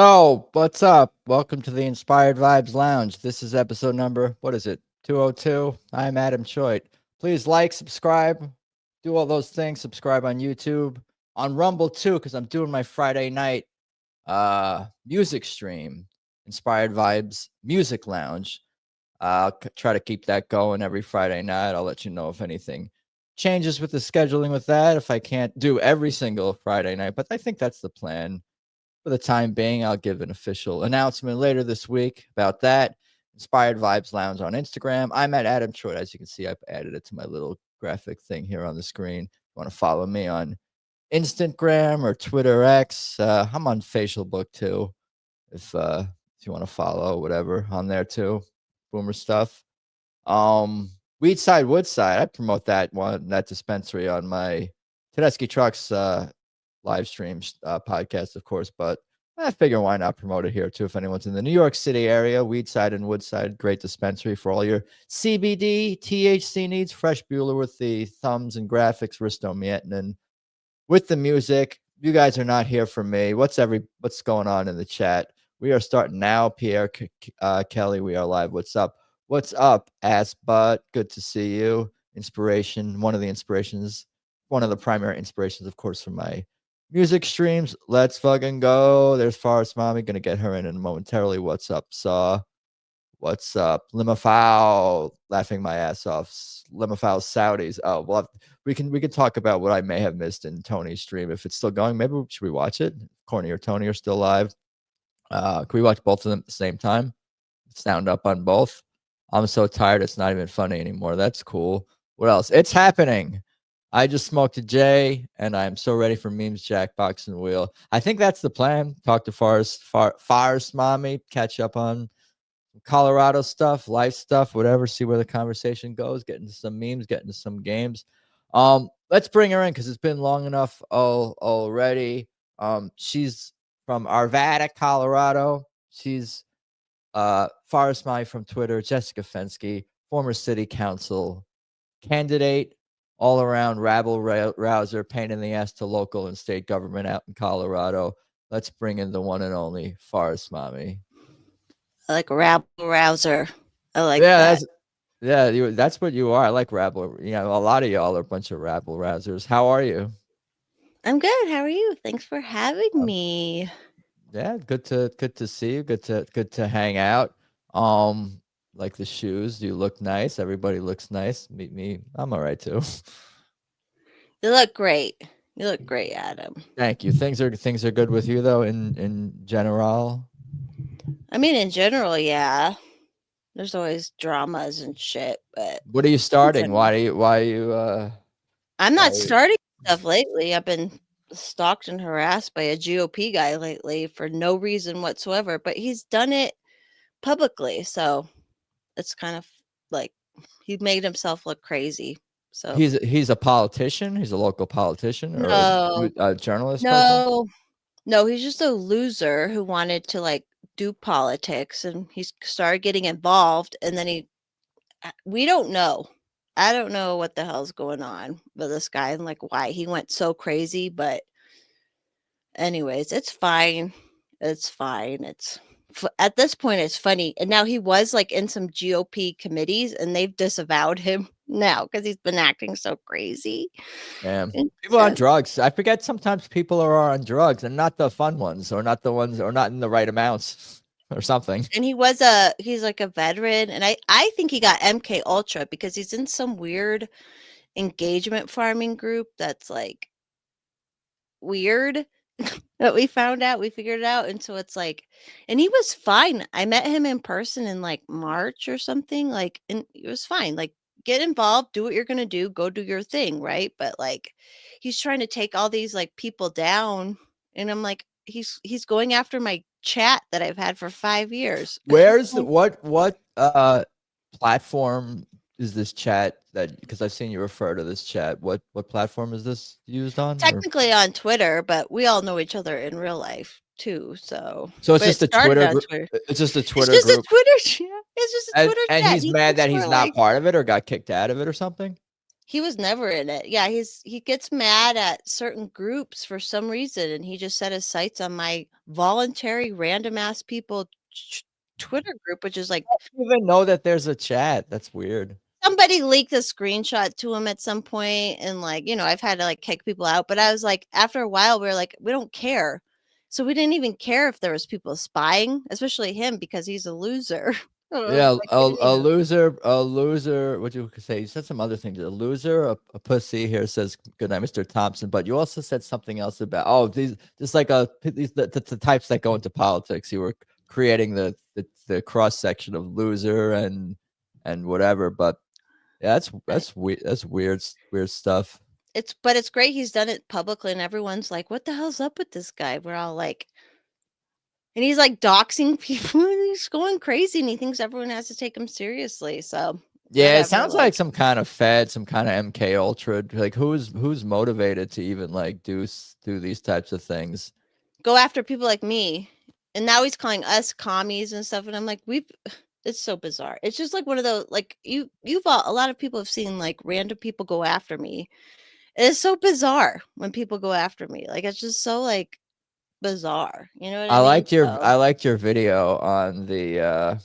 So, what's up? Welcome to the Inspired Vibes Lounge. This is episode number, what is it? 202. I'm Adam Choit. Please like, subscribe, do all those things. Subscribe on YouTube, on Rumble too, because I'm doing my Friday night music stream, Inspired Vibes Music Lounge. I'll try to keep that going every Friday night. I'll let you know if anything changes with the scheduling with that, if I can't do every single Friday night, but I think that's the plan. For the time being, I'll give an official announcement later this week about that. Inspired Vibes Lounge on Instagram. I'm at Adam Choit. As you can see, I've added it to my little graphic thing here on the screen. If you want to follow me on Instagram or Twitter X. I'm on Facebook too. If you want to follow, whatever, on there too. Boomer stuff. Weedside Woodside. I promote that dispensary on my Tedeschi Trucks live streams podcast, of course, but I figure why not promote it here too if anyone's in the New York City area. Weedside and Woodside, great dispensary for all your CBD, THC needs. Fresh Bueller with the thumbs and graphics, Risto Miettinen with the music. You guys are not here for me. What's going on in the chat? We are starting now. Pierre Kelly, we are live. What's up? What's up, ass butt? Good to see you. Inspiration, one of the primary inspirations, of course, for my music streams. Let's fucking go. There's Forest Mommy. Gonna get her in momentarily. What's up, Saw? What's up? Limafowl. Laughing my ass off. Limafowl Saudis. Oh, well, we can talk about what I may have missed in Tony's stream. If it's still going, maybe should we watch it? Corny or Tony are still live. Can we watch both of them at the same time? Sound up on both. I'm so tired. It's not even funny anymore. That's cool. What else? It's happening. I just smoked a J, and I'm so ready for memes, Jackbox, and Wheel. I think that's the plan. Talk to Forest Mommy, catch up on Colorado stuff, life stuff, whatever. See where the conversation goes. Get into some memes, get into some games. Let's bring her in because it's been long enough already. She's from Arvada, Colorado. She's Forest Mommy from Twitter. Jessica Fensky, former city council candidate. All around rabble rouser, pain in the ass to local and state government out in Colorado. Let's bring in the one and only Forest Mommy. I like rabble rouser. I like that. That's what you are. I like rabble. A lot of y'all are a bunch of rabble rousers. How are you? I'm good. How are you? Thanks for having me. Yeah, good to see you. Good to hang out. Like the shoes, you look nice. Everybody looks nice. Meet me. I'm all right too. You look great. You look great, Adam. Thank you. Things are good with you though. In general. I mean, in general, yeah. There's always dramas and shit, but what are you starting? Why are you? I'm not starting stuff lately. I've been stalked and harassed by a GOP guy lately for no reason whatsoever, but he's done it publicly, so it's kind of like he made himself look crazy. So he's a politician. He's a local politician or a journalist. No, he's just a loser who wanted to like do politics, and he started getting involved, and then we don't know. I don't know what the hell's going on with this guy and like why he went so crazy, but anyways, it's fine. It's fine. At this point, it's funny. And now he was like in some GOP committees and they've disavowed him now because he's been acting so crazy. People on drugs. I forget sometimes people are on drugs and not the fun ones or not the ones or not in the right amounts or something. And he's like a veteran. And I think he got MK Ultra because he's in some weird engagement farming group that's like weird. That we figured it out. And so it's like, and he was fine. I met him in person in like March or something, like, and it was fine. Like, get involved, do what you're going to do, go do your thing. Right. But like, he's trying to take all these like people down. And I'm like, he's going after my chat that I've had for 5 years. Where's what platform is this chat because I've seen you refer to this chat. What platform is this used on? Technically on Twitter, but we all know each other in real life too. So it's just a Twitter group. It's just a Twitter group. A Twitter chat. And he's mad that he's not part of it or got kicked out of it or something. He was never in it. Yeah, he gets mad at certain groups for some reason, and he just set his sights on my voluntary random ass people Twitter group, which is like I don't even know that there's a chat. That's weird. somebody leaked a screenshot to him at some point, and like, you know, I've had to like kick people out, but I was like, after a while, we were like, we don't care. So we didn't even care if there was people spying, especially him because he's a loser. Yeah, Like, we didn't even- a loser. What you could say? You said some other things. A loser, a pussy. Here says good night, Mr. Thompson. But you also said something else about these just like these the types that go into politics. You were creating the cross section of loser and whatever. But yeah, that's weird. That's weird stuff. But it's great he's done it publicly, and everyone's like, what the hell's up with this guy? We're all like, and he's like doxing people, and he's going crazy, and he thinks everyone has to take him seriously. So Yeah, whatever, it sounds like some kind of Fed, some kind of MK Ultra. Like who's motivated to even like do these types of things? go after people like me. And now he's calling us commies and stuff, and I'm like, it's so bizarre. It's just like one of those, like, a lot of people have seen like random people go after me. It's so bizarre when people go after me. Like, it's just so like bizarre. You know what I mean? I liked your video on the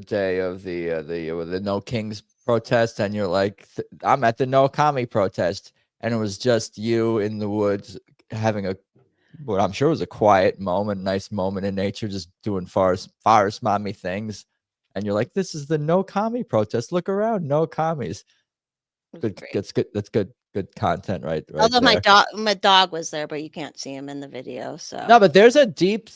day of the No Kings protest, and you're like, I'm at the No Commie protest, and it was just you in the woods having what I'm sure was a quiet moment, nice moment in nature, just doing forest mommy things, and you're like, this is the No Commie protest. Look around, no commies. Good, that's good. That's good content, right? Although there. my dog was there, but you can't see him in the video. So no, but there's a deep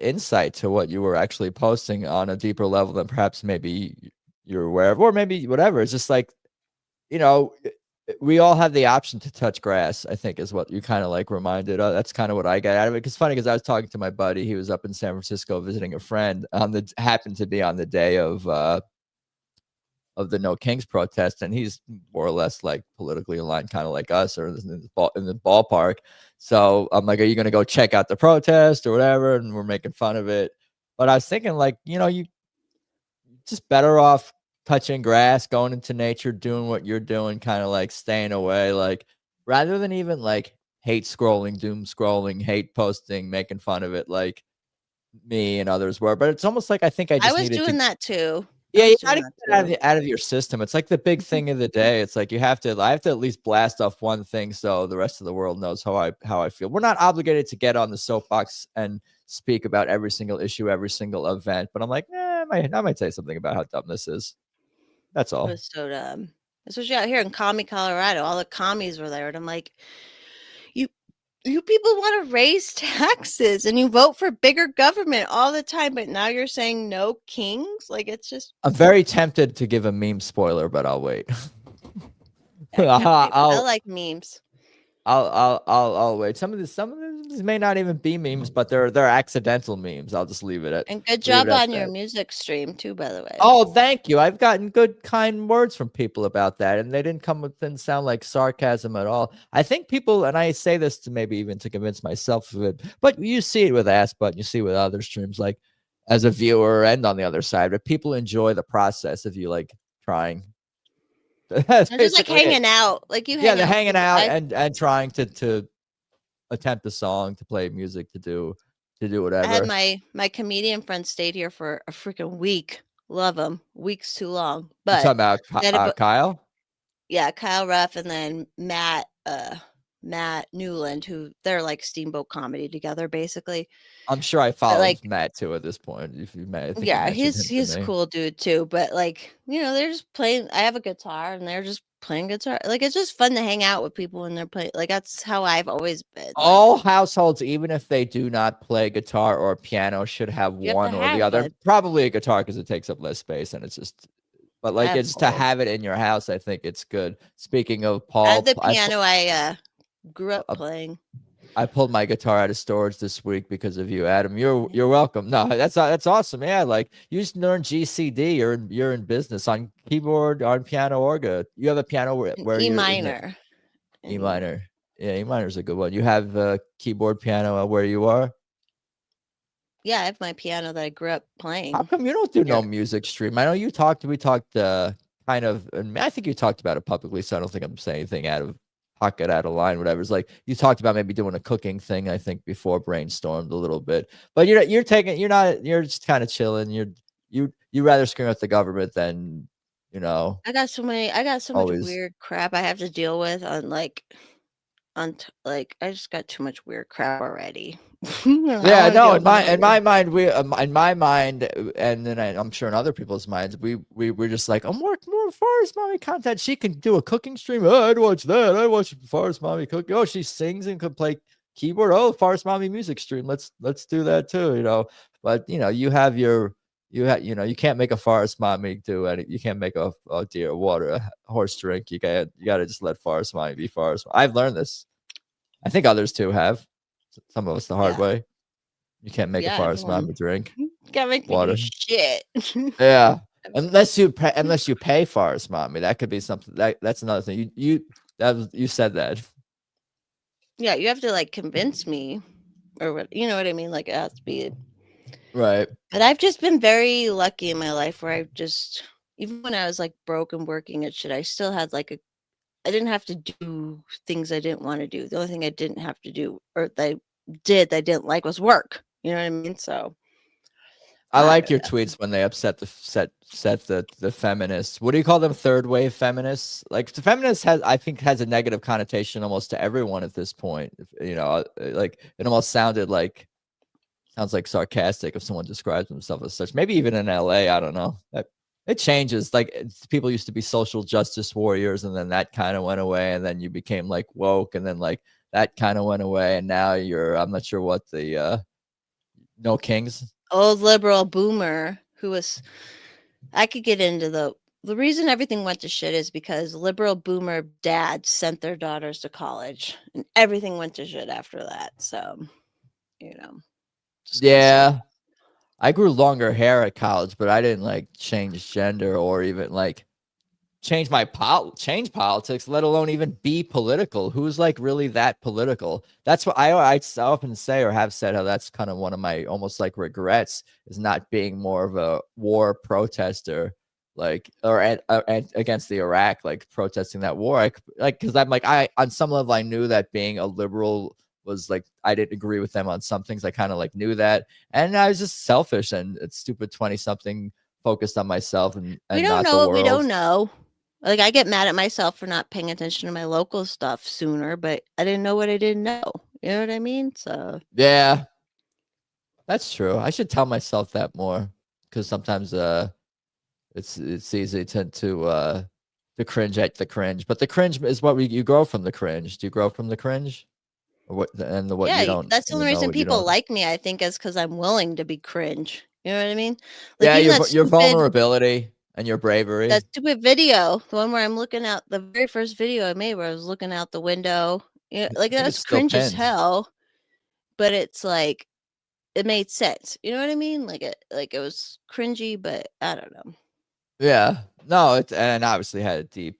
insight to what you were actually posting on a deeper level than perhaps maybe you're aware of, or maybe whatever. It's just like, you know, we all have the option to touch grass, I think is what you kind of like reminded of. That's kind of what I got out of it. Because funny, because I was talking to my buddy, he was up in San Francisco visiting a friend happened to be on the day of the No Kings protest, and he's more or less like politically aligned, kind of like us, or in the ballpark. So I'm like, are you going to go check out the protest or whatever? And we're making fun of it. But I was thinking, like, you know, you just better off touching grass, going into nature, doing what you're doing, kind of like staying away, like rather than even like hate scrolling, doom scrolling, hate posting, making fun of it like me and others were. But it's almost like I think I just was needed doing to. that too. Yeah, you gotta get it out of your system. It's like the big Mm-hmm. thing of the day. It's like I have to at least blast off one thing so the rest of the world knows how I feel. We're not obligated to get on the soapbox and speak about every single issue, every single event. But I'm like, I might say something about how dumb this is. That's It all. was so dumb. Especially out here in Commie, Colorado. All the commies were there. And I'm like, you people want to raise taxes and you vote for bigger government all the time, but now you're saying no kings? Like, it's just I'm very tempted to give a meme spoiler, but I'll wait. I like memes. I'll wait. Some of these may not even be memes, but they're accidental memes. I'll just leave it at. And good job on your music stream too, by the way. Oh, thank you. I've gotten good, kind words from people about that, and they didn't sound like sarcasm at all. I think people, and I say this to maybe even to convince myself of it, but you see it with Ask Button, you see it with other streams, like as a viewer and on the other side, but people enjoy the process of you like trying. That's just like hanging out, like you. Yeah, they're hanging out and trying to attempt a song, to play music, to do whatever. I had my comedian friend stayed here for a freaking week. Love him. Week's too long. But you're talking about Kyle? Yeah, Kyle Ruff, and then Matt Newland, who they're like Steamboat Comedy together, basically. I'm sure I follow Matt too at this point. If you met, yeah, he's a cool dude too. But like, you know, they're just playing. I have a guitar, and they're just playing guitar. Like, it's just fun to hang out with people when they're playing. Like, that's how I've always been. All households, even if they do not play guitar or piano, should have one or the other. Probably a guitar because it takes up less space, and it's just. But like, it's to have it in your house. I think it's good. Speaking of Paul, I have the piano I grew up playing. I pulled my guitar out of storage this week because of you, Adam. You're welcome. No, that's awesome. Yeah, like you just learn GCD. You're in business on keyboard, on piano, orga. You have a piano where E minor. E minor. Yeah, E minor is a good one. You have a keyboard, piano where you are. Yeah, I have my piano that I grew up playing. How come you don't do no music stream? I know we talked kind of, and I think you talked about it publicly, so I don't think I'm saying anything out of pocket, out of line, whatever. It's like you talked about maybe doing a cooking thing, I think, before, brainstormed a little bit. But you're just kind of chilling. You rather scream at the government than, you know, I got so much always. weird crap I have to deal with on I just got too much weird crap already. I don't Yeah, want to no, deal with more in weird. my mind, in my mind, and then I'm sure in other people's minds, we're just like, more Forest Mommy content. She can do a cooking stream. Oh, I'd watch that. I watch Forest Mommy cook. Oh, she sings and can play keyboard. Oh, Forest Mommy music stream. Let's do that too. You know, but you know, you have you can't make a Forest Mommy do any. You can't make a deer water a horse drink. You got to just let Forest Mommy be Forest. I've learned this. I think others too have. Some of us the hard Yeah, way. You can't make a yeah, Forest Mommy everyone drink can't make me do water. shit. Yeah, unless you pay Forest Mommy, that could be something. That's another thing. You said that. Yeah, you have to like convince me, or what? You know what I mean? Like it has to be. Right. But I've just been very lucky in my life where I've just, even when I was like broke and working at shit, I still had I didn't have to do things I didn't want to do. The only thing I didn't have to do, or that I didn't like, was work. You know what I mean? So I I like don't your know. tweets when they upset the feminists. What do you call them? Third wave feminists? Like the feminist I think has a negative connotation almost to everyone at this point. You know, like it almost sounds like sarcastic if someone describes themselves as such. Maybe even in LA, I don't know. It changes. Like people used to be social justice warriors, and then that kind of went away, and then you became like woke, and then like that kind of went away, and now I'm not sure what the no kings. Old liberal boomer who was, I could get into the reason everything went to shit is because liberal boomer dads sent their daughters to college, and everything went to shit after that. So, you know, just gonna say. Yeah, I grew longer hair at college, but I didn't like change gender or even like change politics, let alone even be political. Who's like really that political? That's what I often say, or have said, how that's kind of one of my almost like regrets, is not being more of a war protester, like against the Iraq, like protesting that war. Because I'm like, on some level I knew that being a liberal was like, I didn't agree with them on some things. I kind of like knew that, and I was just selfish and it's stupid 20 something focused on myself and We don't not know the what we world. don't know. Like I get mad at myself for not paying attention to my local stuff sooner, but I didn't know what I didn't know. You know what I mean? So Yeah, that's true. I should tell myself that more, because sometimes it's easy to cringe at the cringe. But the cringe is what you grow from the cringe. Do you grow from the cringe? Or what yeah, you don't that's the only know reason what you people don't. like me, I think, is because I'm willing to be cringe. You know what I mean? Like Yeah, even your vulnerability and your that bravery. stupid video, the one where I'm looking out, the very first video I made where I was looking out the window. You know, I like that think was it's still cringe as pinned. hell, but it's like it made sense. You know what I mean? Like it was cringy, but I don't know. Yeah. No, and obviously had a deep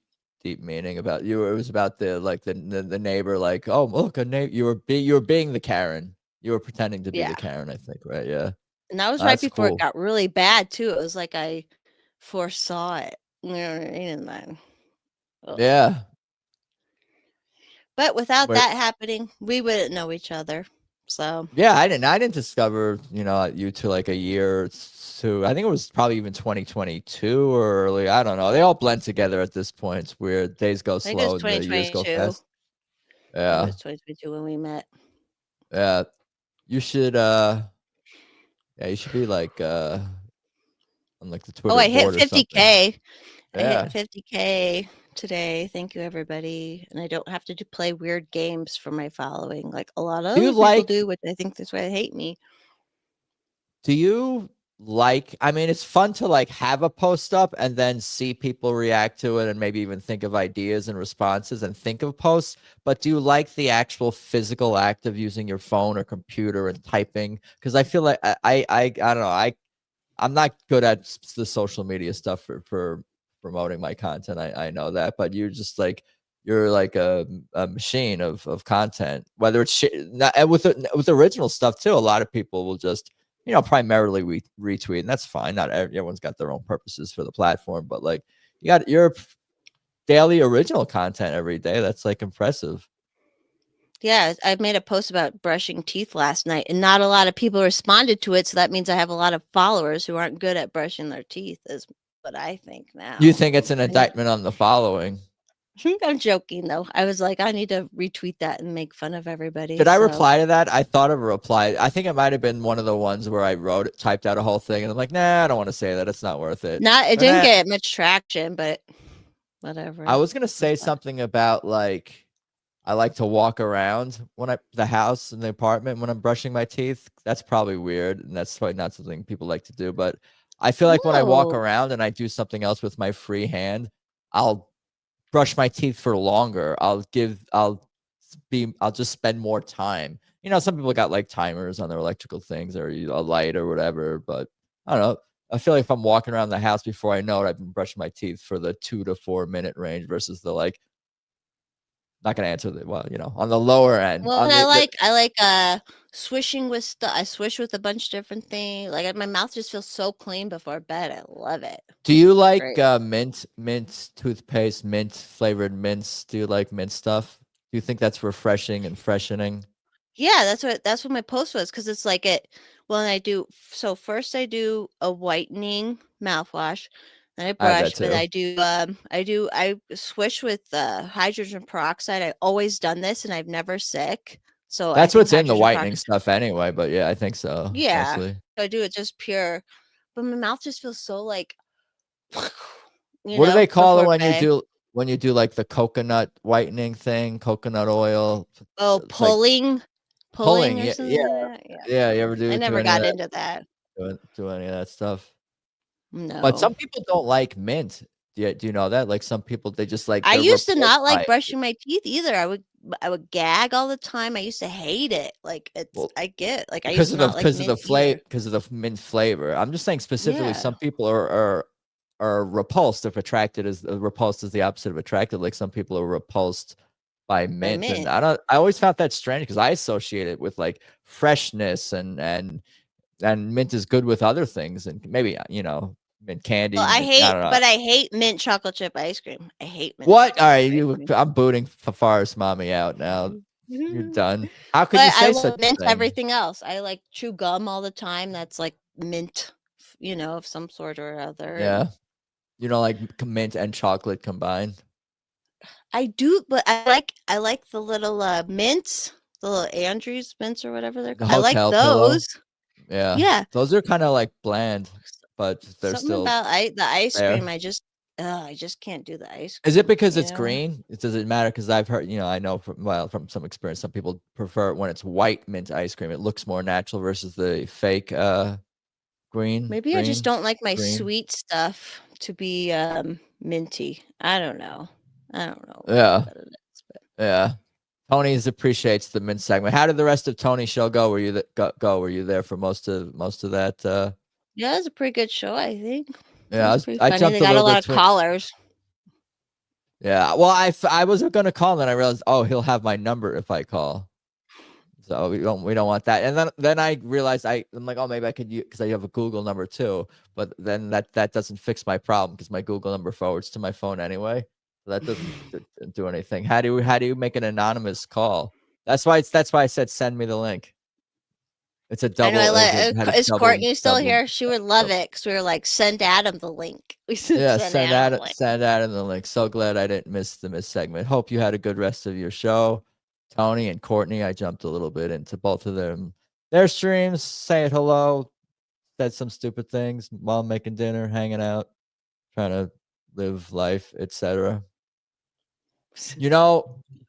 meaning about you. It was about the neighbor, like, oh look, a neighbor. You were being the Karen. You were pretending to be Yeah. the Karen, I think, right? Yeah. And that was right That's before it cool. got really bad too. It was like I foresaw it. You know what I mean? And then, ugh. Yeah. But without Where that happening, we wouldn't know each other. So Yeah, I didn't discover, you to like a year to, I think it was probably even 2022 or early. I don't know. They all blend together at this point. It's weird. Days go I think it was slow and the years go 2022. fast. I think it Yeah. was 2022 when we met. Yeah. You should you should be like on like the Oh, Twitter I hit board or something. 50K. I hit Yeah. 50K today. Thank you, everybody. And I don't have to play weird games for my following like a lot of Do you other people like do, which I think that's why they hate me. do you like, I mean, it's fun to like have a post up and then see people react to it and maybe even think of ideas and responses and think of posts, but do you like the actual physical act of using your phone or computer and typing? Because I feel like I don't know, I'm not good at the social media stuff for promoting my content. I know that, but you're like a machine of content, whether it's and with original stuff too. A lot of people will just, primarily retweet, and that's fine. Not everyone's got their own purposes for the platform, but like, You got your daily original content every day. That's like impressive. Yeah, I made a post about brushing teeth last night, and not a lot of people responded to it. So that means I have a lot of followers who aren't good at brushing their teeth, is what I think now. You think it's an indictment on the following? I'm joking though. I was like, I need to retweet that and make fun of everybody. Did I reply to that? I thought of a reply. I think it might have been one of the ones where I typed out a whole thing, and I'm like, nah, I don't want to say that. It's not worth it. It didn't get much traction, but whatever. I was gonna say something about like I like to walk around when the house and the apartment when I'm brushing my teeth. That's probably weird, and that's probably not something people like to do. But I feel like when I walk around and I do something else with my free hand, I'll brush my teeth for longer. I'll just spend more time. You know, some people got like timers on their electrical things or a light or whatever, but I don't know. I feel like if I'm walking around the house before I know it, I've been brushing my teeth for the 2 to 4 minute range versus the like. Not gonna answer the on the lower end. Well, I like swishing with stuff. I swish with a bunch of different things. Like my mouth just feels so clean before bed. I love it. Do you like mint toothpaste, mint flavored mints? Do you like mint stuff? Do you think that's refreshing and freshening? Yeah, that's what my post was, because it's like first I do a whitening mouthwash, then I brush, but I swish with hydrogen peroxide. I've always done this, and I've never sick. So that's what's in the whitening stuff anyway. But yeah, I think so. Yeah, mostly. I do it just pure, but my mouth just feels so like. What do they call it when you do like the coconut whitening thing? Coconut oil. Oh, pulling. Pulling or something like that? Yeah. You ever do? I never got into that. Do any of that stuff? No. But some people don't like mint. Do you know that? Like some people, they just like. I used to not like brushing my teeth either. I would gag all the time. I used to hate it. Like I used to not like mint because of the mint flavor. I'm just saying specifically, some people are repulsed if attracted as repulsed is the opposite of attracted. Like some people are repulsed by mint. And I always found that strange because I associate it with like freshness and mint is good with other things and maybe mint candy. Well, I hate mint chocolate chip ice cream. I hate mint. What? All right, I'm booting Fafar's mommy out now. You're done. How could you say such mint thing? Everything else. I like chew gum all the time. That's like mint, of some sort or other. Yeah. You don't like mint and chocolate combined? I do, but I like the little mints, the little Andrews mints or whatever they're called. I like those. Pillow. Yeah. Those are kind of like bland, but they're something still about the ice cream. I just can't do the ice cream. Is it because it's green? Does it matter? Because I've heard, I know from some experience, some people prefer it when it's white mint ice cream. It looks more natural versus the fake green. Maybe I just don't like my sweet stuff to be minty. I don't know. Yeah. Yeah. Tony's appreciates the mint segment. How did the rest of Tony's show go? Were you Were you there for most of that? Yeah, it was a pretty good show, I think. Yeah, I jumped they got a lot of callers. Yeah, well, I wasn't gonna call, and then I realized, he'll have my number if I call. So we don't want that. And then I realized I'm like, maybe I could use, because I have a Google number too. But then that doesn't fix my problem because my Google number forwards to my phone anyway. So that doesn't do anything. How do you make an anonymous call? That's why I said send me the link. It's a double. Is Courtney still here? She would love it because we were like, send Adam the link. We said, send Adam the link. So glad I didn't miss the segment. Hope you had a good rest of your show. Tony and Courtney, I jumped a little bit into both of their streams, saying hello, said some stupid things while making dinner, hanging out, trying to live life, etc.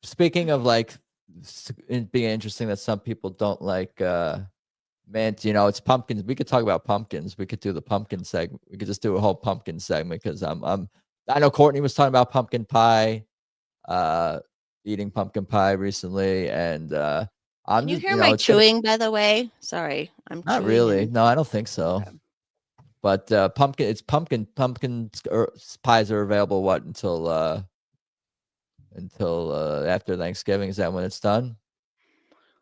Speaking of like it being interesting that some people don't like mint, it's pumpkins. We could talk about pumpkins. We could do the pumpkin segment. We could just do a whole pumpkin segment because I know Courtney was talking about pumpkin pie, eating pumpkin pie recently, and Can you hear my chewing, by the way? Sorry, I'm not chewing really. No, I don't think so. Okay. But pumpkin pies are available until after Thanksgiving. Is that when it's done?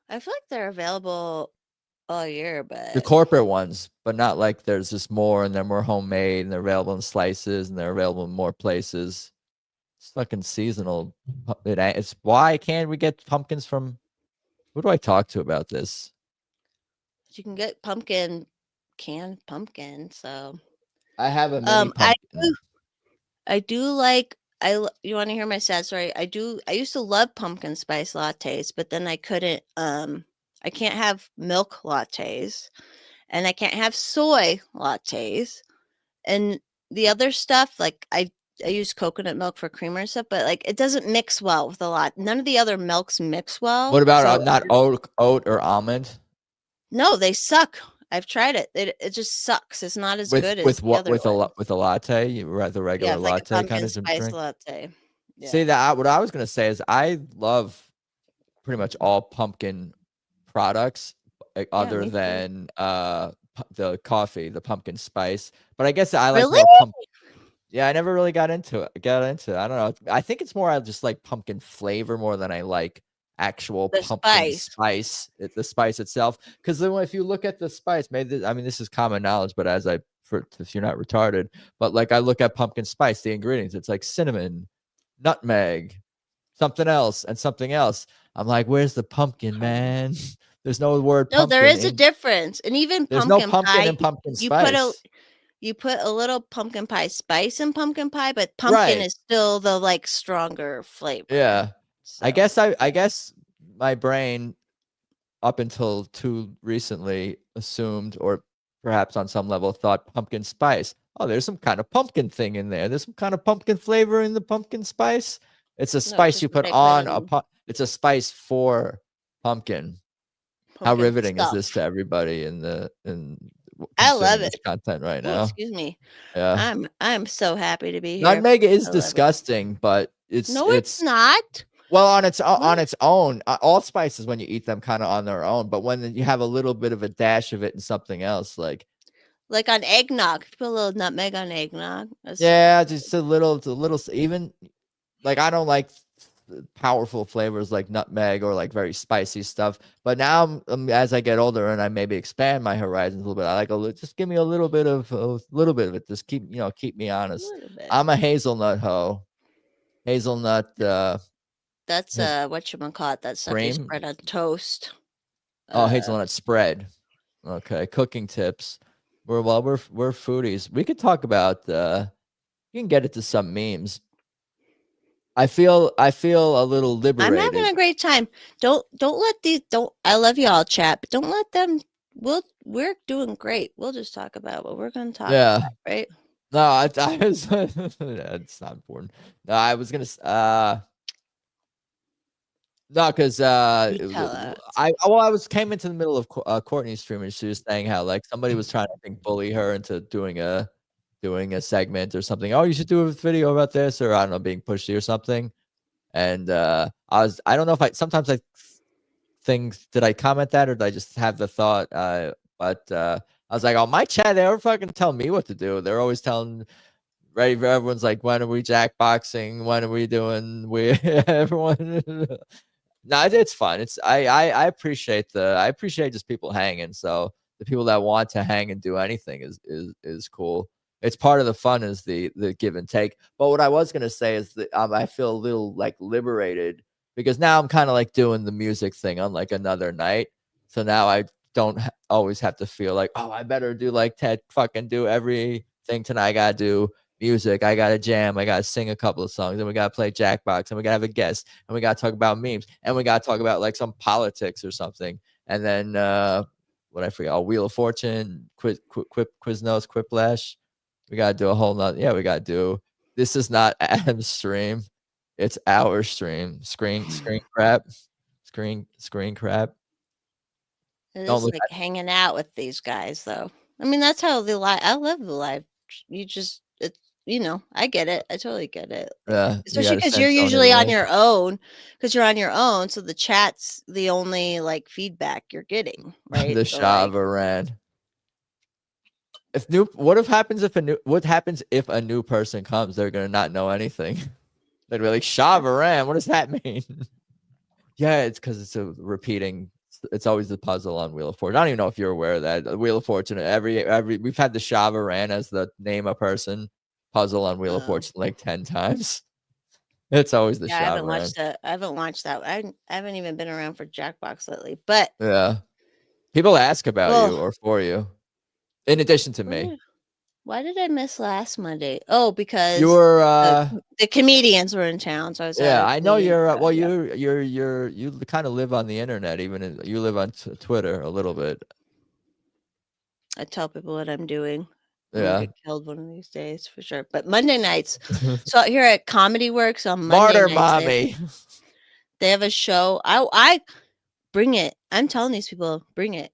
I feel like they're available all year, The but corporate ones, but not like there's just more and they're more homemade and they're available in slices and they're available in more places. It's fucking seasonal. It's why can't we get pumpkins from? Who do I talk to about this? you can get canned pumpkin. So I have a mini pumpkin. I do like you want to hear my sad story? I used to love pumpkin spice lattes, but then I couldn't I can't have milk lattes and I can't have soy lattes. And the other stuff, like I use coconut milk for creamer and stuff, but like it doesn't mix well with a lot. None of the other milks mix well. What about So not oat or almond? no, they suck. I've tried it. It just sucks. It's not as good as the other one. with a latte, the regular Yeah, it's like a latte kind pumpkin of spice drink. latte. Yeah. See that what I was gonna say is I love pretty much all pumpkin products other me too. than the coffee, the pumpkin spice. But I guess I like Really? more pumpkin. Yeah, I never really got into it. I don't know. I think it's more I just like pumpkin flavor more than I like actual The pumpkin spice. the spice itself. Because then if you look at the spice, maybe I mean this is common knowledge, but if you're not retarded, but like I look at pumpkin spice, the ingredients, it's like cinnamon, nutmeg, something else, and something else. I'm like, where's the pumpkin, man? There's no word No, pumpkin. there is a difference. And even There's no pumpkin pumpkin pie, in pumpkin you spice. put a little pumpkin pie spice in pumpkin pie, but pumpkin Right. is still the like stronger flavor. Yeah. So. I guess my brain up until too recently assumed or perhaps on some level thought pumpkin spice. Oh, there's some kind of pumpkin thing in there. There's some kind of pumpkin flavor in the pumpkin spice. It's a spice you put on it's a spice for pumpkin. How riveting is this to everybody I love it. This content right now? Excuse me. Yeah. I'm so happy to be here. Nutmeg is disgusting, but it's not. Well, on its own, all spices when you eat them kind of on their own, but when you have a little bit of a dash of it in something else, like on eggnog, put a little nutmeg on eggnog. Yeah, just a little even like I don't like powerful flavors like nutmeg or like very spicy stuff. But now, as I get older and I maybe expand my horizons a little bit, I like just give me a little bit of it. Just keep me honest. I'm a hazelnut hoe. Hazelnut. That's whatchamacallit, that stuff you spread on toast. Oh, hazelnut spread. Okay, cooking tips. We're foodies. We could talk about you can get it to some memes. I feel a little liberated. I'm having a great time. Don't let these I love y'all, chat, but don't let them. We're doing great. We'll just talk about what we're going to talk about, right? No, I was it's not important. No, I was gonna no, because I came into the middle of Courtney's stream and she was saying how like somebody was trying to bully her into doing a segment or something. Oh, you should do a video about this, or I don't know, being pushy or something. And I don't know if sometimes I did I comment that or did I just have the thought? But I was like, oh, my chat, they were fucking telling me what to do. They're always telling everyone's like, when are we jackboxing? When are we doing everyone? No, it's fun. It's I appreciate just people hanging. So the people that want to hang and do anything is cool. It's part of the fun is the give and take. But what I was gonna say is that I feel a little like liberated because now I'm kind of like doing the music thing on like another night. So now I don't always have to feel like, oh, I better do like Ted fucking do everything tonight. I gotta do music, I gotta jam, I gotta sing a couple of songs, and we gotta play Jackbox, and we gotta have a guest, and we gotta talk about memes, and we gotta talk about like some politics or something, and then what I forget, Wheel of Fortune, Quiznos, Quiplash. We gotta do a whole nother. Yeah, we gotta do. This is not Adam's stream, it's our stream. Screen crap. It is like hanging out with these guys, though. I mean, that's how I love the live. I get it. I totally get it. Yeah, especially because you're usually on your own. Because you're on your own, so the chat's the only like feedback you're getting, right? The Shavaran. What happens if a new person comes? They're gonna not know anything. They'd be like, Shavaran, what does that mean? Yeah, it's because it's a repeating it's always the puzzle on Wheel of Fortune. I don't even know if you're aware of that. Wheel of Fortune, every we've had the Shava ran as the name a person puzzle on Wheel of Fortune like 10 times. It's always the Yeah, I haven't Shava ran. watched that. I haven't watched that. I haven't even been around for Jackbox lately. But Yeah. People ask about you or for you. In addition to me. Why did I miss last Monday? Oh, because You were the comedians were in town, so I was at yeah, a I know comedian you're show, well yeah. you kind of live on the internet, even you live on Twitter a little bit. I tell people what I'm doing. I'm Yeah. gonna get killed one of these days for sure. But Monday nights, so out here at Comedy Works on Monday Martyr nights, mommy. they have a show. I bring it. I'm telling these people, bring it.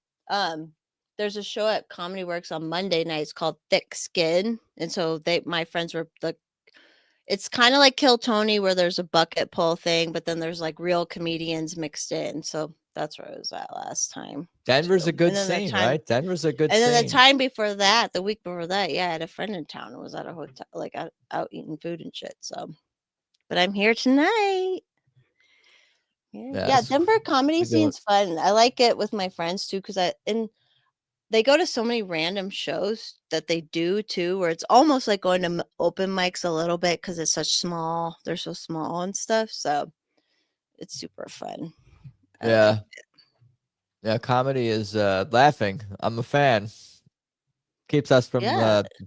There's a show at Comedy Works on Monday nights called Thick Skin, and so my friends were it's kind of like Kill Tony, where there's a bucket pull thing, but then there's like real comedians mixed in. So that's where I was at last time. Denver's too. a good And then the scene, time, right? Denver's a good and then the scene. time before that, the week before that, yeah, I had a friend in town and was at a hotel, like out eating food and shit. So, but I'm here tonight. Yeah, Yes. Denver comedy We do it. scene's fun. I like it with my friends too, because they go to so many random shows that they do too, where it's almost like going to open mics a little bit because it's such small. They're so small and stuff. So it's super fun. I Yeah. like it. Yeah, comedy is laughing. I'm a fan. Keeps us from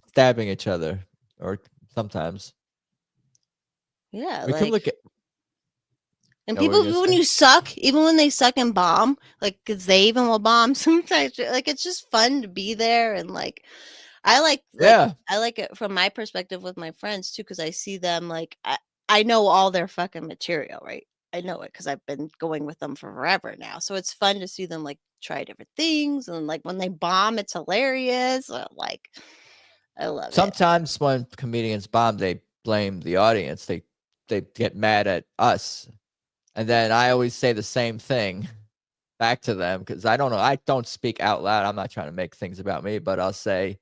stabbing each other, or sometimes. Yeah, We can look at. and what were people, you gonna when say? you suck, even when they suck and bomb, like, because they even will bomb sometimes. Like, it's just fun to be there, and like, I like it from my perspective with my friends too, because I see them like I know all their fucking material, right? I know it because I've been going with them for forever now. So it's fun to see them like try different things, and like when they bomb, it's hilarious. Like, I love it. Sometimes when comedians bomb, they blame the audience. They get mad at us, and then I always say the same thing back to them because I don't know. I don't speak out loud. I'm not trying to make things about me, but I'll say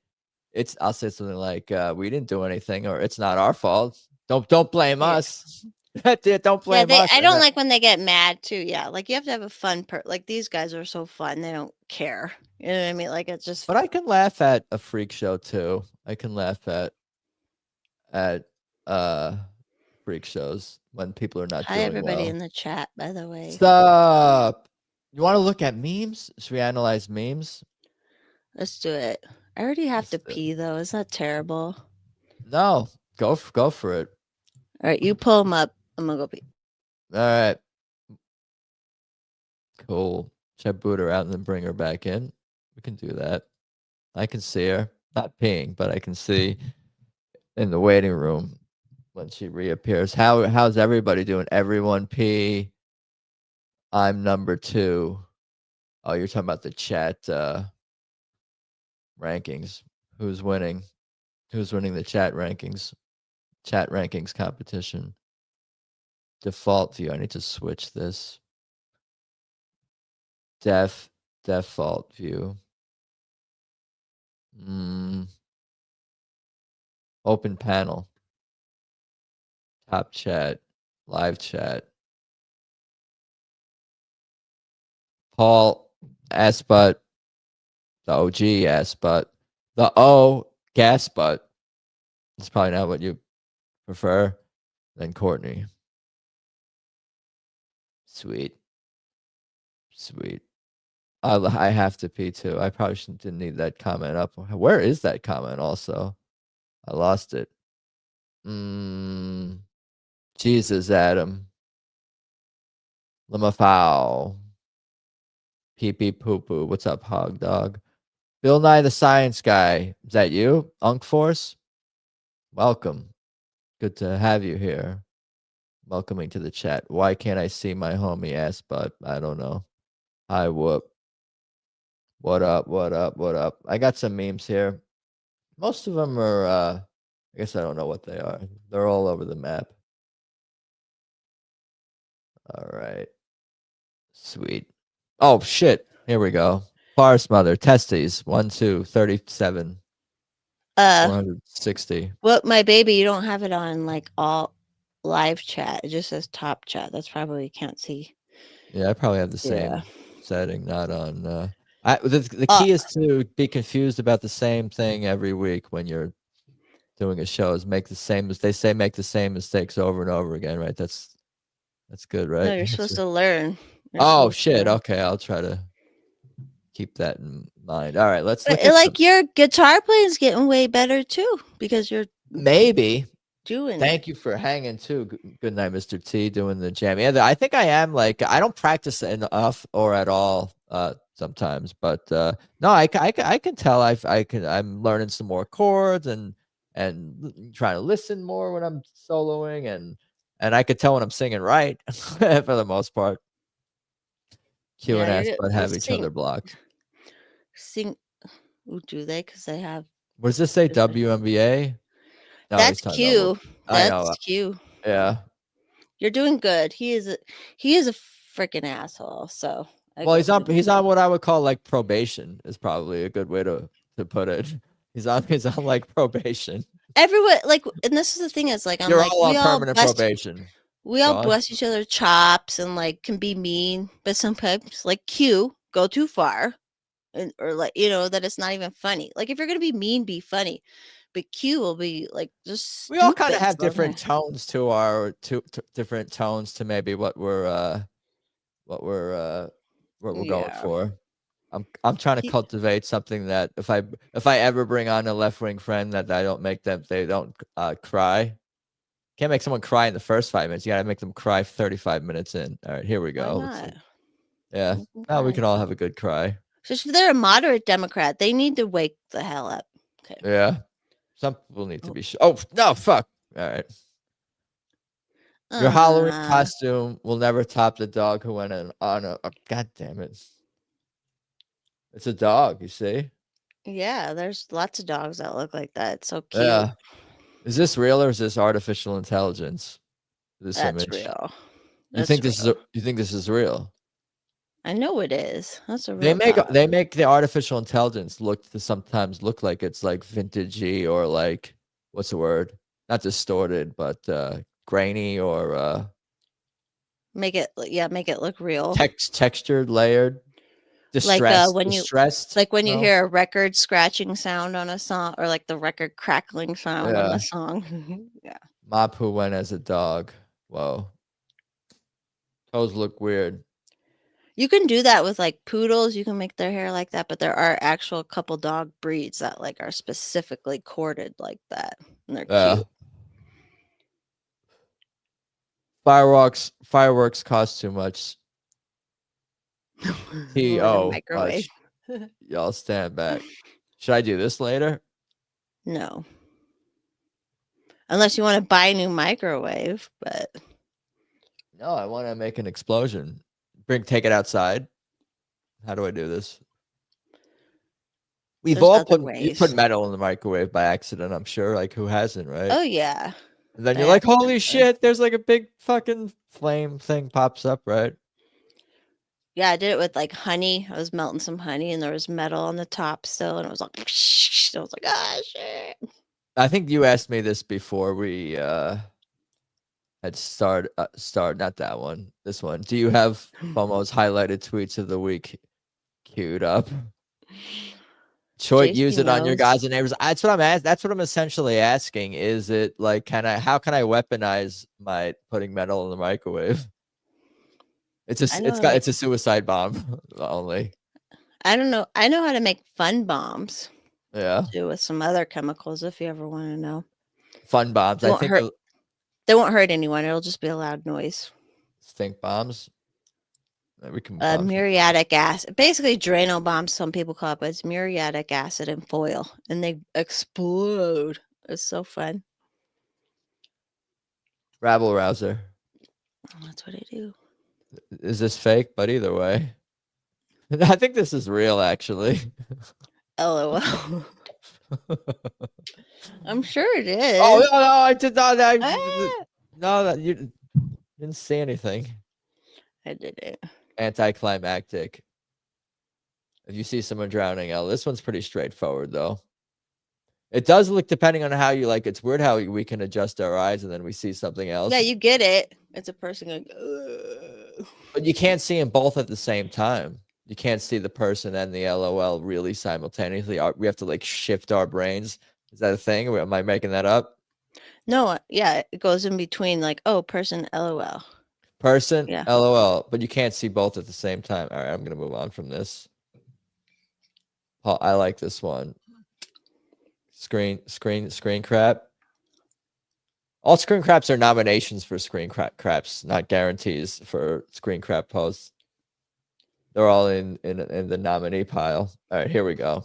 something like, "We didn't do anything," or "It's not our fault. Don't blame us." Don't blame us. I don't like when they get mad too. Yeah, like you have to have a fun like these guys are so fun. They don't care. You know what I mean? Like it's just. But I can laugh at a freak show too. I can laugh at freak shows when people are not Hi, doing everybody well. in the chat, by the way. Stop. You want to look at memes? Should we analyze memes? Let's do it. I already have to pee though. Is that terrible? No, go for it. All right, you pull them up. I'm gonna go pee. All right. Cool. Should I boot her out and then bring her back in? We can do that. I can see her. Not peeing, but I can see in the waiting room when she reappears. How's everybody doing? Everyone pee. I'm number 2. Oh, you're talking about the chat rankings. Who's winning? Who's winning the chat rankings? Chat rankings competition. Default view. I need to switch this. Default view. Open panel. Top chat. Live chat. Paul Assbutt. The OG Assbutt. The O Gasbutt. It's probably not what you prefer. Then Courtney. Sweet. I have to pee too. I probably didn't need that comment up. Where is that comment also? I lost it. Jesus, Adam. Lamafau. Pee pee poo poo. What's up, hog dog? Bill Nye the Science Guy. Is that you? Unk Force? Welcome. Good to have you here. Welcoming to the chat. Why can't I see my homie ass butt? I don't know. Hi, whoop. What up? I got some memes here. Most of them are, I guess I don't know what they are. They're all over the map. All right. Sweet. Oh, shit. Here we go. Forest Mother. Testes. 1, 2, 37. 460. Well, my baby, you don't have it on like all live chat. It just says top chat. That's probably you can't see. Yeah, I probably have the same setting, not on. The key is to be confused about the same thing every week when you're doing a show. Is make the same as they say, make the same mistakes over and over again, right? That's good, right? No, you're supposed to learn. Oh shit! Okay, I'll try to keep that in mind. All right, let's look But at like your guitar playing is getting way better too because you're maybe. doing Thank you for hanging too. Good night, Mr. T, doing the jam. Yeah, I think I am like I don't practice enough or at all sometimes, but no, I can tell I'm learning some more chords and trying to listen more when I'm soloing and I could tell when I'm singing right for the most part. Q and S, but have each other blocked. Sing. Ooh, do they? Because they have. What does this say? WNBA? No, that's Q. I know. That's Q. Yeah. You're doing good. He is a freaking asshole. So well, he's on what I would call like probation is probably a good way to put it. He's on like probation. Everyone like, and this is the thing is like I'm You're like all on permanent probation. We all bust each other chops and like can be mean, but sometimes like Q go too far, and or like that it's not even funny. Like if you're gonna be mean, be funny. But Q will be like just. We all kind of have different tones to our different tones to maybe what we're going for. I'm trying to cultivate something that if I ever bring on a left-wing friend that I don't make them they don't cry. Can't make someone cry in the first 5 minutes. You gotta make them cry 35 minutes in. All right, here we go. Yeah. Now we can all have a good cry. Just if they're a moderate Democrat, they need to wake the hell up. Okay. Yeah. Some people need to be oh no, fuck. All right. Your Halloween costume will never top the dog who went on a god damn it. It's a dog, you see? Yeah, there's lots of dogs that look like that. It's so cute. Yeah. Is this real or is this artificial intelligence? This That's image. real. You think this is real? I know it is. That's a real they make the artificial intelligence sometimes look like it's like vintagey or like what's the word? Not distorted, but grainy or make it look real. Textured, layered. Distressed, like distressed. Like when you hear a record scratching sound on a song or like the record crackling sound on the song. Yeah. Mapu went as a dog. Whoa. Toes look weird. You can do that with like poodles. You can make their hair like that, but there are actual couple dog breeds that like are specifically corded like that. And they're cute. Fireworks cost too much. Microwave. Y'all stand back. Should I do this later? No. Unless you want to buy a new microwave, but no, I want to make an explosion. Take it outside. How do I do this? We've all put metal in the microwave by accident, I'm sure. Like who hasn't, right? Oh yeah. And then you're like, holy shit, there's like a big fucking flame thing pops up, right? Yeah, I did it with like honey. I was melting some honey and there was metal on the top still. And it was like, I was like, ah, shit. I think you asked me this before we had start, not that one, this one. Do you have FOMO's highlighted tweets of the week queued up? Choit, use it on your guys and neighbors. That's what I'm asking. That's what I'm essentially asking. Is it like, how can I weaponize my putting metal in the microwave? It's a suicide bomb only. I don't know. I know how to make fun bombs. Yeah. Do with some other chemicals if you ever want to know. Fun bombs. I think they won't hurt anyone. It'll just be a loud noise. Stink bombs. We can muriatic acid. Basically Drano bombs, some people call it, but it's muriatic acid and foil. And they explode. It's so fun. Rabble rouser. That's what I do. Is this fake? But either way. I think this is real, actually. LOL. I'm sure it is. Oh no, I did not. No, you didn't say anything. I didn't. Anticlimactic. If you see someone drowning, this one's pretty straightforward, though. It does look, depending on how you like. It's weird how we can adjust our eyes and then we see something else. Yeah, you get it. It's a person going. Ugh. But you can't see them both at the same time. you can't see the person and the LOL really simultaneously. We have to like shift our brains. Is that a thing? Or am I making that up? No, yeah, it goes in between like, oh, person, LOL. Person, Yeah. LOL, but you can't see both at the same time. All right, I'm gonna move on from this. I like this one. Screen crap. All screen craps are nominations for screen craps, not guarantees for screen crap posts. They're all in the nominee pile. All right, here we go.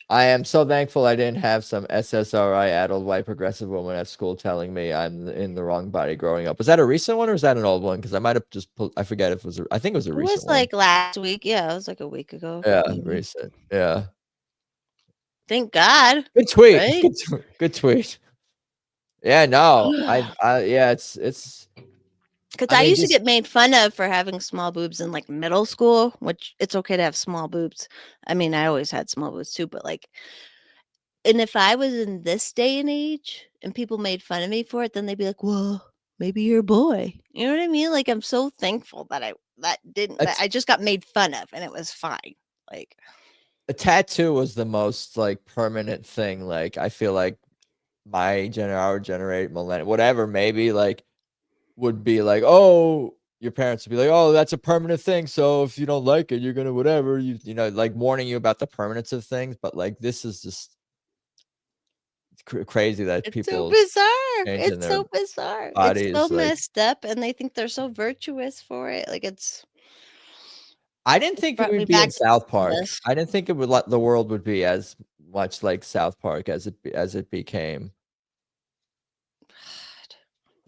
I am so thankful I didn't have some SSRI addled white progressive woman at school telling me I'm in the wrong body growing up. Was that a recent one or is that an old one? Because I might have just I forget if it was. I think it was a recent It was one. like last week. Yeah, it was like a week ago. Yeah, maybe. recent. Yeah. Thank God. Good tweet. Right? Good tweet. Yeah, no. Yeah, it's Because I I mean used to just get made fun of for having small boobs in like middle school, which it's okay to have small boobs. I mean, I always had small boobs too, but like, and if I was in this day and age and people made fun of me for it, then they'd be like, well, maybe you're a boy. You know what I mean? Like, I'm so thankful that I just got made fun of and it was fine. Like, a tattoo was the most like permanent thing. Like I feel like our generation, millennial, whatever, maybe like would be like, oh, your parents would be like, oh, that's a permanent thing. So if you don't like it, you're gonna whatever. You know, like warning you about the permanence of things. But like this is just crazy that it's so people bizarre. changing It's their so bizarre. It's so bodies. Like messed up, and they think they're so virtuous for it. Like, I didn't it's think it brought me would be in back to South Park. this. I didn't think it would let the world would be as much like South Park as it became.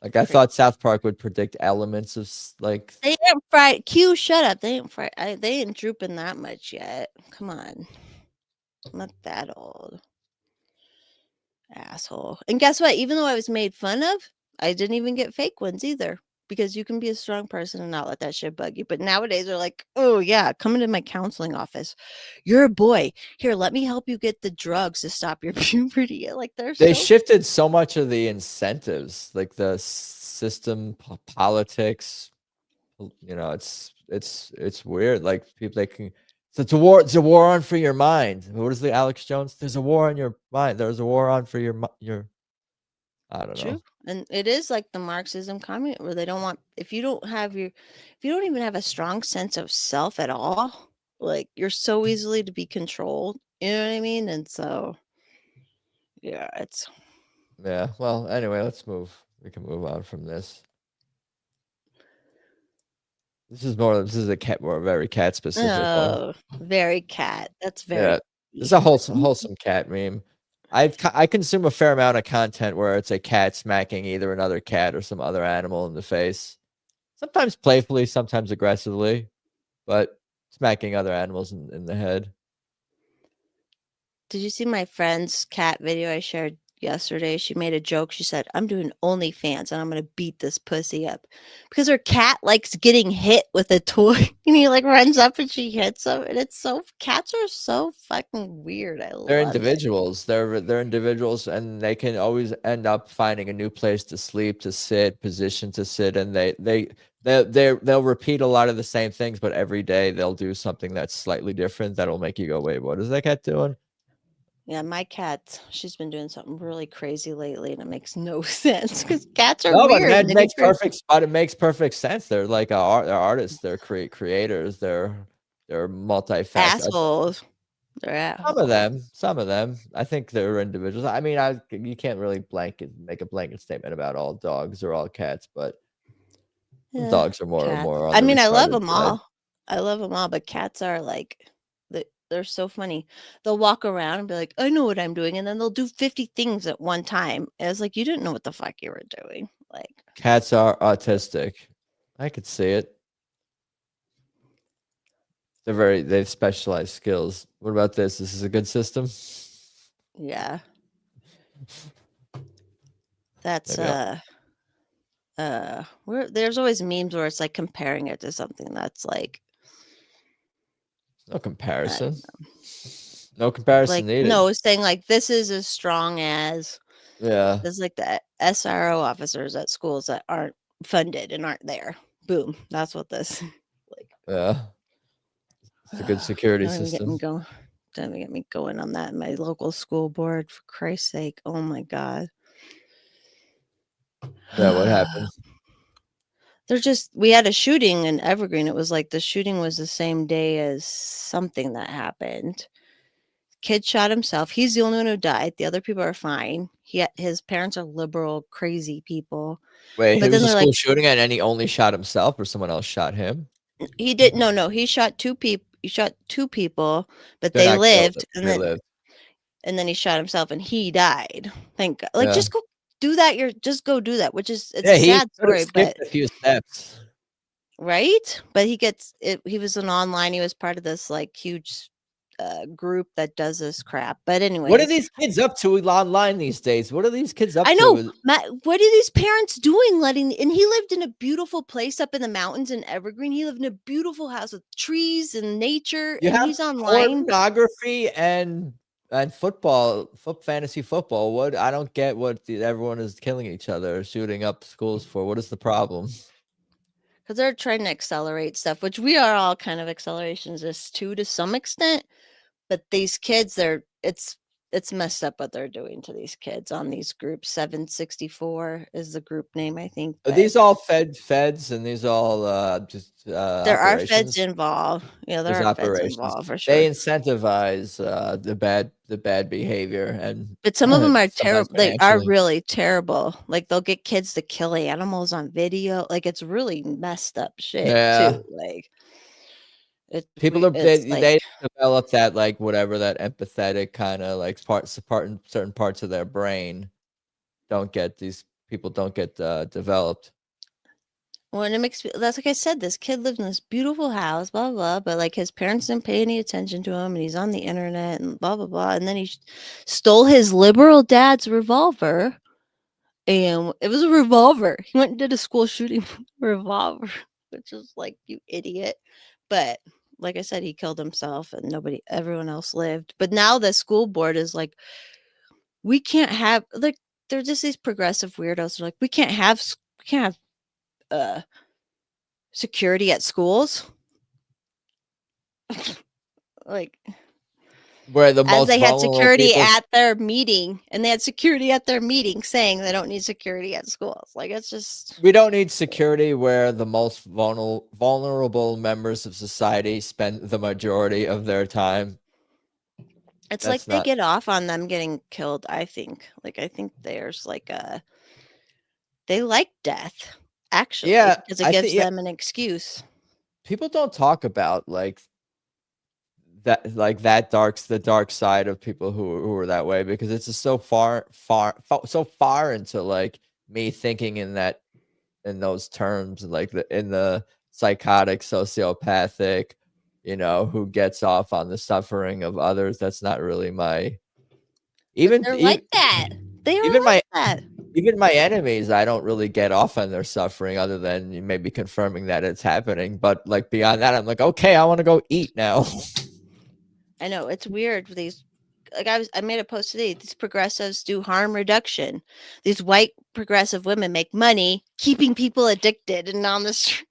Like I thought South Park would predict elements of like They ain't fried. Q, shut up. They ain't fried. They ain't drooping that much yet. Come on. I'm not that old. Asshole. And guess what? Even though I was made fun of, I didn't even get fake ones either. Because you can be a strong person and not let that shit bug you. But nowadays they're like, oh yeah, come into my counseling office. You're a boy. Here, let me help you get the drugs to stop your puberty. Like they so shifted so much of the incentives, like the system, politics. You know, it's weird. Like people, they can. It's a war. It's a war on for your mind. What is the Alex Jones? There's a war on your mind. There's a war on for your. I don't know. true. And it is like the Marxism communist where they don't want if you don't even have a strong sense of self at all, like you're so easily to be controlled. You know what I mean? And so yeah, it's Yeah. Well, anyway, let's move. We can move on from this. This is a cat, more very cat specific one. oh, very cat. That's very Yeah, this is a wholesome cat meme. I consume a fair amount of content where it's a cat smacking either another cat or some other animal in the face. Sometimes playfully, sometimes aggressively, but smacking other animals in the head. Did you see my friend's cat video I shared yesterday? She made a joke. She said, I'm doing OnlyFans and I'm going to beat this pussy up because her cat likes getting hit with a toy and he like runs up and she hits him. And cats are so fucking weird. I They're love it. individuals. They're individuals, and they can always end up finding a new place to sleep, to sit, position to sit, and they'll repeat a lot of the same things, but every day they'll do something that's slightly different that'll make you go, wait, what is that cat doing? Yeah, my cat, she's been doing something really crazy lately and it makes no sense because cats are No, but weird. that They makes different perfect. But it makes perfect sense. They're like they're artists. They're creators. They're multifaceted. assholes. They're assholes. Some of them. I think they're individuals. I mean, you can't really make a blanket statement about all dogs or all cats, but some Yeah, dogs are cats. more on I the mean, I love retarded them side. all. I love them all, but cats are like they're so funny. They'll walk around and be like, "I know what I'm doing," and then they'll do 50 things at one time. And it's like you didn't know what the fuck you were doing. Like, Cats are autistic. I could see it. They've specialized skills. What about this? This is a good system. yeah, that's Maybe there's always memes where it's like comparing it to something that's like no comparison. uh, No comparison like needed. no, saying like this is as strong as Yeah. there's like the SRO officers at schools that aren't funded and aren't there. Boom, that's what this Yeah. It's a good security Don't even get me system. going. Don't even get me going on that. My local school board, for Christ's sake. Oh my God. Yeah, what happened? We had a shooting in Evergreen. It was like the shooting was the same day as something that happened. Kid shot himself. He's the only one who died. The other people are fine. His parents are liberal, crazy people. Wait, But it was then a they're like, school shooting and then he only shot himself or someone else shot him? he did no, he shot two people. He shot two people, but They're they not killed. lived, They lived. and then he shot himself, and he died. Thank God. Like, Yeah. just go do that. Just go do that. Which is it's Yeah, a he sad could have story, but skipped a few steps. right. But he gets it. He was an online. He was part of this like huge group that does this crap. But What are anyways, these kids up to online these days? What are these kids up I know, to? Matt, what are these parents doing and he lived in a beautiful place up in the mountains in Evergreen. He lived in a beautiful house with trees and nature, You and have he's online. pornography and football, fantasy football. What I don't get what everyone is killing each other, shooting up schools for. What is the problem? Because they're trying to accelerate stuff, which we are all kind of accelerationists too, to some extent. But these kids, it's messed up what they're doing to these kids on these groups. 764 is the group name, I think. Are But these all feds and these all just there are feds operations? involved. Yeah, there There's are feds operations. involved for They sure. incentivize the bad behavior and But some of them are sometimes terrible. They are financially. really terrible. Like they'll get kids to kill animals on video. Like it's really messed up shit Yeah. too. Like People are it's like they develop that like whatever that empathetic kind of like certain parts of their brain don't get these people don't get developed. when it makes that's like I said, this kid lived in this beautiful house, blah blah, but like his parents didn't pay any attention to him, and he's on the internet and blah blah blah, and then he stole his liberal dad's revolver, and it was a revolver. He went and did a school shooting with a revolver, which is like, you idiot. But like I said, he killed himself, and everyone else lived. But now the school board is like, we can't have like they're just these progressive weirdos. They're like, we can't have uh security at schools. Like, Where the as most they had vulnerable security people. at their meeting, and they had security at their meeting saying they don't need security at schools. Like, it's just We don't need security where the most vulnerable members of society spend the majority of their time. it's like That's they not. get off on them getting killed, I think. Like, I think there's like they like death, actually, Yeah, because it I gives think yeah, them an excuse. people don't talk about like that the dark side of people who are that way because it's just so so far into like me thinking in those terms like in the psychotic sociopathic who gets off on the suffering of others. That's not really my But even they're like even that. They are even like my that. even my enemies. I don't really get off on their suffering other than maybe confirming that it's happening, but like beyond that I'm like, okay, I want to go eat now. I know, it's weird. These like I made a post today. These progressives do harm reduction. These white progressive women make money keeping people addicted and on the street.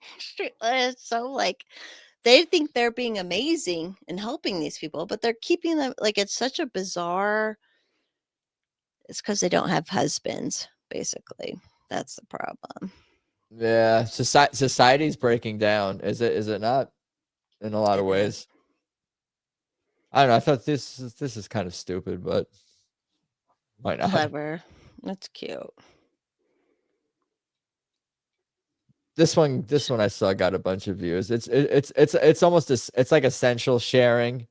It's so like they think they're being amazing and helping these people, but they're keeping them like it's such a bizarre. It's because they don't have husbands, basically. That's the problem. Yeah, society's breaking down. Is it not in a lot It of is ways? I don't know. I thought this is kind of stupid, but why not? clever. That's cute. This one I saw got a bunch of views. It's almost it's like essential sharing.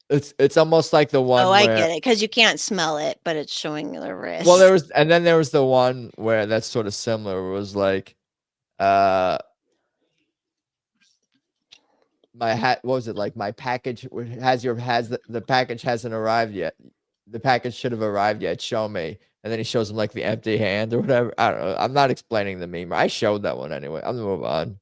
It's almost like the Oh, one I where get it because you can't smell it, but it's showing the well wrist. there was the one where that's sort of similar. Where it was like uh my hat what was it like my package has the package hasn't arrived yet. The package should have arrived yet. Show me. And then he shows him like the empty hand or whatever. I don't know. I'm not explaining the meme. I showed that one anyway. I'm gonna move on.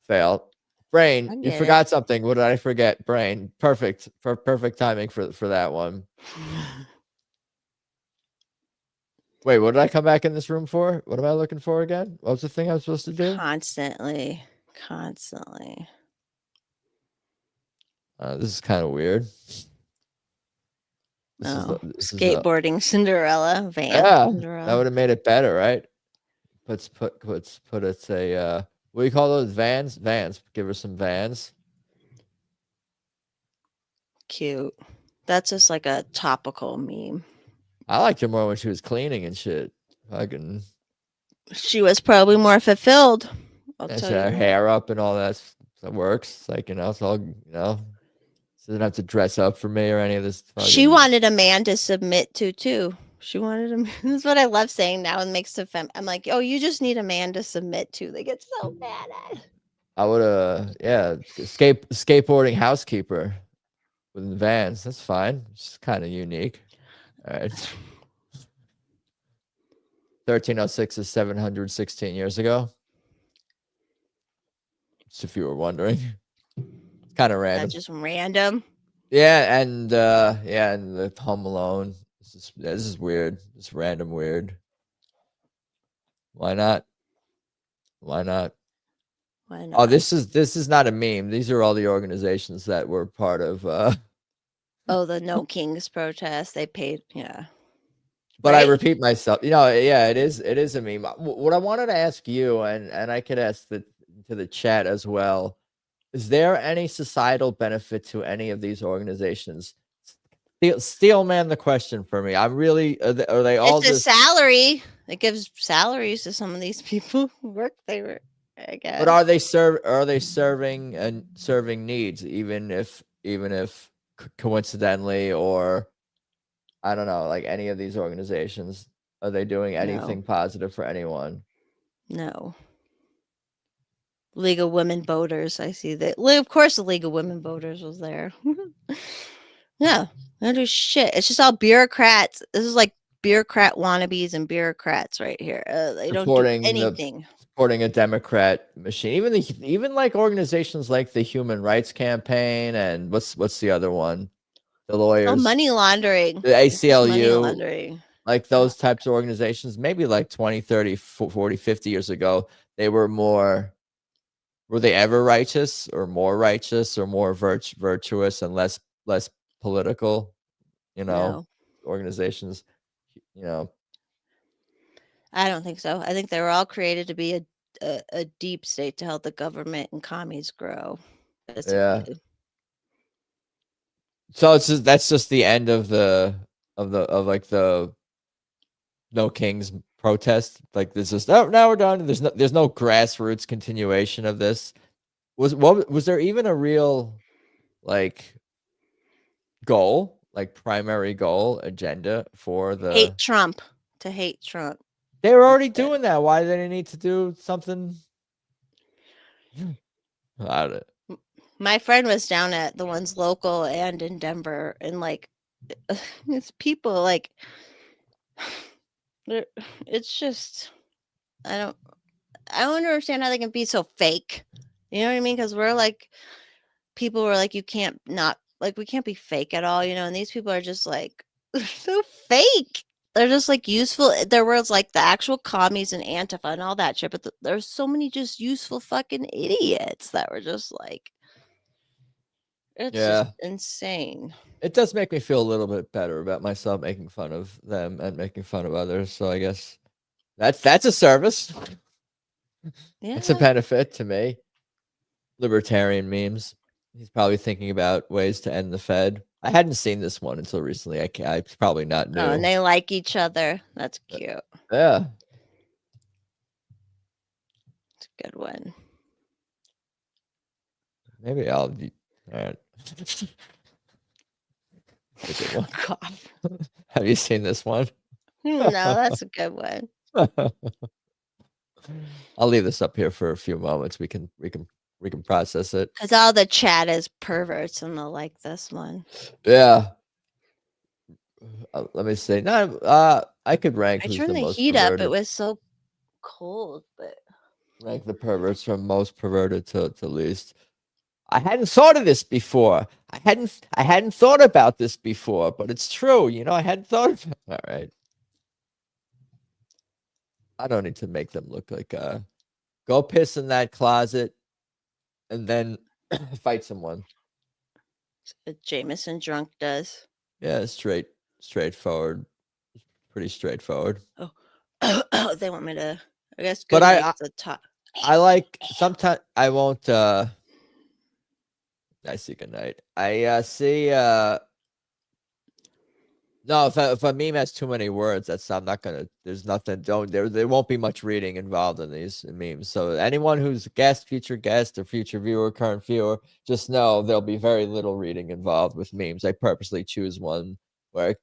Fail. Brain, I you get it. forgot something. What did I forget? Brain. Perfect. Perfect timing for that one. Wait, what did I come back in this room for? What am I looking for again? What was the thing I was supposed to do? Constantly. Constantly. This is kind of weird. This is Oh, this is skateboarding Cinderella van. that Cinderella. would have made it better, right? Put it a what do you call those, vans? Vans. Give her some vans. Cute. That's just like a topical meme. I liked her more when she was cleaning and shit. Fucking. She was probably more fulfilled. I'll And tell she had you her that. hair up and all that. That works. It's like, it's all, she doesn't have to dress up for me or any of this. She wanted a man to submit to too. She wanted a. That's what I love saying now. It makes the I'm like, oh, you just need a man to submit to. They get so mad at. I would skateboarding housekeeper with vans. That's fine. It's kind of unique. All right. 1306 is 716 years ago. Just if you were wondering. Kind of random. That's just random. Yeah, and the Home Alone. This is weird. It's random weird. Why not? Why not? Why not? Oh, this is not a meme. These are all the organizations that were part of Oh, the No Kings protest. They paid, yeah. But I Right? repeat myself. Yeah, it is a meme. What I wanted to ask you, and I could ask to the chat as well, is there any societal benefit to any of these organizations? Steelman the question for me. I'm really are they all It's a just salary. It gives salaries to some of these people who work there, I guess. But are they serving and serving needs, even if coincidentally, or I don't know, like any of these organizations, are they doing anything positive for anyone? No. League of Women Voters. I see that. Of course, the League of Women Voters was there. Yeah, they don't do shit. It's just all bureaucrats. This is like bureaucrat wannabes and bureaucrats right here. They don't do anything. Supporting a Democrat machine. Even like organizations like the Human Rights Campaign and what's the other one? The lawyers. Oh, money laundering. The ACLU. Money laundering. Like those types of organizations, maybe like 20, 30, 40, 50 years ago, they were more. Were they ever righteous or more righteous or more virtuous and less political? No. Organizations. I don't think so. I think they were all created to be a deep state to help the government and commies grow. Basically. Yeah. So that's just the end of the No Kings protest. Like this is now we're done. There's no grassroots continuation of this. Was there even a real like goal, like primary goal agenda for the hate Trump? To hate Trump. They were already doing that. Why did they need to do something? About it. My friend was down at the ones local and in Denver, and like it's people like it's just I don't understand how they can be so fake. You know what I mean? Because we're like people were like, you can't not like we can't be fake at all, and these people are just like so fake. They're just like useful. There was like the actual commies and Antifa and all that shit, but there's so many just useful fucking idiots that were just like, it's just insane. It does make me feel a little bit better about myself making fun of them and making fun of others. So I guess that's a service. Yeah. It's a benefit to me. Libertarian memes. He's probably thinking about ways to end the Fed. I hadn't seen this one until recently. I probably not new. Oh, and they like each other. That's cute. Yeah. It's a good one. Maybe I'll all right. God. Have you seen this one? No, that's a good one. I'll leave this up here for a few moments. We can process it. Because all the chat is perverts and they'll like this one. Yeah. Let me see. No, I could rank. I turned the heat up. It was so cold, but rank the perverts from most perverted to least. I hadn't thought of this before. I hadn't thought about this before, but it's true. I hadn't thought of it. All right. I don't need to make them look like go piss in that closet. and then fight someone. What Jameson drunk does. Yeah, straightforward. Pretty straightforward. Oh, they want me to. I guess But good night's the top. I like sometimes I won't. I see good night. I see. No, if a meme has too many words, I'm not gonna. There's nothing. There won't be much reading involved in these memes. So anyone who's future guest, or future viewer, current viewer, just know there'll be very little reading involved with memes. I purposely choose one where,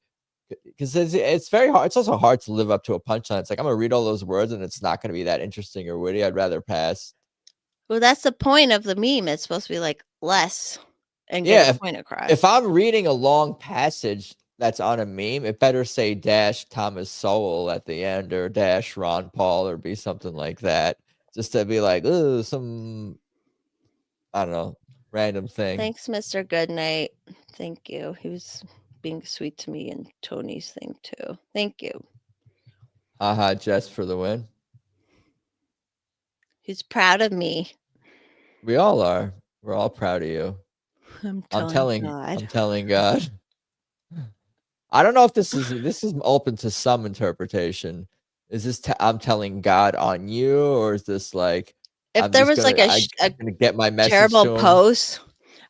because it's very hard. It's also hard to live up to a punchline. It's like I'm gonna read all those words and it's not gonna be that interesting or witty. I'd rather pass. Well, that's the point of the meme. It's supposed to be like less and Yeah, get a point across. if I'm reading a long passage that's on a meme, it better say dash Thomas Sowell at the end, or dash Ron Paul, or be something like that. Just to be like, oh, some, I don't know, random thing. Thanks, Mr. Goodnight. Thank you. He was being sweet to me and Tony's thing too. Thank you. Haha, Jess for the win. He's proud of me. We all are. We're all proud of you. I'm telling God. I'm telling God. I don't know if this is open to some interpretation. Is this I'm telling God on you, or is this like, if there was like I'm gonna get my message terrible to him? post,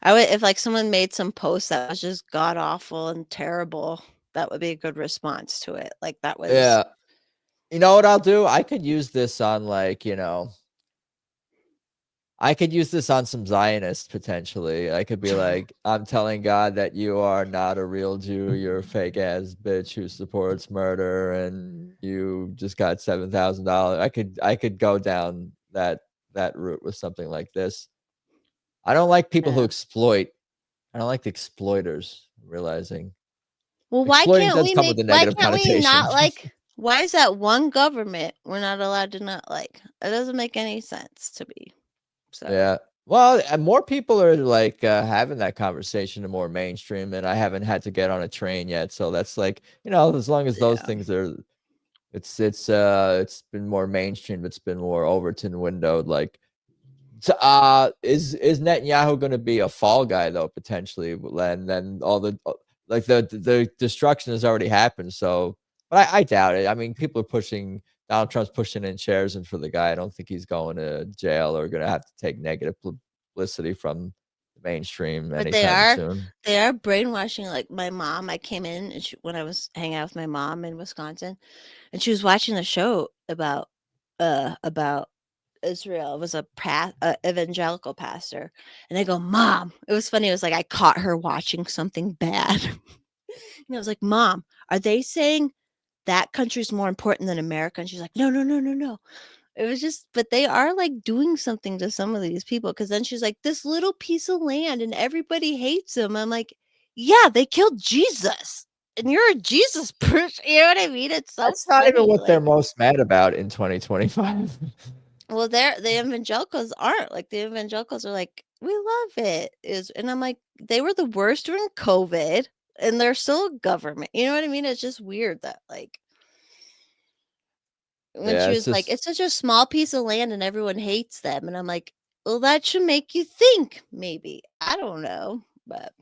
I would, if like someone made some post that was just god awful and terrible, that would be a good response to it. Like that was, yeah. You know what I'll do? I could use this on, like, I could use this on some Zionists potentially. I could be like, I'm telling God that you are not a real Jew. You're a fake ass bitch who supports murder, and you just got $7,000. I could go down that route with something like this. I don't like people who exploit. I don't like the exploiters. Realizing. Well, why can't we come with a negative connotation. not like? Why is that one government we're not allowed to not like? It doesn't make any sense to me. So. Yeah. Well, more people are like having that conversation in more mainstream, and I haven't had to get on a train yet. So that's like, as long as those things are, it's been more mainstream. It's been more Overton windowed. Like, is Netanyahu going to be a fall guy though, potentially? And then all the like the destruction has already happened. So, but I doubt it. I mean, people are pushing. Donald Trump's pushing in chairs, and for the guy, I don't think he's going to jail or going to have to take negative publicity from the mainstream anytime soon. They are brainwashing. Like my mom, I came in and when I was hanging out with my mom in Wisconsin, and she was watching the show about Israel. It was a evangelical pastor, and I go, Mom. It was funny. It was like I caught her watching something bad, and I was like, Mom, are they saying that country's more important than America? And she's like, no. It was just, but they are like doing something to some of these people. Because then she's like, this little piece of land and everybody hates them. I'm like, yeah, they killed Jesus, and you're a Jesus person. You know what I mean? It's so That's not even what they're most mad about in 2025. Well, the evangelicals aren't. Like the evangelicals are like, we love it. And I'm like, they were the worst during COVID, and they're still a government. You know what I mean? It's just weird that like when she was like, it's such a small piece of land and everyone hates them. And I'm like, well, that should make you think, maybe. I don't know, but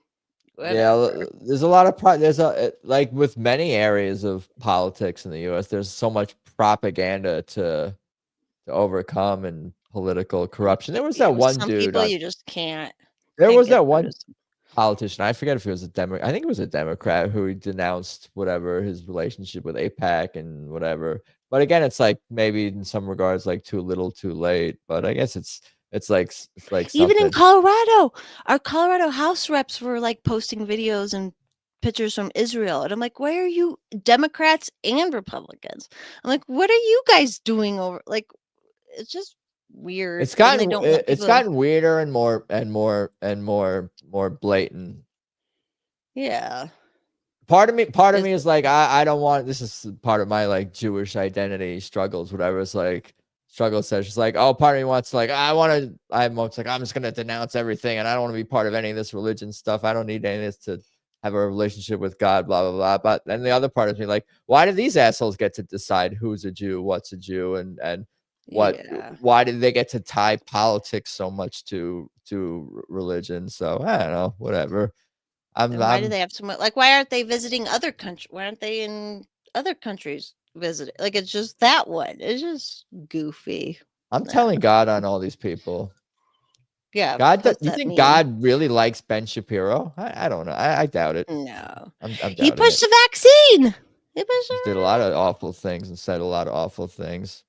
whatever. Yeah, there's a lot of like with many areas of politics in the U.S. There's so much propaganda to overcome, and political corruption. There was that one dude. People you just can't. There was that one politician. I forget if he was a Democrat. I think it was a Democrat who denounced whatever his relationship with AIPAC and whatever. But again, it's like maybe in some regards like too little, too late. But I guess it's like even in Colorado, our Colorado House reps were like posting videos and pictures from Israel, and I'm like, why are you Democrats and Republicans? I'm like, what are you guys doing over? Like, it's just weird. It's gotten weirder and more blatant. Yeah. Part of me is like, I don't want, this is part of my like Jewish identity struggles, whatever. It's like struggle says, she's like, oh, part of me wants like, I'm just gonna denounce everything, and I don't want to be part of any of this religion stuff. I don't need any of this to have a relationship with God, blah blah blah. But then the other part of me like, why do these assholes get to decide who's a Jew, what's a Jew, and Yeah. Why did they get to tie politics so much to religion? So I don't know, whatever. And why do they have so much? Like, why aren't they visiting other countries? Why aren't they in other countries visiting? Like, it's just that one. It's just goofy. I'm telling God on all these people. Yeah. God, post you that think meme. God really likes Ben Shapiro? I don't know. I doubt it. No. I'm He doubting pushed it. the vaccine. He pushed He did a lot of awful things and said a lot of awful things.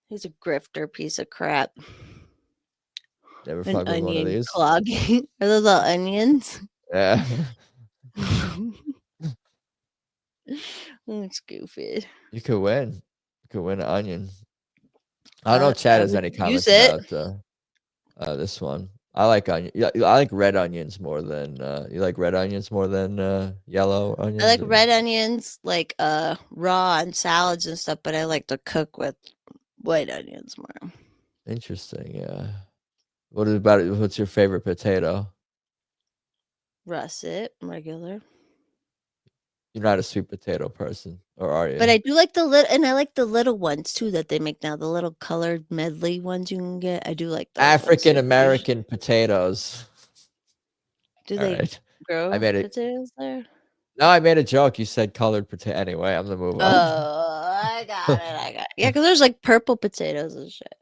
He's a grifter piece of crap. Never An fuck with one of onion these. clogging. Are those all onions? Yeah. It's goofy. You could win. You could win an onion. I don't know if Chad has any comments about this one. I like onion. Yeah, I like red onions more than you like red onions more than yellow onions. I like red onions, like raw and salads and stuff, but I like to cook with white onions more. Interesting. Yeah. What about it? What's your favorite potato? Russet, regular. You're not a sweet potato person, or are you? But I do like the little, and I like the little ones too that they make now. The little colored medley ones you can get. I do like those. African American potatoes. Do All they right. grow I made it. potatoes there? No, I made a joke. You said colored potato. Anyway, I'm gonna move on. Oh, I got it. Yeah, because there's like purple potatoes and shit.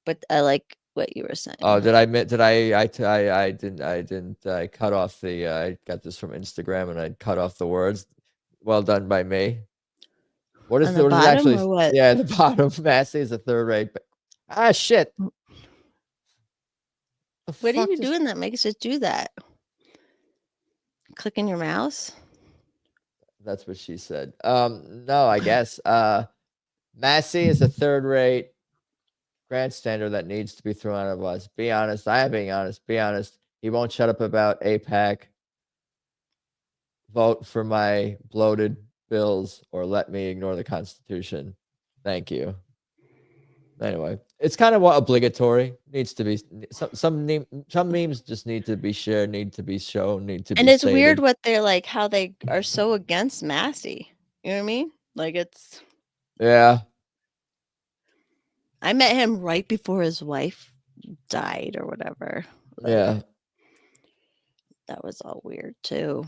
But I like what you were saying. Oh, did I admit? Did I didn't. I cut off the. I got this from Instagram, and I cut off the words. Well done by me. What is On the the what is it bottom actually? or what? Yeah, the bottom. Massey is a third rate. Ah, shit. What are you doing that makes it do that? Clicking your mouse? That's what she said. No, I guess. Massey is a third rate grandstander that needs to be thrown out of us. Be honest. I am being honest. Be honest. He won't shut up about APAC. Vote for my bloated bills or let me ignore the Constitution. Thank you. Anyway, it's kind of what obligatory needs to be. Some memes just need to be shared, need to be shown, need to be. And it's stated. weird what they're like, how they are so against Massey. You know what I mean? Like it's. Yeah. I met him right before his wife died or whatever. Like, yeah. That was all weird too.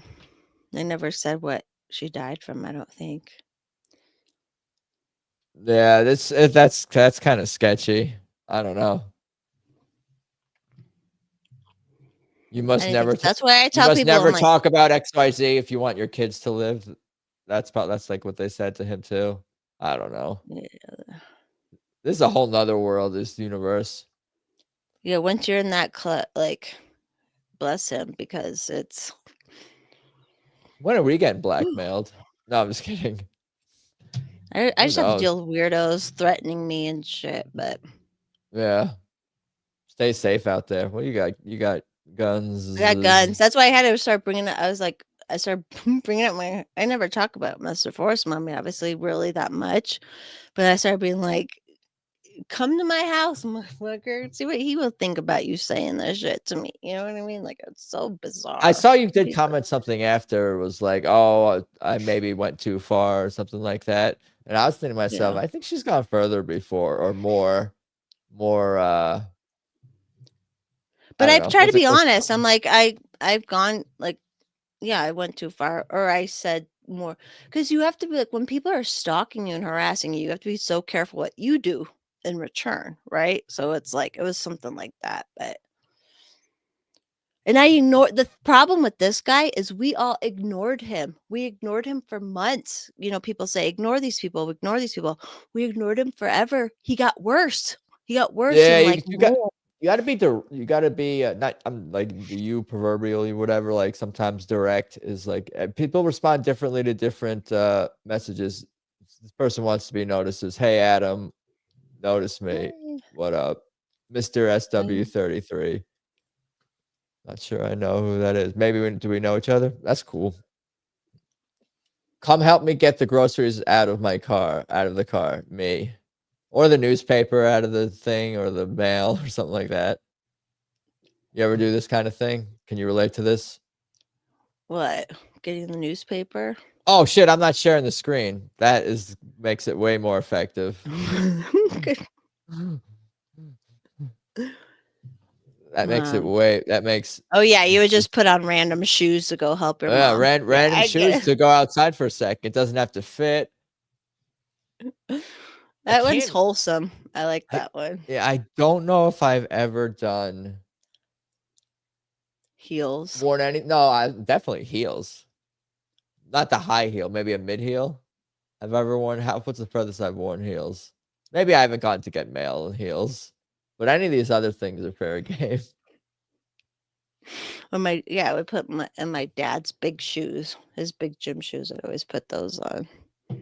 They never said what she died from, I don't think. Yeah, that's kind of sketchy. I don't know. You must never. That's why I tell you must people never like, talk about XYZ if you want your kids to live. That's like what they said to him too. I don't know. Yeah. This is a whole nother world. This universe. Yeah, once you're in that like, bless him because it's. When are we getting blackmailed? No, I'm just kidding. I just have to deal with weirdos threatening me and shit, but yeah. Stay safe out there. What you got? You got guns. I got guns. That's why I had to start bringing it. I started bringing up I never talk about Mr. Force Mommy, obviously, really that much, but I started being like, come to my house, motherfucker. See what he will think about you saying that shit to me. You know what I mean? Like, it's so bizarre. I saw you did comment something after. It was like, oh, I maybe went too far or something like that. And I was thinking to myself, I think she's gone further before or more. But I've tried to be honest. I'm like, I've gone like, yeah, I went too far, or I said more, because you have to be like, when people are stalking you and harassing you, you have to be so careful what you do in return, right? So it's like, it was something like that, but. And I ignored the problem with this guy is we all ignored him. We ignored him for months. You know, people say, ignore these people, ignore these people. We ignored him forever. He got worse. He got worse. Yeah, like you got to be not. I'm like you proverbially whatever. Like sometimes direct is like people respond differently to different messages. This person wants to be noticed. Says, "Hey Adam, notice me. What up, Mr. SW33?" Not sure I know who that is. Maybe do we know each other? That's cool. Come help me get the groceries out of the car. Me. Or the newspaper out of the thing or the mail or something like that. You ever do this kind of thing? Can you relate to this? What? Getting the newspaper? Oh shit, I'm not sharing the screen. That makes it way more effective. That makes it way. That makes. Oh yeah, you would just put on random shoes to go help your mom. Random I shoes get to go outside for a second. It doesn't have to fit. that one's can't- wholesome. I like I- that one. Yeah, I don't know if I've ever done Heels. worn any. No, I definitely heels. Not the high heel, maybe a mid heel. I've ever worn. What's the furthest I've worn heels? Maybe I haven't gone to get male heels, but any of these other things are fair game. I would put in my dad's big shoes, his big gym shoes. I'd always put those on.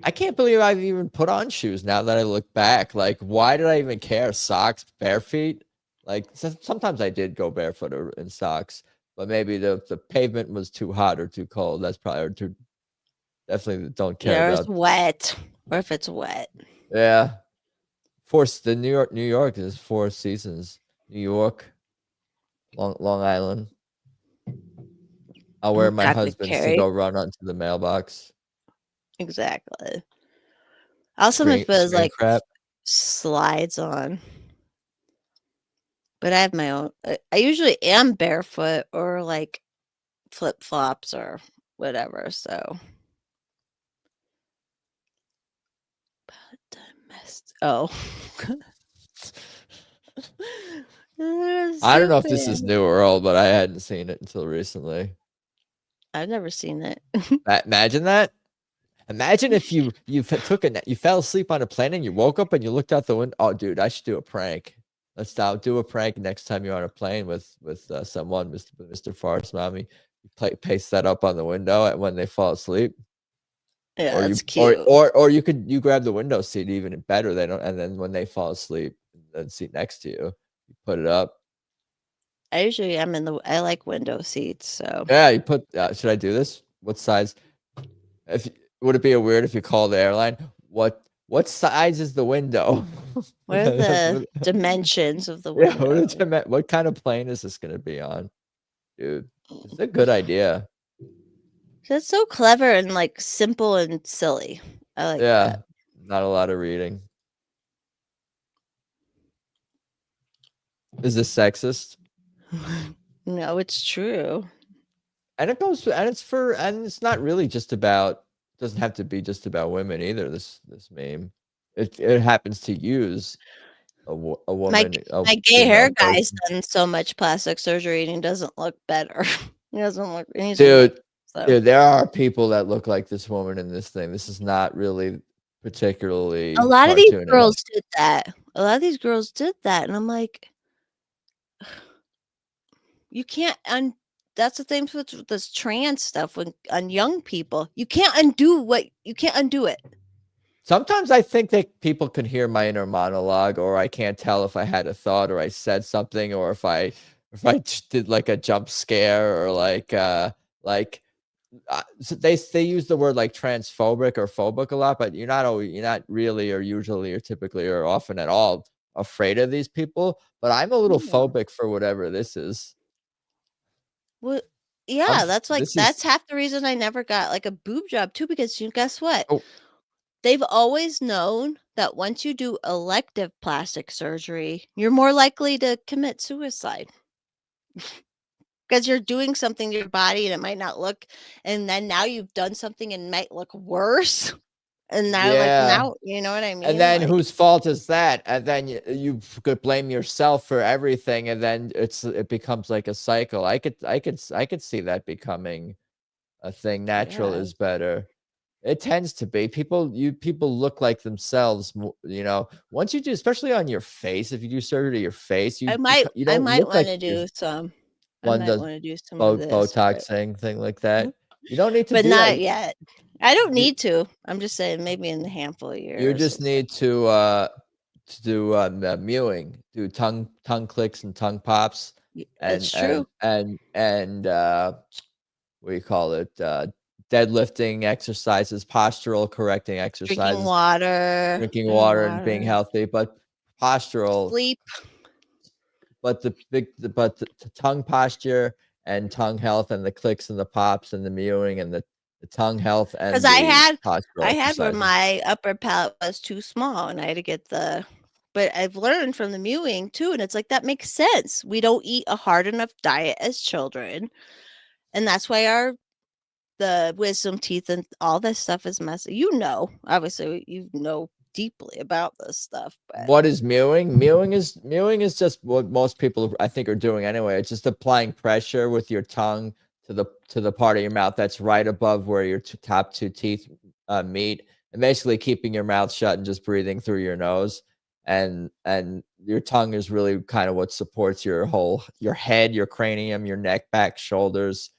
I can't believe I've even put on shoes now that I look back. Like, why did I even care? Socks, bare feet? Like, sometimes I did go barefoot or in socks, but maybe the pavement was too hot or too cold. That's probably or too. Definitely don't care Or it's about. wet, or if it's wet. Yeah, the New York is 4 seasons. New York, Long Island. I'll wear my Chocolate husband's to Carrie. go run onto the mailbox. Exactly. I'll sometimes put those like crap. slides on. But I have my own. I usually am barefoot or like flip flops or whatever. So. But I missed. Oh. I don't know if this is new or old, but I hadn't seen it until recently. I've never seen it. Imagine that. Imagine if you fell asleep on a plane and you woke up and you looked out the window. Oh, dude, I should do a prank. Let's do a prank next time you're on a plane with someone, Mr. Farce Mommy. You paste that up on the window when they fall asleep. Yeah, or that's cute. Or you grab the window seat, even better. They don't, and then when they fall asleep, the seat next to you, you put it up. I usually am I like window seats. So yeah, you put. Should I do this? What size? Would it be weird if you call the airline? What size is the window? What are the dimensions of the window? Yeah, what kind of plane is this going to be on? Dude, it's a good idea. That's so clever and like simple and silly. I like that. Not a lot of reading. Is this sexist? No, it's true. And it's not really just about, doesn't have to be just about women either. This meme, it happens to use a woman. My gay hair guy's done so much plastic surgery and he doesn't look better. He doesn't look. Dude, there are people that look like this woman in this thing. This is not really particularly. A lot of these girls did that. A lot of these girls did that, and I'm like, you can't. That's the thing with this trans stuff on young people. You can't undo it. Sometimes I think that people can hear my inner monologue, or I can't tell if I had a thought, or I said something, or if I did like a jump scare, or so they use the word like transphobic or phobic a lot, but you're not really, or usually, or typically, or often at all afraid of these people. But I'm a little phobic for whatever this is. Well, yeah, that's half the reason I never got like a boob job too, because guess what? Oh. They've always known that once you do elective plastic surgery, you're more likely to commit suicide. Because you're doing something to your body and it might not look, and then now you've done something and it might look worse. And now, now, you know what I mean? And then whose fault is that? And then you could blame yourself for everything, and then it becomes like a cycle. I could see that becoming a thing. Natural is better. It tends to be. People look like themselves, once you do, especially on your face. If you do surgery to your face, I might want to do some. One does Botoxing thing like that. You don't need to, but not yet. I don't need to. I'm just saying, maybe in a handful of years. You just need to do mewing, do tongue clicks and tongue pops. That's true. And what do you call it? Deadlifting exercises, postural correcting exercises, drinking water and being healthy, but postural sleep. But the tongue posture and tongue health and the clicks and the pops and the mewing and the tongue health, and because I had where my upper palate was too small and I had to get the But I've learned from the mewing too, and it's like that makes sense. We don't eat a hard enough diet as children, and that's why the wisdom teeth and all this stuff is messy. Obviously, you know deeply about this stuff, but What is mewing? Mewing is just what most people I think are doing anyway. It's just applying pressure with your tongue to the part of your mouth that's right above where your top two teeth meet, and basically keeping your mouth shut and just breathing through your nose. And your tongue is really kind of what supports your head, your cranium, your neck, back, shoulders,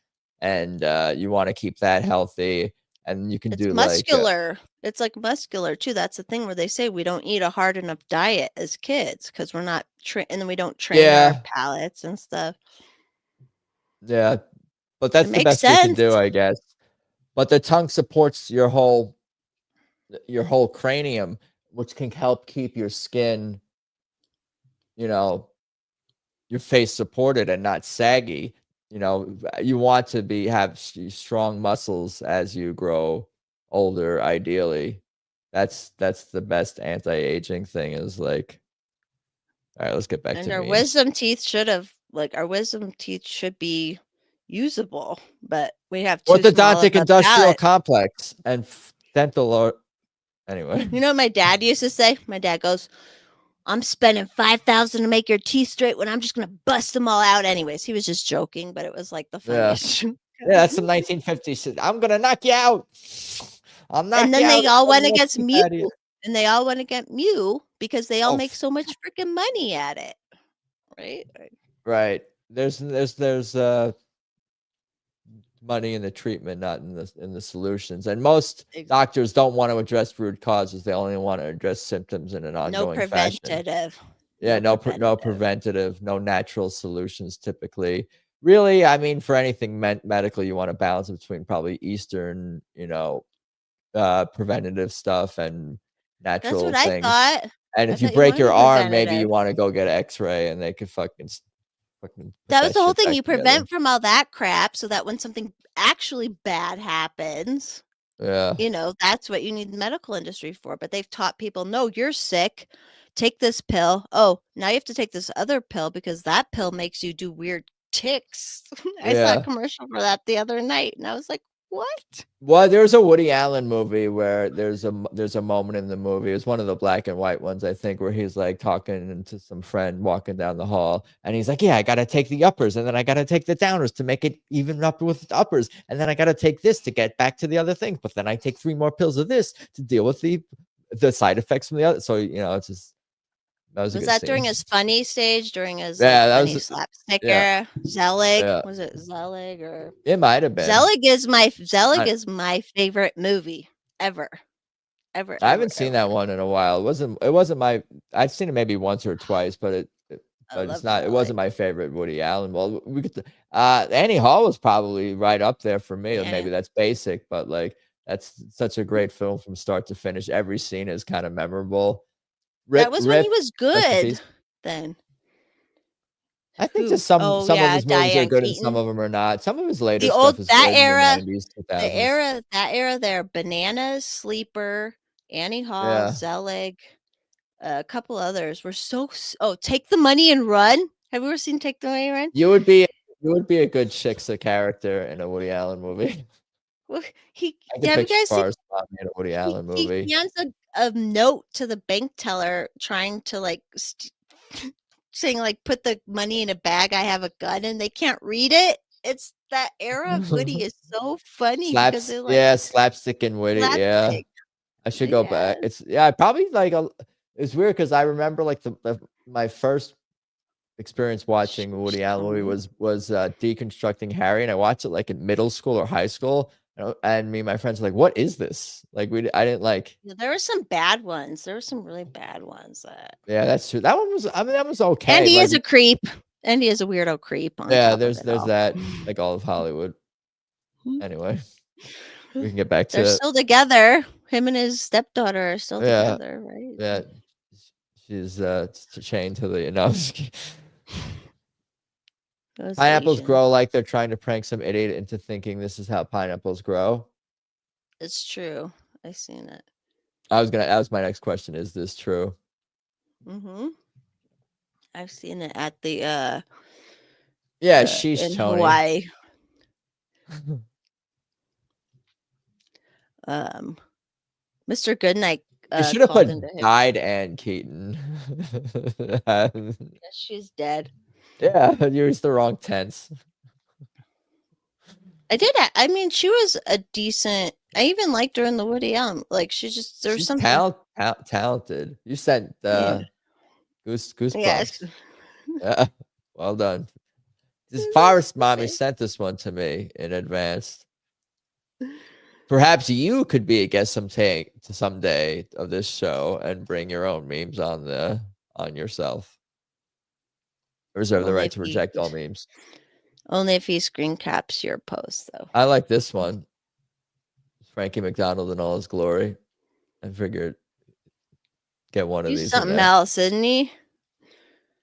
and you want to keep that healthy. And you can it's do muscular. It's like muscular too. That's the thing where they say we don't eat a hard enough diet as kids because we're not and then we don't train our palates and stuff. Yeah, but It that's the makes best you can do, sense. I guess. But the tongue supports your whole cranium, which can help keep your skin, your face supported and not saggy. You want to have strong muscles as you grow older, ideally. That's the best anti-aging thing is like, all right, let's get back And to our memes. wisdom teeth should be usable, but we have too small of Orthodontic a industrial palate. complex and dental anyway. You know what my dad used to say? My dad goes, I'm spending $5,000 to make your teeth straight when I'm just gonna bust them all out anyways. He was just joking, but it was like the Yeah. funniest. Yeah, that's some 1950s shit. I'm gonna knock you out. I'll knock And you then out. they all went More against teeth Mew, out of you. and they all went against Mew because they all Oh, make so much freaking money at it, right? right. There's money in the treatment, not in the solutions. And most doctors don't want to address root causes. They only want to address symptoms in an No ongoing fashion. preventative. Yeah, no preventative, no natural solutions typically. Really, I mean, for anything medical, you want to balance between probably Eastern, preventative stuff and That's natural what I things. thought. And I if you thought you break wanted your a arm, maybe you preventative. want to go get an X-ray and they could fucking put That was that the whole shit thing. back You together. prevent from all that crap so that when something actually bad happens, Yeah. that's what you need the medical industry for. But they've taught people, no, you're sick. Take this pill. Oh, now you have to take this other pill because that pill makes you do weird ticks. I saw a Yeah. commercial for that the other night and I was like, what? Well, there's a Woody Allen movie where there's a moment in the movie. It's one of the black and white ones, I think, where he's like talking to some friend walking down the hall, and he's like, "Yeah, I gotta take the uppers, and then I gotta take the downers to make it even up with the uppers, and then I gotta take this to get back to the other things. But then I take 3 more pills of this to deal with the side effects from the other." So it's just that was a Was good that scene. during his funny stage, during his Yeah, that funny was slapstick yeah, era? Zelig? yeah. Was it Zelig or It might have been. Zelig is I, my favorite movie ever. Ever, I ever, haven't seen that ever. one in a while. It wasn't my. I've seen it maybe once or twice, but I but it's love not. It Zelig. wasn't my favorite Woody Allen. Well, we could. Annie Hall was probably right up there for me. Yeah. Maybe that's basic, but like that's such a great film from start to finish. Every scene is kind of memorable. That was when he was rest in good peace. then. I think Who? just some Oh, of yeah, his movies are Diane good and some Keaton. of them are not. Some of his later The stuff old is that good in the era 90s, 2000s. that era there, Bananas, Sleeper, Annie Hall, Yeah. Zelig, a couple others were Take the Money and Run. Have you ever seen Take the Money and Run? You would be a good Shiksa character in a Woody Allen movie. Well, I can have you picture guys seen Forrest Gump in a Woody Allen movie. he hands a note to the bank teller trying to like saying like put the money in a bag, I have a gun, and they can't read it. It's that era of Woody is so funny because they're like Slapstick and witty. Yeah, slapstick. I should go back. I probably like it's weird because I remember like my first experience watching a Woody Allen movie was Deconstructing Harry, and I watched it like in middle school or high school, and me and my friends were like, "What is this?" Like I didn't like. Yeah, there were some bad ones. There were some really bad ones. Yeah, that's true. That one was. I mean, that was okay. And he like, is a creep. And he is a weirdo creep on yeah, top of it there's all. that, like all of Hollywood. Anyway, we can get back They're to still together. Him and his stepdaughter are still yeah, together, right? yeah. She's chained to the no. Those Pineapples Asians. grow like they're trying to prank some idiot into thinking this is how pineapples grow. It's true. I seen it. That was my next question. Is this true? Mm-hmm. I've seen it at the Yeah, sheesh, in Tony. Hawaii. Mr. Goodnight You should have called put into him. died Ann Keaton. Yeah, she's dead. Yeah, you used the wrong tense. I did. I mean, she was a decent. I even liked her in the Woody Allen. Like she just there's She's something. talented. You sent Yeah. Yes. goosebumps. Yeah, well done. This That's Forest mommy stupid. sent this one to me in advance. Perhaps you could be a guest someday of this show and bring your own memes on yourself. Reserve the Only right if to he reject all memes. only if he screen caps your post though. I like this one. Frankie McDonald in all his glory. I figured get one of He's these in something there. else, isn't he?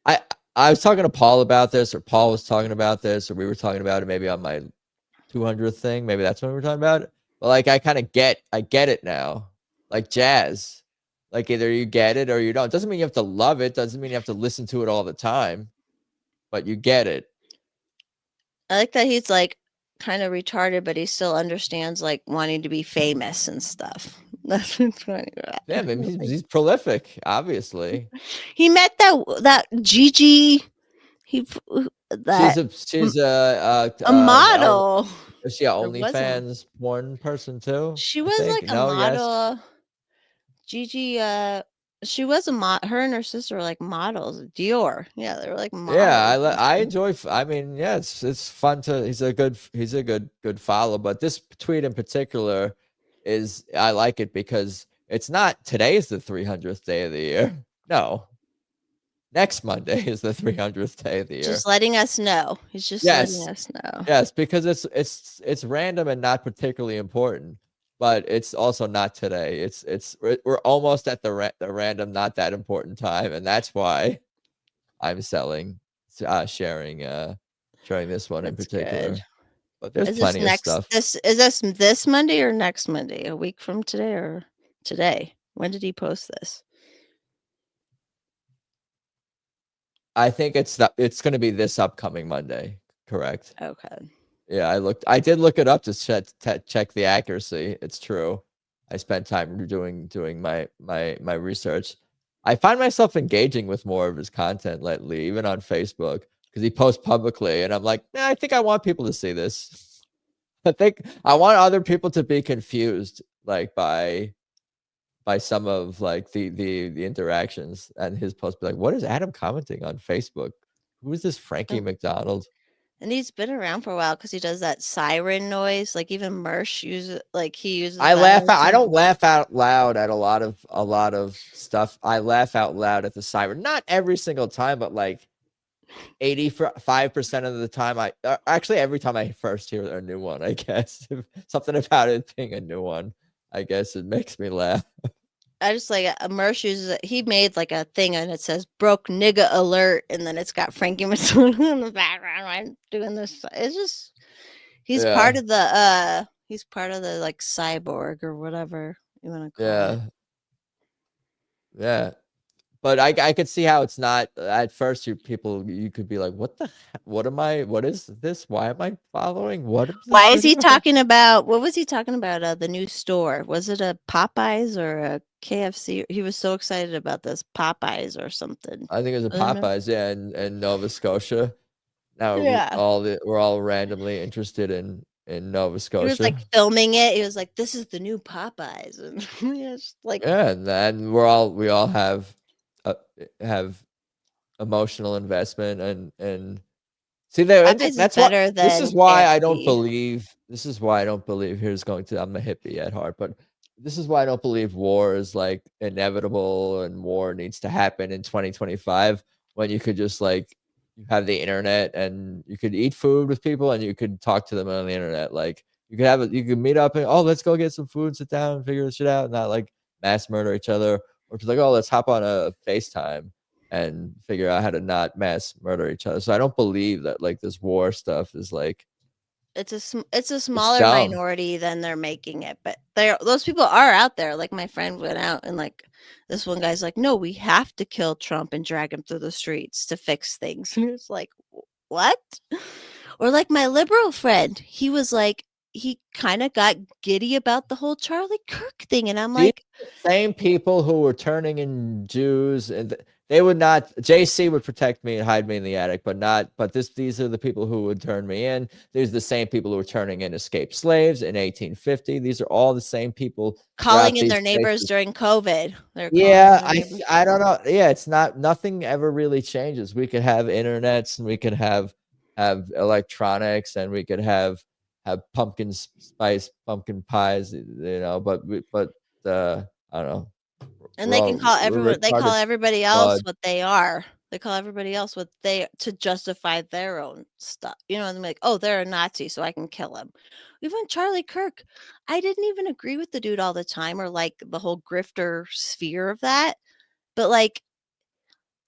I was talking to Paul about this, or Paul was talking about this, or we were talking about it maybe on my 200th thing. Maybe that's when we were talking about it. But like, I get it now. Like jazz, like either you get it or you don't. Doesn't mean you have to love it. Doesn't mean you have to listen to it all the time, but you get it. I like that he's like kind of retarded, but he still understands like wanting to be famous and stuff. That's what's funny about Yeah, it. I mean, he's prolific, obviously. He met that Gigi. He that She's a an model. is she an Or was a OnlyFans porn person too? She I was think. like a No, yes. model. Gigi, she was a her and her sister were like models. Dior. Yeah, they were like models. Yeah, I enjoy. I mean, yeah, it's fun to. He's a good follow. But this tweet in particular is I like it because it's not today's the 300th day of the year. No, next Monday is the 300th day of the year. Just letting us know. He's just letting us know. Yes, because it's random and not particularly important, but it's also not today. We're almost at the random, not that important time, and that's why I'm sharing this one in particular. Good. But there's Is plenty of stuff. This Monday or next Monday? A week from today or today? When did he post this? I think it's going to be this upcoming Monday. Correct. Okay. Yeah, I did look it up to check the accuracy. It's true. I spent time doing my research. I find myself engaging with more of his content lately, even on Facebook, because he posts publicly, and I'm like, I think I want people to see this. I think I want other people to be confused, like by some of like the interactions, and his post be like, what is Adam commenting on Facebook? Who is this Frankie McDonald? And he's been around for a while because he does that siren noise. Like even Mersh uses, like he uses. I laugh out. I don't laugh out loud at a lot of stuff. I laugh out loud at the siren. Not every single time, but like 85% of the time. Actually every time I first hear a new one, I guess something about it being a new one. I guess it makes me laugh. I just like Mersh uses it. He made like a thing and it says "broke nigga alert," and then it's got Frankie Matsuno in the background. I'm doing this. It's just he's part of the like cyborg or whatever you want to call it. Yeah. But I could see how it's not at first. You could be like, what is this? Why am I following? Why is he talking about? What was he talking about? The new store, was it a Popeyes or a KFC? He was so excited about this Popeyes or something. I think it was a Popeyes, yeah, in Nova Scotia. Now we're all randomly interested in Nova Scotia. He was like filming it. He was like, "This is the new Popeyes," and it's like, and then we all have emotional investment and see there. That's why this is why I don't believe. This is why I don't believe. I'm a hippie at heart, but this is why I don't believe war is like inevitable and war needs to happen in 2025 when you could just like you have the internet and you could eat food with people and you could talk to them on the internet. Like you could meet up and let's go get some food, sit down and figure this shit out, and not like mass murder each other, or just like let's hop on a FaceTime and figure out how to not mass murder each other. So I don't believe that like this war stuff is like it's a smaller dumb. minority than they're making it, but those people are out there. Like my friend went out and like this one guy's like, no, we have to kill Trump and drag him through the streets to fix things. And it's like, what? Or like my liberal friend, he was like, he kind of got giddy about the whole Charlie Kirk thing, and I'm These like, same people who were turning in Jews, and they would not. JC would protect me and hide me in the attic, but not. But these are the people who would turn me in. These are the same people who were turning in escaped slaves in 1850. These are all the same people calling in these their neighbors places. during COVID. They're calling Yeah, their neighbors. I don't know. Yeah, it's nothing ever really changes. We could have internets, and we could have electronics, and we could have pumpkin spice pumpkin pies, but I don't know. And they can call everyone. They call retarded everybody else blood. what they are. They call everybody else what they to justify their own stuff. You know, and they're like, oh, they're a Nazi, so I can kill him. Even Charlie Kirk, I didn't even agree with the dude all the time, or like the whole grifter sphere of that. But like,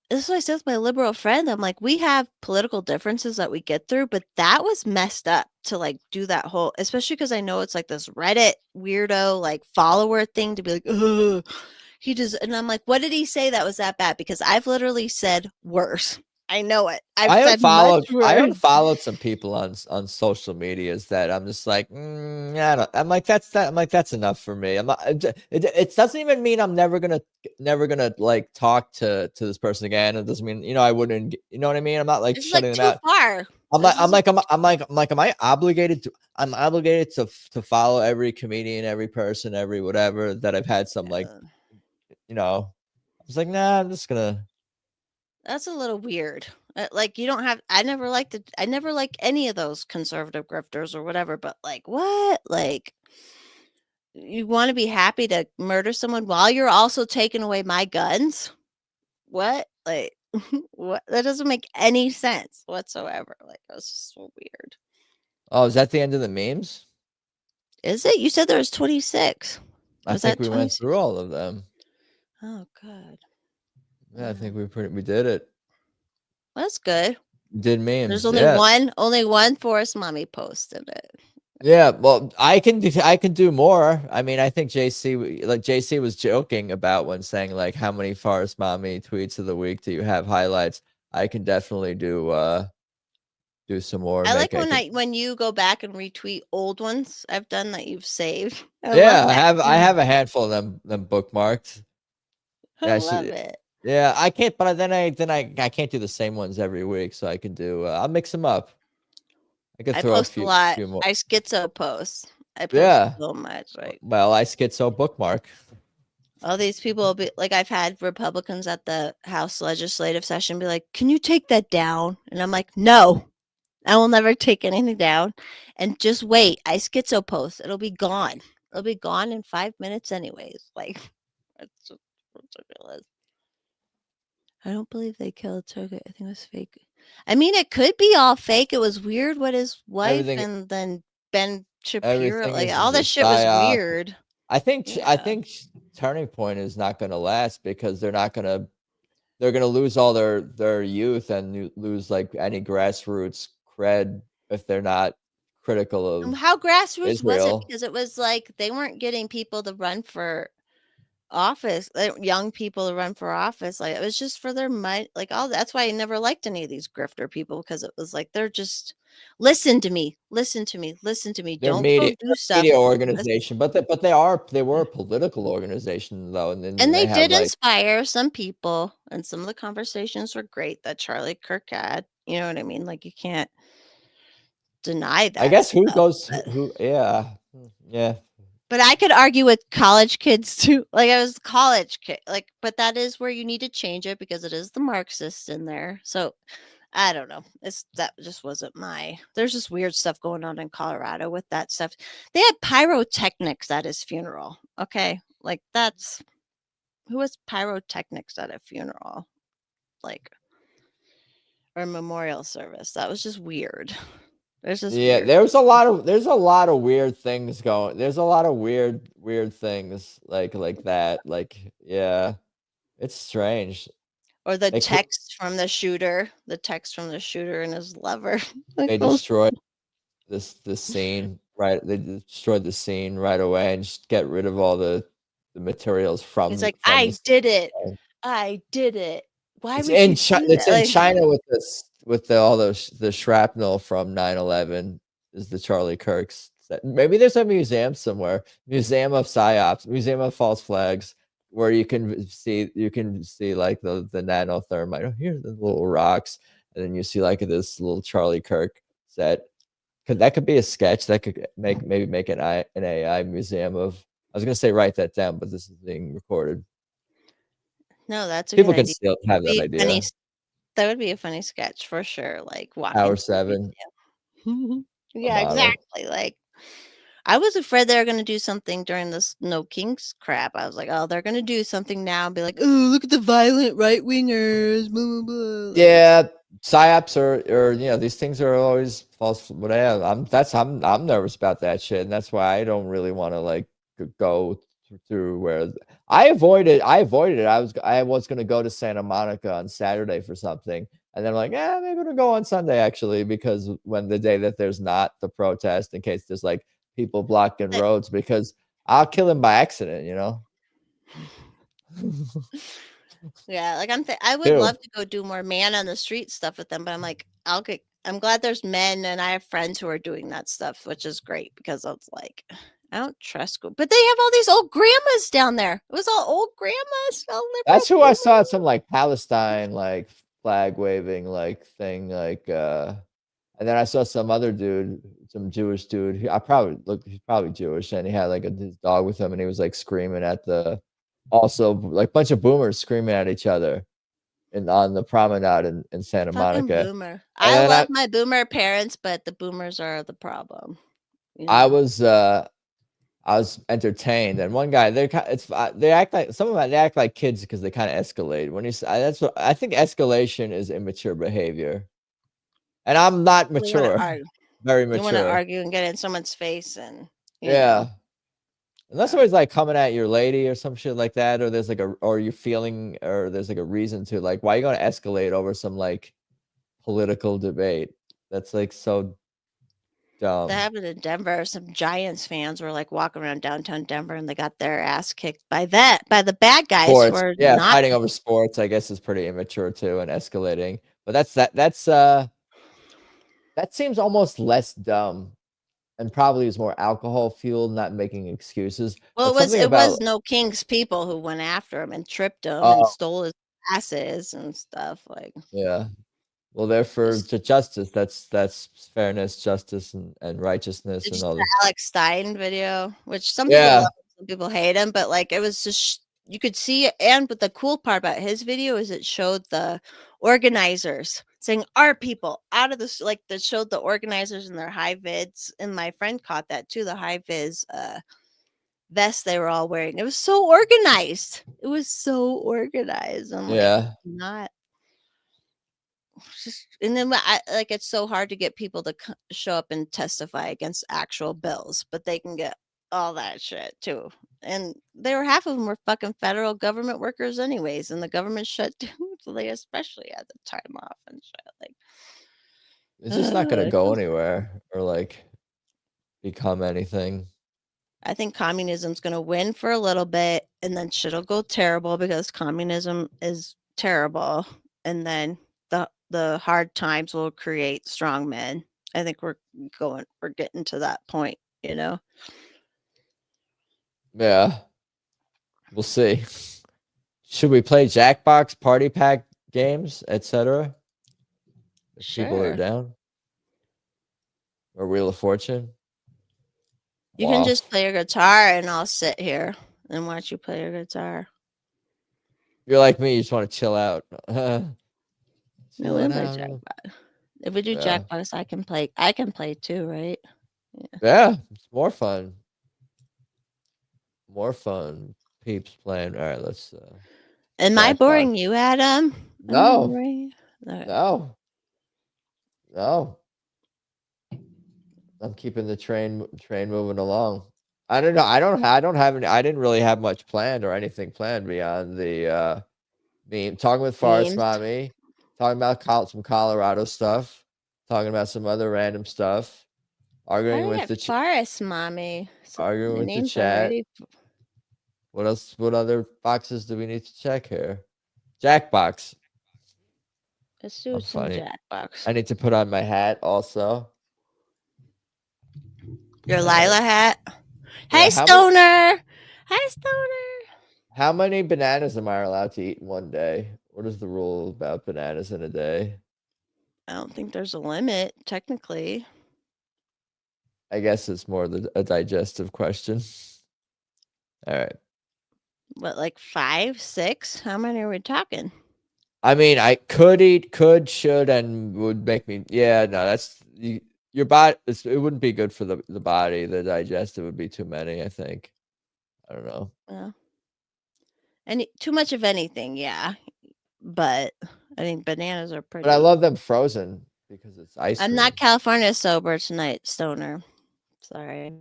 this is what I said with my liberal friend. I'm like, we have political differences that we get through, but that was messed up to like do that whole, especially because I know it's like this Reddit weirdo like follower thing to be like, ugh. He just, and I'm like, what did he say that was that bad? Because I've literally said worse. I know it. I've said much I worse. unfollowed some people on social medias that I'm just like, I don't. I'm like, that's enough for me. I'm not. It doesn't even mean I'm never gonna like talk to this person again. It doesn't mean I wouldn't. You know what I mean? I'm not like It's like shutting them too out. far. Am I obligated to? I'm obligated to follow every comedian, every person, every whatever that I've had some like, I was like, nah, I'm just gonna. That's a little weird. Like you don't have. I never liked it. I never liked any of those conservative grifters or whatever. But like, what? Like, you want to be happy to murder someone while you're also taking away my guns? What? Like, what? That doesn't make any sense whatsoever. Like, that's just so weird. Oh, is that the end of the memes? Is it? You said there was 26. I Was think that we went 26? through all of them. Oh, good. Yeah, I think we did it. That's good. Did memes. There's only Yeah. only one Forest Mommy posted it. Yeah, well, I can do more. I mean, I think JC was joking about when saying like how many Forest Mommy tweets of the week do you have highlights. I can definitely do some more. I like when you go back and retweet old ones I've done that you've saved. I yeah, love that. I have a handful of them bookmarked. I love it. Yeah, I can't, but then I can't do the same ones every week, so I can do. I'll mix them up. I could throw post a lot. few more. I schizo post. I post so much. Right. Well, I schizo bookmark. All these people will be like, I've had Republicans at the House legislative session be like, "Can you take that down?" And I'm like, "No, I will never take anything down. And just wait. I schizo post. It'll be gone. It'll be gone in 5 minutes, anyways." Like, it's just ridiculous. I don't believe they killed Toga. I think it was fake. I mean, it could be all fake. It was weird what his wife and then Ben Shapiro, like all this shit was weird. I think Turning Point is not going to last because they're going to lose all their youth and lose like any grassroots cred if they're not critical of how grassroots Israel. was it? Because it was like they weren't getting people to run for office, young people to run for office. Like it was just for their money. Like all that's why I never liked any of these grifter people, because it was like they're just listen to me. They're Don't go do stuff. media organization, but they were a political organization though, and they did inspire some people, and some of the conversations were great that Charlie Kirk had. You know what I mean? Like you can't deny that. I guess yeah. But I could argue with college kids too. Like I was college kid, but that is where you need to change it because it is the Marxists in there. So I don't know. That just wasn't there's just weird stuff going on in Colorado with that stuff. They had pyrotechnics at his funeral. Okay. Like who was pyrotechnics at a funeral? Like, or memorial service. That was just weird. There's a lot of weird things going. There's a lot of weird things like that. Like, yeah, it's strange. Or the text from the shooter and his lover. They destroyed this scene, right? They destroyed the scene right away and just get rid of all the materials from He's like, from I the did it. scene. I did it. Why It's would in you do It's that? in Like, China with all the shrapnel from 9/11 is the Charlie Kirk's set. Maybe there's a museum somewhere, Museum of Psyops, Museum of False Flags, where you can see like the nanothermite. Oh, here's the little rocks, and then you see like this little Charlie Kirk set. That could be a sketch that could maybe make an AI museum of. I was gonna say write that down, but this is being recorded. no, that's a good People can idea. still have that Be funny. idea. That would be a funny sketch for sure. Like walking Hour to the 7, museum. a Yeah, model. exactly. Like I was afraid they were gonna do something during this No Kings crap. I was like, oh, they're gonna do something now and be like, oh, look at the violent right wingers. Blah, blah, blah. Like, Yeah, psyops are these things are always false. Whatever. I'm nervous about that shit, and that's why I don't really want to like go through where I avoided. it. I was gonna go to Santa Monica on Saturday for something, and then I'm like, yeah, maybe I'm gonna go on Sunday actually, because when the day that there's not the protest, in case there's like people blocking but- roads, because I'll kill him by accident, yeah, like I would Too. love to go do more man on the street stuff with them, but I'm like, I'm glad there's men and I have friends who are doing that stuff, which is great because I was like, I don't trust school. But they have all these old grandmas down there. It was all old grandmas, all That's liberal who I saw at people. some like Palestine like flag waving like thing and then I saw some other dude, some Jewish dude. He's probably Jewish, and he had like his dog with him, and he was like screaming at also like bunch of boomers screaming at each other on the promenade in Santa Fucking Monica. boomer. And I then love my boomer parents, but the boomers are the problem. I was entertained, and one guy they act like some of them they act like kids because they kind of escalate. When that's what I think escalation is immature behavior, and I'm not You want to mature, argue. very You want to mature. argue and get in someone's face, and Yeah, unless yeah. somebody's like coming at your lady or some shit like that, or there's like or you feeling, or there's like a reason to like why you gonna escalate over some like political debate. That's like so That dumb. happened in Denver. Some Giants fans were like walking around downtown Denver, and they got their ass kicked by the bad guys who Sports, are yeah, not. fighting over sports, I guess, is pretty immature too and escalating. But that seems almost less dumb and probably is more alcohol fueled, not making excuses. Well, But something it was about No King's people who went after him and tripped him and oh stole his glasses and stuff. Like yeah, well, they're for just justice. That's fairness, justice, and righteousness, did you and see all the this. Alex Stein video? Which some people Yeah, love, some people hate him, but like it was just you could see. And but the cool part about his video is it showed the organizers saying our people out of this, like that showed the organizers in their high vids. And my friend caught that too, the high vis vest they were all wearing. It was so organized. It was so organized. I'm like, yeah, not just, and then I like it's so hard to get people to show up and testify against actual bills, but they can get all that shit too. And they were half of them were fucking federal government workers anyways, and the government shut down, so they especially had the time off and shit. Like, it's just not gonna it's go just- anywhere or like become anything. I think communism's gonna win for a little bit, and then shit'll go terrible because communism is terrible, and then the hard times will create strong men. I think we're getting to that point, you know. Yeah, we'll see. Should we play Jackbox, Party Pack games, etc.? If people are Sure. down, or Wheel of Fortune. You can Wow. just play your guitar and I'll sit here and watch you play your guitar. You're like me, you just want to chill out. No, we Chilling can play out. Jackbox. If we do Yeah. Jackbox, I can play too, right? Yeah, it's more fun. More fun. Peeps playing. All right, let's Am I Jackbox. boring you, Adam? No. Right. No. No. I'm keeping the train moving along. I don't know. I don't have any. I didn't really have much planned or anything planned beyond the meme. Talking with Forest Memes. Mommy, talking about some Colorado stuff, talking about some other random stuff. How Arguing do I with get the forest mommy? So arguing the with the name's chat. already. What else? What other boxes do we need to check here? Jackbox. Let's do I'm some funny. Jackbox. I need to put on my hat also. Your All Lila right. hat. Yeah, Hey, Stoner. Hi, Stoner. How many bananas am I allowed to eat in one day? What is the rule about bananas in a day? I don't think there's a limit, technically. I guess it's more a digestive question. All right. What, like 5, 6? How many are we talking? I mean, I could eat, could, should, and would make me. Yeah, no, that's your body. It wouldn't be good for the body. The digestive would be too many. I think. I don't know. Well, too much of anything, yeah. But I think bananas are pretty. But I love them frozen because it's ice I'm cream. not California sober tonight, Stoner. Sorry.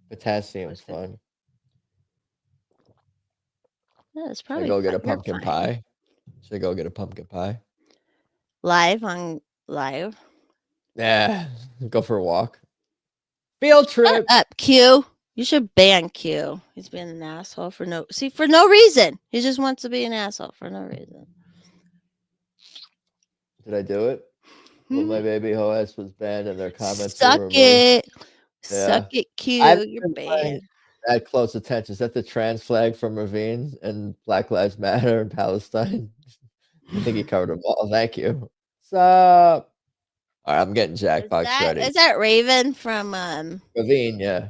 Potassium's fun. Yeah, it's Should I probably go get a fun. You're pumpkin fine. pie? Should I go get a pumpkin pie? Live on live. Yeah, go for a walk. Field trip. Shut up, Q. You should ban Q. He's being an asshole for no reason. He just wants to be an asshole for no reason. Did I do it? Well, my baby Hoas was banned and their comments Suck were removed. it. Yeah. Suck it, Q. I've You're been paying banned. that close attention. Is that the trans flag from Ravine and Black Lives Matter in Palestine? I think he covered them all. Thank you. Sup? All right, I'm getting Jackbox ready. Is that Raven from Ravine, yeah.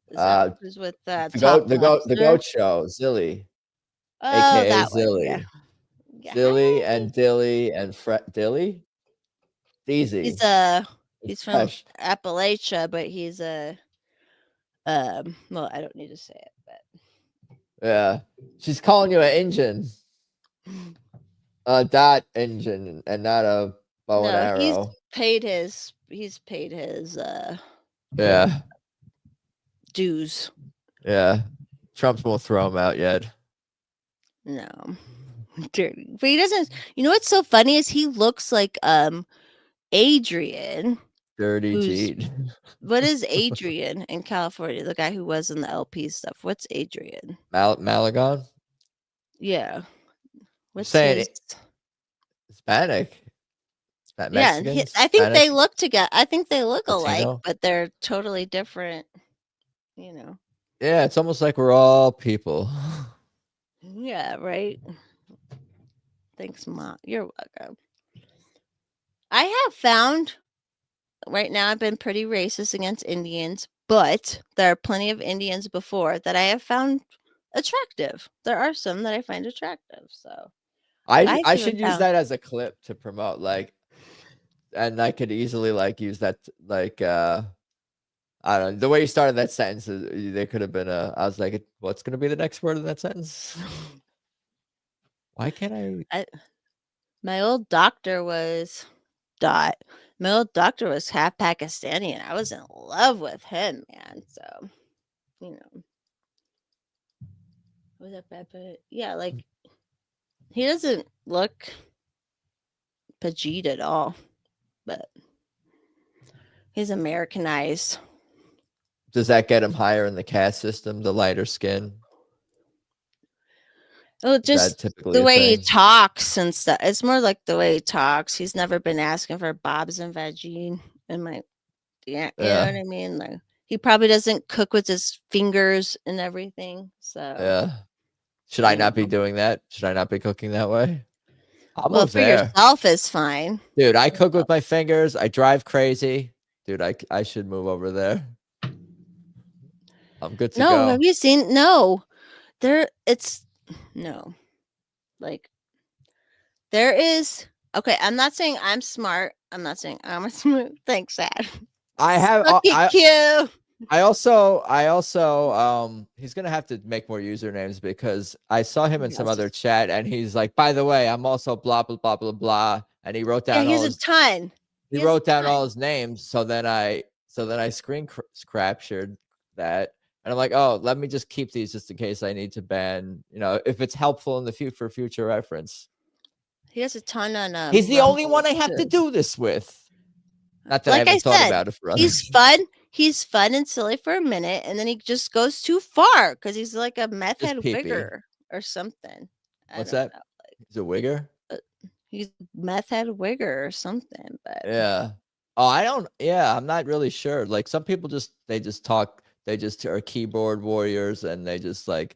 Is that who's with the Top goat show, Zilly. Oh, AKA that Zilly. one. Yeah. Zilly and Dilly and Dilly? Deezy. He's from Appalachia, but he's a well, I don't need to say it, but yeah. She's calling you an engine. A dot engine and not a bow and arrow. He's paid his yeah. dues. Yeah. Trump won't throw him out yet. No. Dirty. But he doesn't. You know what's so funny is he looks like Adrian. Dirty Jeet. What is Adrian in California? The guy who was in the LP stuff. What's Adrian? Malagon? Yeah. What's saying Hispanic? Yeah, I think they look together. I think they look alike, but they're totally different. You know. Yeah, it's almost like we're all people. Yeah, right. Thanks, Mom. You're welcome. I have found right now I've been pretty racist against Indians, but there are plenty of Indians before that I have found attractive. There are some that I find attractive. So I should use that as a clip to promote, like, and I could easily like use that like I don't know, the way you started that sentence. There could have been I was like, what's going to be the next word in that sentence? Why can't I? My old doctor was My old doctor was half Pakistani, and I was in love with him, man. So, you know, was that bad? But yeah, like he doesn't look Pajit at all, but he's Americanized. Does that get him higher in the caste system? The lighter skin. Oh, just the way he talks and stuff. It's more like the way he talks. He's never been asking for bobs and vagine. You know what I mean? Like he probably doesn't cook with his fingers and everything. So yeah, should I not be doing that? Should I not be cooking that way? Well, for yourself is fine, dude. I cook with my fingers. I drive crazy, dude. I should move over there. I'm good to go. No, have you seen? No, no, like there is. Okay, I'm not saying I'm smart. I'm not saying I'm a smart. Thanks, Dad. I also he's gonna have to make more usernames because I saw him in some other chat and he's like, by the way, I'm also blah blah blah blah blah, and he wrote down a ton. He wrote down all his names, so then I screen captured that, and I'm like, oh, let me just keep these just in case I need to ban. You know, if it's helpful in the future for future reference. He has a ton on He's the only Rumble, one I have to too. do this with. Not that I Like I haven't thought said, about it for he's others. fun. He's fun and silly for a minute, and then he just goes too far because he's like a meth Just head pee-pee. wigger or something. I What's don't that? know. He's a wigger? He's a meth head wigger or something, but Yeah. Oh, I don't. Yeah, I'm not really sure. Like some people they just talk. They just are keyboard warriors, and they just like,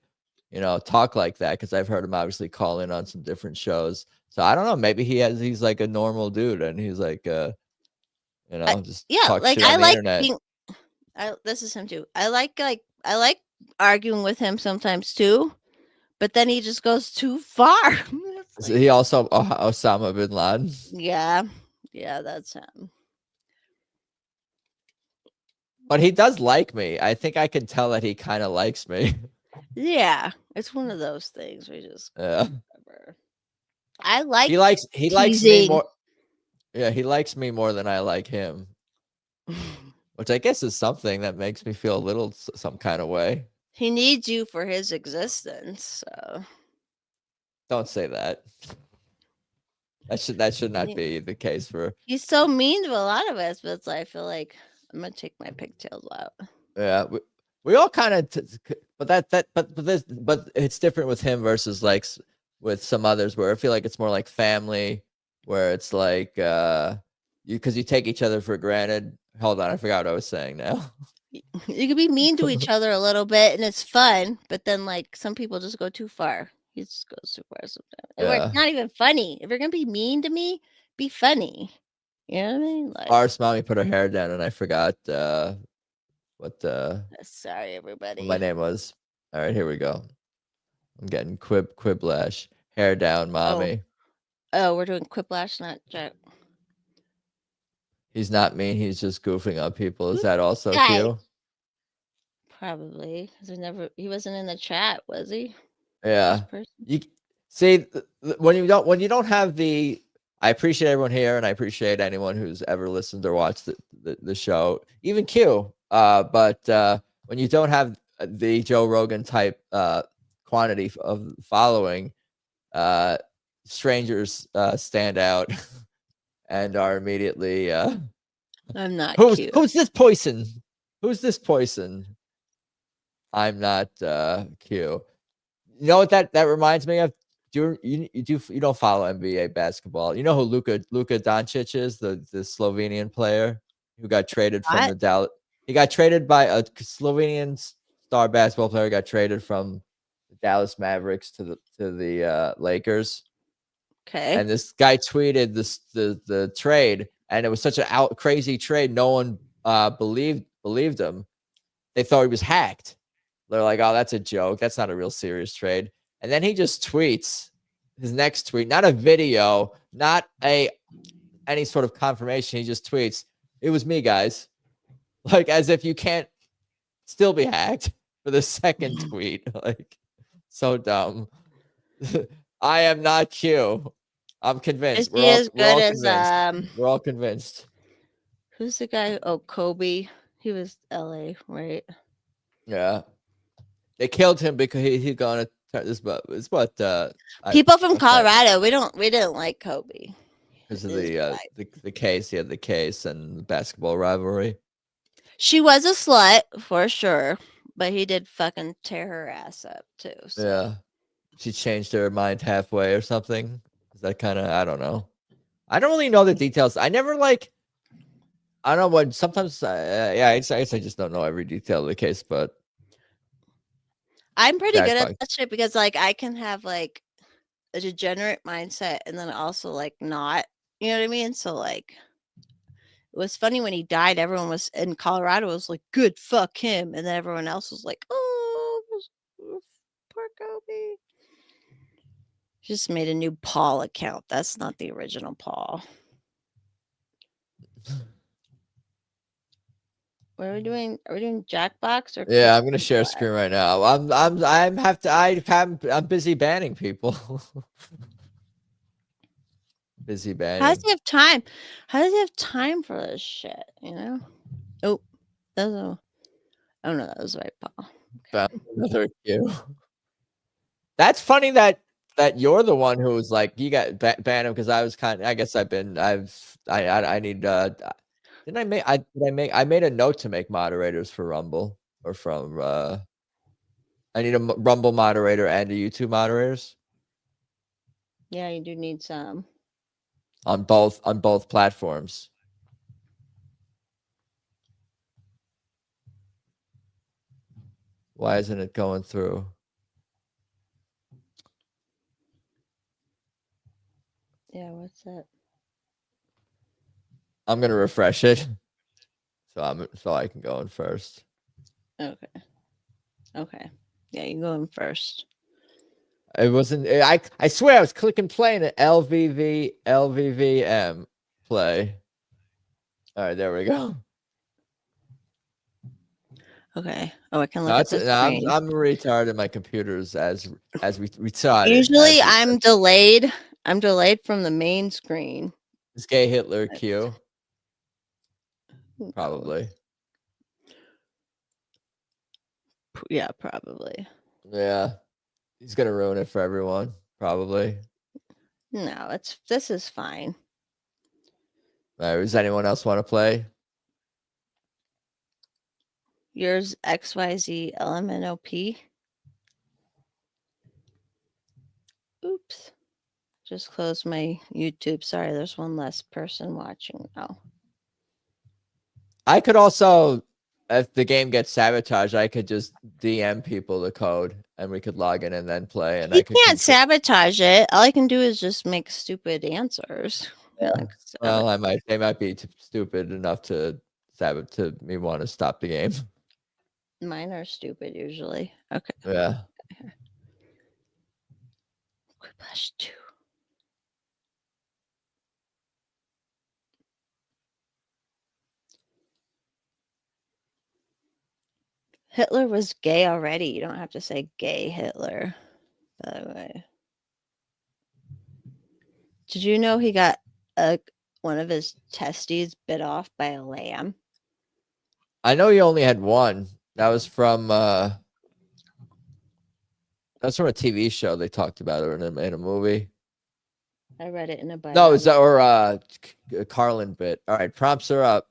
talk like that. Because I've heard him obviously call in on some different shows. So I don't know. Maybe he's like a normal dude, and he's like, just yeah, talk like shit I on the like internet. being. This is him too. I like arguing with him sometimes too, but then he just goes too far. Is he also Osama bin Laden? Yeah, that's him. But he does like me. I think I can tell that he kind of likes me. Yeah, it's one of those things we just. Yeah. Whatever. I like He likes me teasing. more. Yeah, he likes me more than I like him, which I guess is something that makes me feel a little some kind of way. He needs you for his existence. So Don't say that. That should not be the case for. he's so mean to a lot of us, but it's like, I feel like I'm gonna take my pigtails out. Yeah, we all kind of, but it's different with him versus like with some others where I feel like it's more like family, where it's like because you take each other for granted. Hold on, I forgot what I was saying now. You can be mean to each other a little bit, and it's fun. But then, like some people just go too far. He just goes too far sometimes. Yeah. It's not even funny. If you're gonna be mean to me, be funny. You know what I mean? Like, Ours mommy put her hair down, and I forgot what sorry, everybody. what my name was. All right, here we go. I'm getting Quiplash. Hair down, mommy. Oh, we're doing Quiplash, not Jack. He's not mean. He's just goofing on people. Is that also Guy. cute? Probably because he wasn't in the chat, was he? Yeah. You see when you don't have the. I appreciate everyone here, and I appreciate anyone who's ever listened or watched the show, even Q. But when you don't have the Joe Rogan type quantity of following, strangers stand out and are immediately. I'm not cute. Who's this poison? Who's this poison? I'm not Q. You know what that reminds me of? You don't follow NBA basketball? You know who Luka Doncic is, the Slovenian player who got traded from the Dallas. He got traded by a Slovenian star basketball player. Got traded from the Dallas Mavericks to the Lakers. Okay. And this guy tweeted the trade, and it was such a crazy trade. No one believed him. They thought he was hacked. They're like, oh, that's a joke. That's not a real serious trade. And then he just tweets his next tweet, not a video, not any sort of confirmation. He just tweets, it was me, guys. Like as if you can't still be hacked for the second tweet. Like so dumb. I am not Q. I'm convinced. We're all convinced. Who's the guy? Oh, Kobe. He was LA, right? Yeah. They killed him because he's gonna turn this, but it's what people from Colorado. We didn't like Kobe because of the case. He had the case and the basketball rivalry. She was a slut for sure, but he did fucking tear her ass up too. So. Yeah, she changed her mind halfway or something. Is that kind of I don't know. I don't really know the details. I never like. I don't know what. Sometimes, I guess I just don't know every detail of the case, but. I'm pretty good at that shit because like I can have like a degenerate mindset and then also like not, you know what I mean? So like it was funny when he died, everyone was in Colorado was like, good, fuck him. And then everyone else was like, oh, poor Kobe. Just made a new Paul account. That's not the original Paul. What are we doing? Are we doing Jackbox or? Yeah, I'm gonna share screen right now. I'm busy banning people. Busy banning. How does he have time? How does he have time for this shit? You know? Oh, that was a. Oh no, that was right, Paul. Found another Q. That's funny that that you're the one who was like, you got banned him because I was I guess I need didn't I made a note to make moderators for Rumble or from I need a Rumble moderator and a YouTube moderators. Yeah, you do need some. On both platforms. Why isn't it going through? Yeah, what's that? I'm gonna refresh it. So I can go in first. Okay. Okay. Yeah, you go in first. It wasn't. I swear I was clicking play and LVVM play. All right, there we go. Okay. Oh, I can look at the screen. I'm retarded. My computer's as retarded. Usually, I'm delayed. I'm delayed from the main screen. Is gay Hitler Q? Probably. Yeah, probably. Yeah, he's gonna ruin it for everyone. Probably. No, this is fine. All right, does anyone else want to play? Yours XYZ LMNOP. Oops. Just closed my YouTube. Sorry, there's one less person watching now. I could also, if the game gets sabotaged, I could just DM people the code and we could log in and then play. And You can't sabotage it. All I can do is just make stupid answers. Yeah. Well, they might be stupid enough to me want to stop the game. Mine are stupid usually. Okay. Yeah. Quiplash 2. Hitler was gay already. You don't have to say gay Hitler, by the way. Did you know he got one of his testes bit off by a lamb? I know he only had one. That was from a TV show. They talked about it in a movie. I read it in a Bible. No, is that or Carlin bit? All right, prompts are up.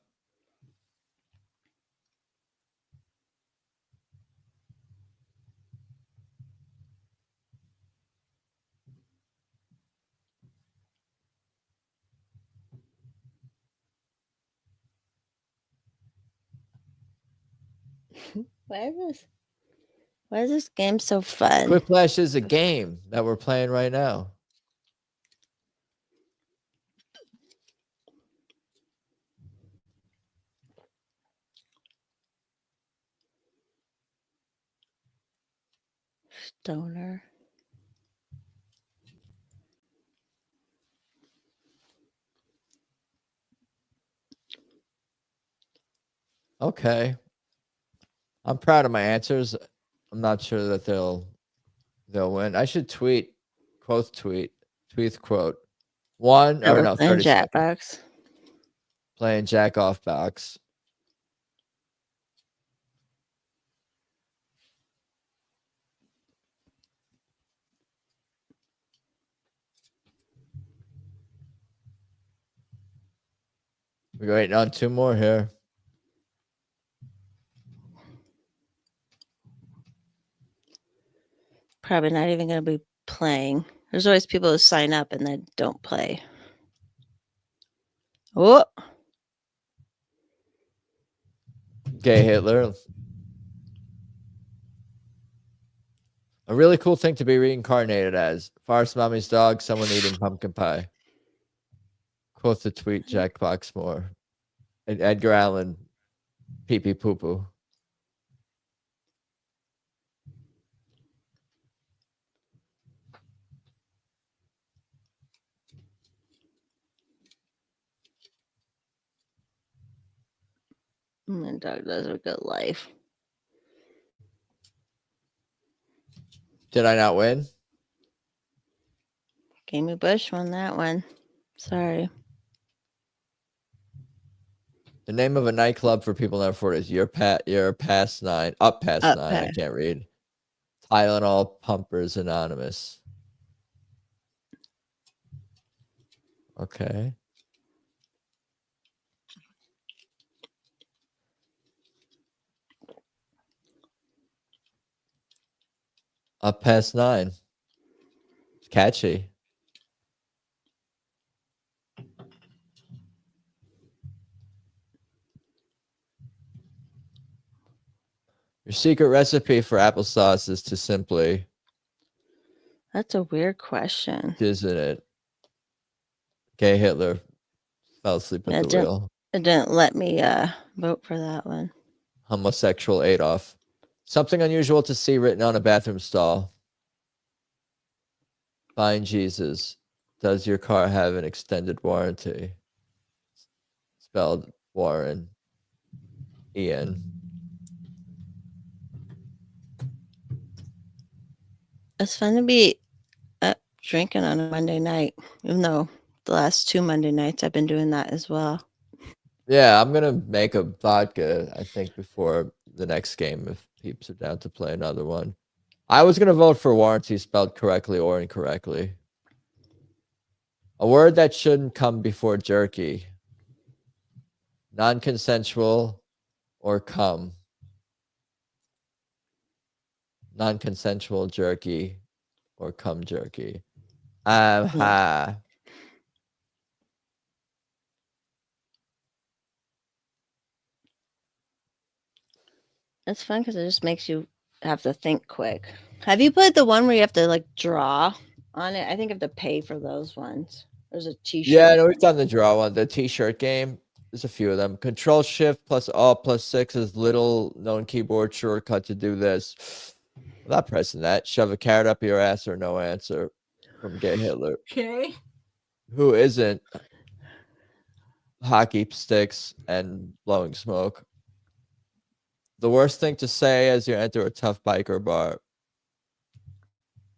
Why is this game so fun? Quiplash is a game that we're playing right now. Stoner. Okay. I'm proud of my answers. I'm not sure that they'll win. I should tweet quote. 1 or no, 30 Jackbox. Playing Jack off box. We're waiting on 2 more here. Probably not even going to be playing. There's always people who sign up and then don't play. Oh. Gay Hitler. A really cool thing to be reincarnated as. Farce mommy's dog, someone eating pumpkin pie. Quote the tweet, Jackbox more. And Edgar Allan, pee pee poo poo. My dog does a good life. Did I not win? Gamey Bush won that one. Sorry. The name of a nightclub for people never afford is You're Past 9. Up Past 9. I can't read. Tylenol Pumpers Anonymous. Okay. Up past 9. It's catchy. Your secret recipe for applesauce is to simply, That's a weird question. isn't it? Gay Hitler fell asleep at the wheel. It didn't let me vote for that one. Homosexual Adolf. Something unusual to see written on a bathroom stall. Find Jesus. Does your car have an extended warranty? Spelled Warren. Ian. It's fun to be drinking on a Monday night, even though the last 2 Monday nights I've been doing that as well. Yeah, I'm gonna make a vodka, I think, before the next game if peeps are down to play another one. I was gonna vote for warranty spelled correctly or incorrectly. A word that shouldn't come before jerky. Non-consensual or cum. Non-consensual jerky or cum jerky. Ha. It's fun because it just makes you have to think quick. Have you played the one where you have to like draw on it? I think you have to pay for those ones. There's a T-shirt. Yeah, I know we've done the draw one, the T-shirt game. There's a few of them. Control Shift plus Alt plus 6 is little known keyboard shortcut to do this. Without pressing that, shove a carrot up your ass or no answer from Gay Hitler. Okay. Who isn't hockey sticks and blowing smoke? The worst thing to say as you enter a tough biker bar.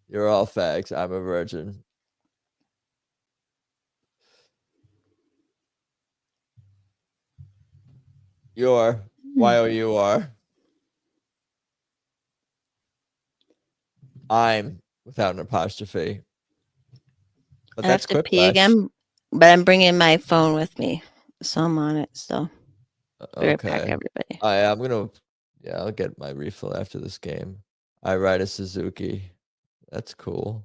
You're all fags. I'm a virgin. You're YOUR. I'm without an apostrophe. But I have that's to pee Quiplash. again, but I'm bringing my phone with me, so I'm on it still. Be right back, Okay. everybody. I'm gonna, yeah, I'll get my refill after this game. I ride a Suzuki. That's cool.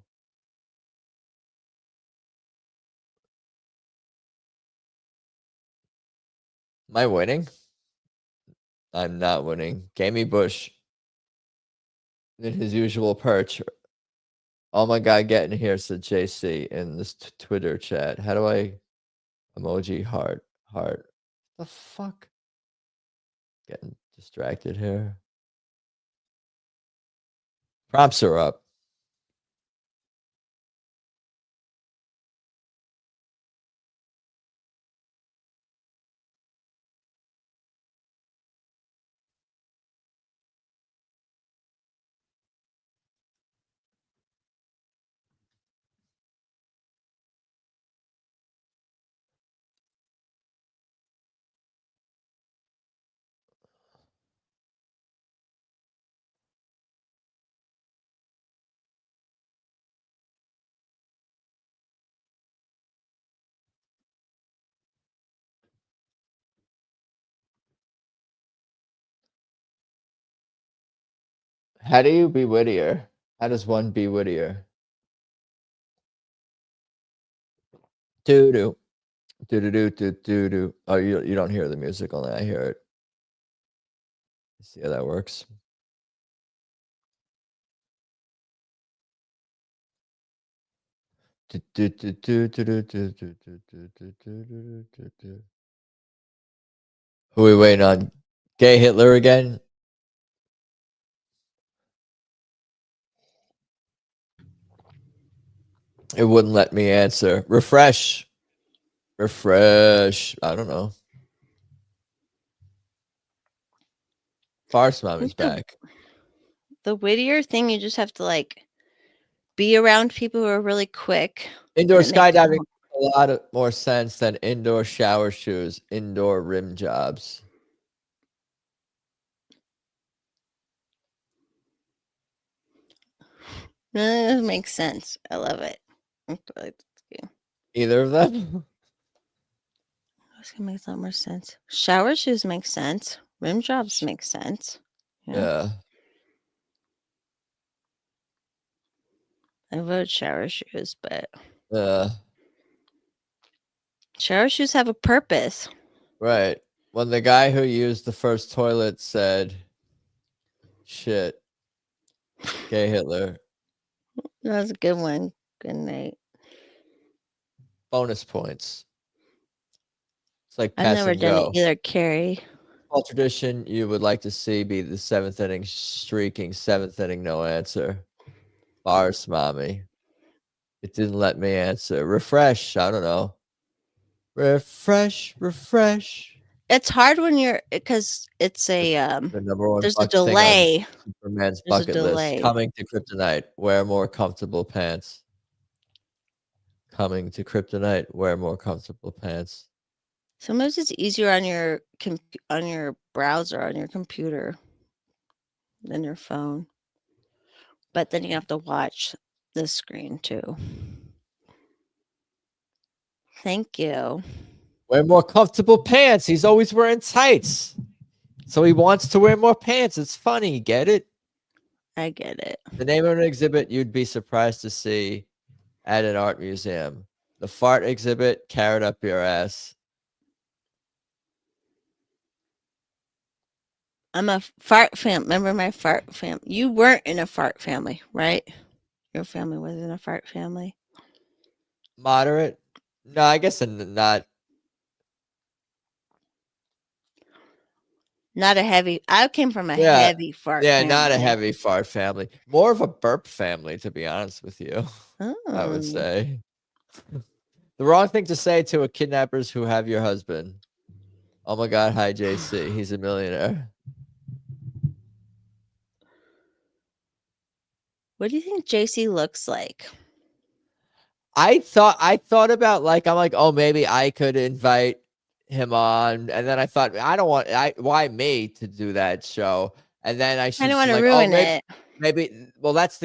Am I winning? I'm not winning. Gamey Bush in his usual perch. Oh my god, get in here, said JC in this Twitter chat. How do I emoji heart? The fuck? Getting distracted here. Props are up. How do you be Whittier? How does one be Whittier? Doo doo. Doo doo doo doo doo doo. Oh, you don't hear the music, only I hear it. See how that works. Who are we waiting on? Gay Hitler again? It wouldn't let me answer. Refresh. Refresh. I don't know. Farce Mom is back. The Whittier thing, you just have to like be around people who are really quick. Indoor skydiving makes a lot of more sense than indoor shower shoes, indoor rim jobs. It makes sense. I love it. Either of them? This gonna make a lot more sense. Shower shoes make sense. Rim jobs make sense. Yeah. I vote shower shoes, but Yeah. shower shoes have a purpose. Right. When the guy who used the first toilet said, shit, gay Hitler. That was a good one. Good night. Bonus points. It's like I've pass never and done go. it either, Carrie. All tradition you would like to see be the 7th inning streaking, 7th inning no answer. Bars, mommy. It didn't let me answer. Refresh. I don't know. Refresh. It's hard when you're because it's a The number one there's a thing on delay. Superman's There's a bucket list. delay. Coming to Kryptonite. Wear more comfortable pants. Coming to Kryptonite. Wear more comfortable pants. Sometimes it's easier on your browser on your computer than your phone. But then you have to watch the screen too. Thank you. Wear more comfortable pants. He's always wearing tights. So he wants to wear more pants. It's funny. Get it? I get it. The name of an exhibit you'd be surprised to see at an art museum. The fart exhibit, carrot up your ass. I'm a fart fam. Remember my fart fam? You weren't in a fart family, right? Your family was in a fart family. Moderate? No, I guess not. Not a heavy. I came from a heavy fart Yeah, family. not a heavy fart family. More of a burp family, to be honest with you. I would say. The wrong thing to say to a kidnappers who have your husband. Oh my God, hi JC. He's a millionaire. What do you think JC looks like? I thought about I'm like, oh, maybe I could invite him on, and then I thought why me to do that show, and then I don't want to like, ruin it. Maybe well that's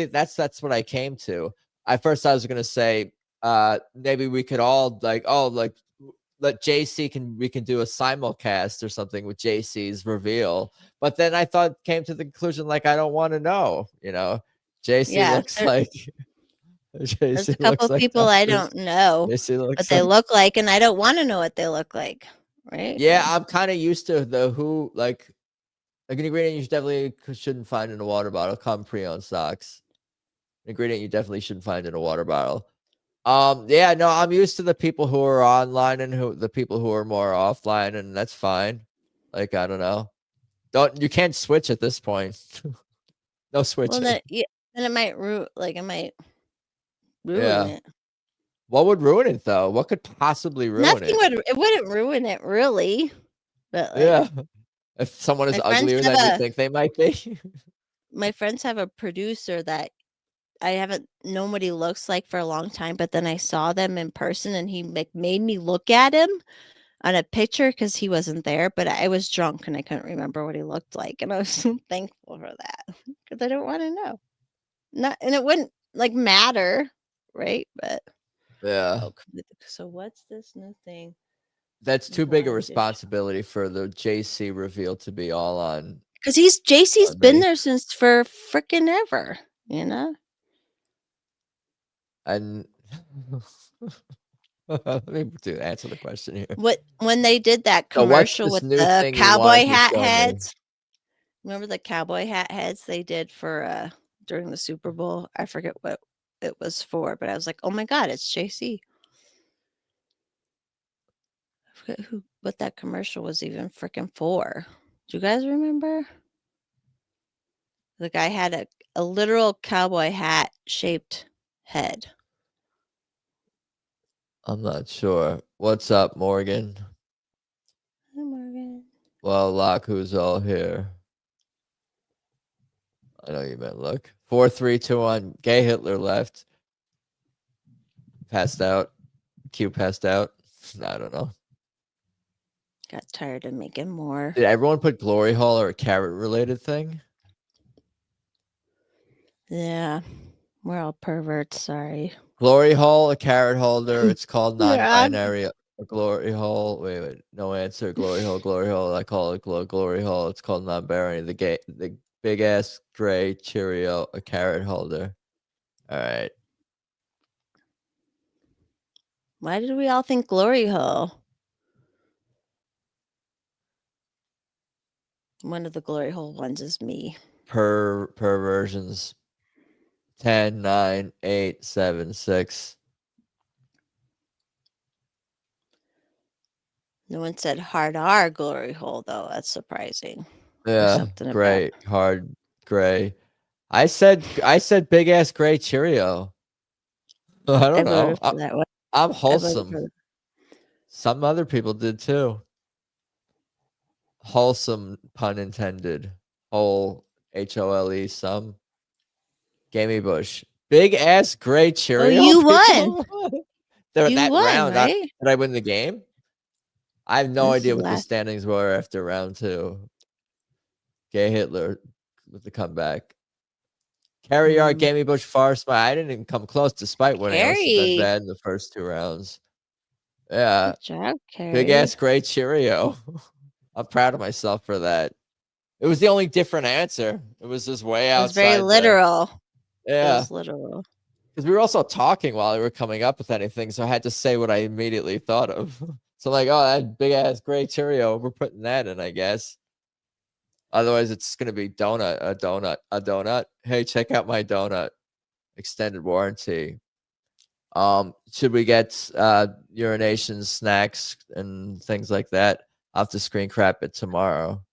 what I came to. At first I was gonna say maybe we could all let JC we can do a simulcast or something with JC's reveal, but then I came to the conclusion I don't want to know, JC looks like. There's a couple people I don't know what they look like, and I don't want to know what they look like, right? Yeah, I'm kind of used to the who an ingredient you definitely shouldn't find in a water bottle. Come pre-owned socks. An ingredient you definitely shouldn't find in a water bottle. Yeah, no, I'm used to the people who are online and the people who are more offline, and that's fine. I don't know. You can't switch at this point. No switching. Well, then it might ruin it. What would ruin it though? What could possibly ruin Nothing it? it wouldn't ruin it really. But yeah. If someone is uglier than you think they might be. My friends have a producer that I haven't known what he looks like for a long time, but then I saw them in person and he made me look at him on a picture because he wasn't there, but I was drunk and I couldn't remember what he looked like. And I was so thankful for that because I don't want to know. And it wouldn't matter, right? But yeah. So what's this new thing? That's too big a responsibility for the JC reveal to be all on. Because JC's been there since for freaking ever, And let me answer the question here. When they did that commercial with the cowboy hat heads, remember the cowboy hat heads they did for during the Super Bowl? I forget what it was for, but I was like, oh my God, it's JC. I forget what that commercial was even freaking for. Do you guys remember? The guy had a literal cowboy hat shaped head. I'm not sure. What's up, Morgan? Hi, Morgan. Well, Locke, who's all here? I know you meant look. 4, 3, 2, 1. Gay Hitler left. Passed out. Q passed out. I don't know. Got tired of making more. Did everyone put glory hole or a carrot related thing? Yeah. We're all perverts, sorry. Glory hole, a carrot holder. It's called Yeah. non-binary. A glory hole. Wait. No answer. Glory hole. I call it glory hole. It's called non-binary. The big ass gray Cheerio, a carrot holder. All right. Why did we all think glory hole? One of the glory hole ones is me. Perversions. 10, 9, 8, 7, 6. No one said hard R glory hole though. That's surprising. Yeah, something about gray, hard gray. I said big ass gray Cheerio. I I don't know. voted for that one. I'm I voted wholesome. for Some other people did too. Wholesome, pun intended. Whole, HOLE, some. Gamey Bush. Big ass gray Cheerio. you won. That You won, round, right? did I win the game? I have no This idea is what the last- standings were after round 2. Gay Hitler with the comeback. Carry our Gamey Bush Forest. I didn't even come close despite winning. I must have been Carrie. bad in the first 2 rounds. Yeah. Good job, Carrie. Big ass gray Cheerio. I'm proud of myself for that. It was the only different answer. It was just way outside. It was very literal. Yeah. It was literal. Because we were also talking while we were coming up with anything, so I had to say what I immediately thought of. So I'm like, oh, that big ass gray Cheerio, we're putting that in, I guess. Otherwise, it's gonna be a donut. Hey, check out my donut. Extended warranty. Should we get urination, snacks, and things like that? I'll have to screen crap it tomorrow.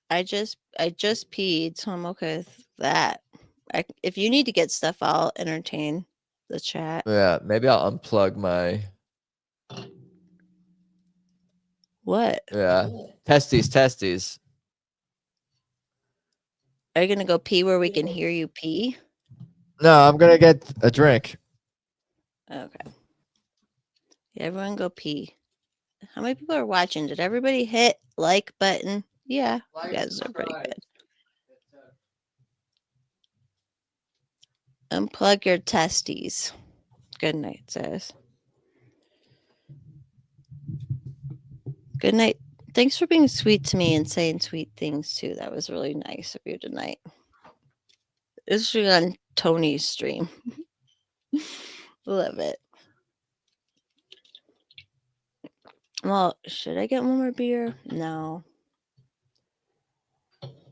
I just peed, so I'm okay with that. If you need to get stuff, I'll entertain the chat. Yeah, maybe I'll unplug my. What? Yeah, testes. Are you gonna go pee where we can hear you pee? No, I'm gonna get a drink. Okay. Yeah, everyone go pee. How many people are watching? Did everybody hit like button? Yeah, you guys are pretty good. Unplug your testes. Good night, says. Good night. Thanks for being sweet to me and saying sweet things too. That was really nice of you tonight. This is on Tony's stream. Love it. Well, should I get one more beer? No.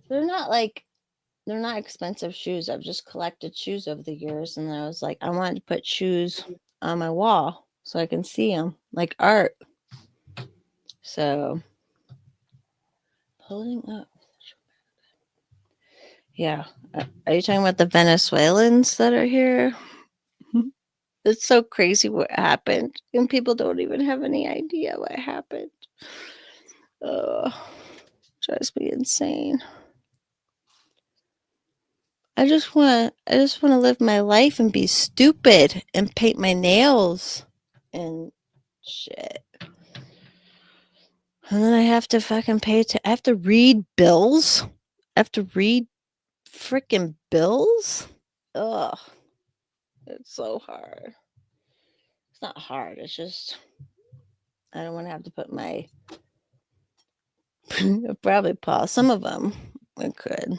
They're not expensive shoes. I've just collected shoes over the years, and I was like, I wanted to put shoes on my wall so I can see them like art. So, pulling up. Yeah. Are you talking about the Venezuelans that are here? It's so crazy what happened, and people don't even have any idea what happened. Drives me insane. I just want to live my life and be stupid and paint my nails and shit. And then I have to fucking I have to read bills. I have to read freaking bills. Ugh. It's so hard. It's not hard. It's just I don't want to have to put my probably pause some of them. I could.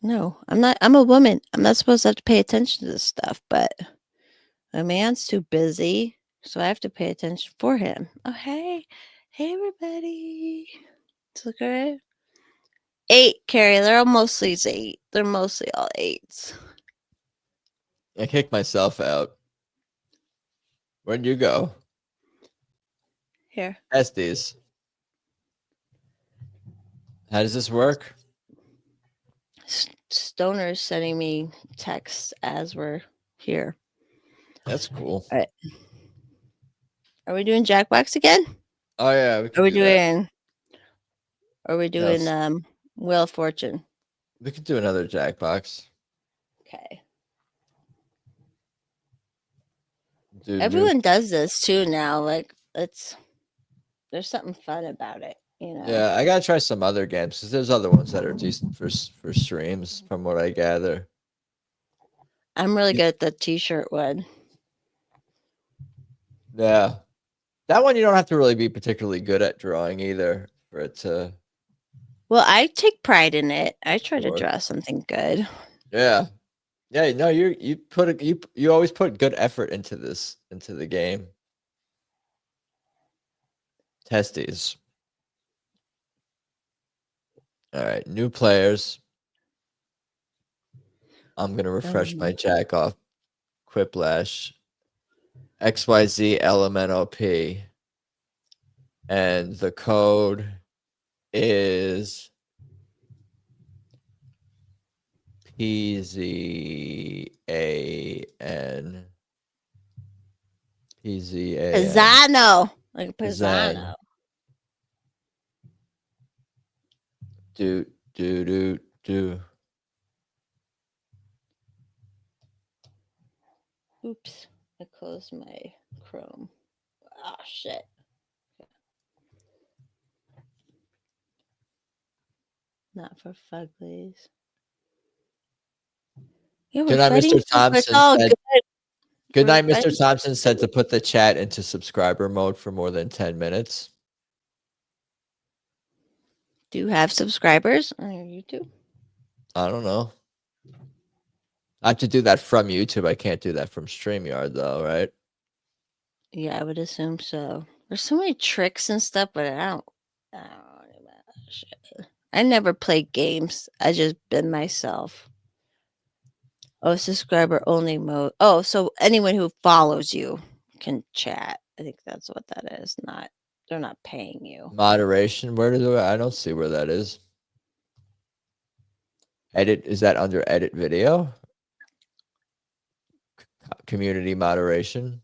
No, I'm not. I'm a woman. I'm not supposed to have to pay attention to this stuff, but a man's too busy, so I have to pay attention for him. Oh, hey, everybody. It's okay. 8, Carrie. They're all mostly 8. They're mostly all 8s. I kicked myself out. Where'd you go? Here. Testes. How does this work? Stoner's sending me texts as we're here. That's cool. All right. Are we doing Jackbox again? Oh yeah. Are we doing Yes. Wheel of Fortune? We could do another Jackbox. Okay. Dude, Everyone does this too now. Like there's something fun about it, you know. Yeah, I gotta try some other games because there's other ones that are decent for streams, from what I gather. I'm really good at the t-shirt one. Yeah. That one you don't have to really be particularly good at drawing either for it to Well, I take pride in it. I try to work. draw something good. Yeah. Yeah, no, you always put good effort into the game. Testies. All right, new players. I'm gonna refresh my jack off. Quiplash. XYZ LMNOP. And the code is PZAN. PZAN. Pisano. Like Zang. Pisano. Do. Oops. I closed my Chrome. Oh, shit. Not for Fuglies. Yeah, Good night, Mr. Thompson said. Good night, Mr. Thompson said to put the chat into subscriber mode for more than 10 minutes. Do you have subscribers on your YouTube? I don't know. I have to do that from YouTube. I can't do that from StreamYard, though, right? Yeah, I would assume so. There's so many tricks and stuff, but I don't shit. I never play games. I just been myself. Oh, subscriber only mode. Oh, so anyone who follows you can chat. I think that's what that is. They're not paying you. Moderation. I don't see where that is. Edit. Is that under edit video? Community moderation.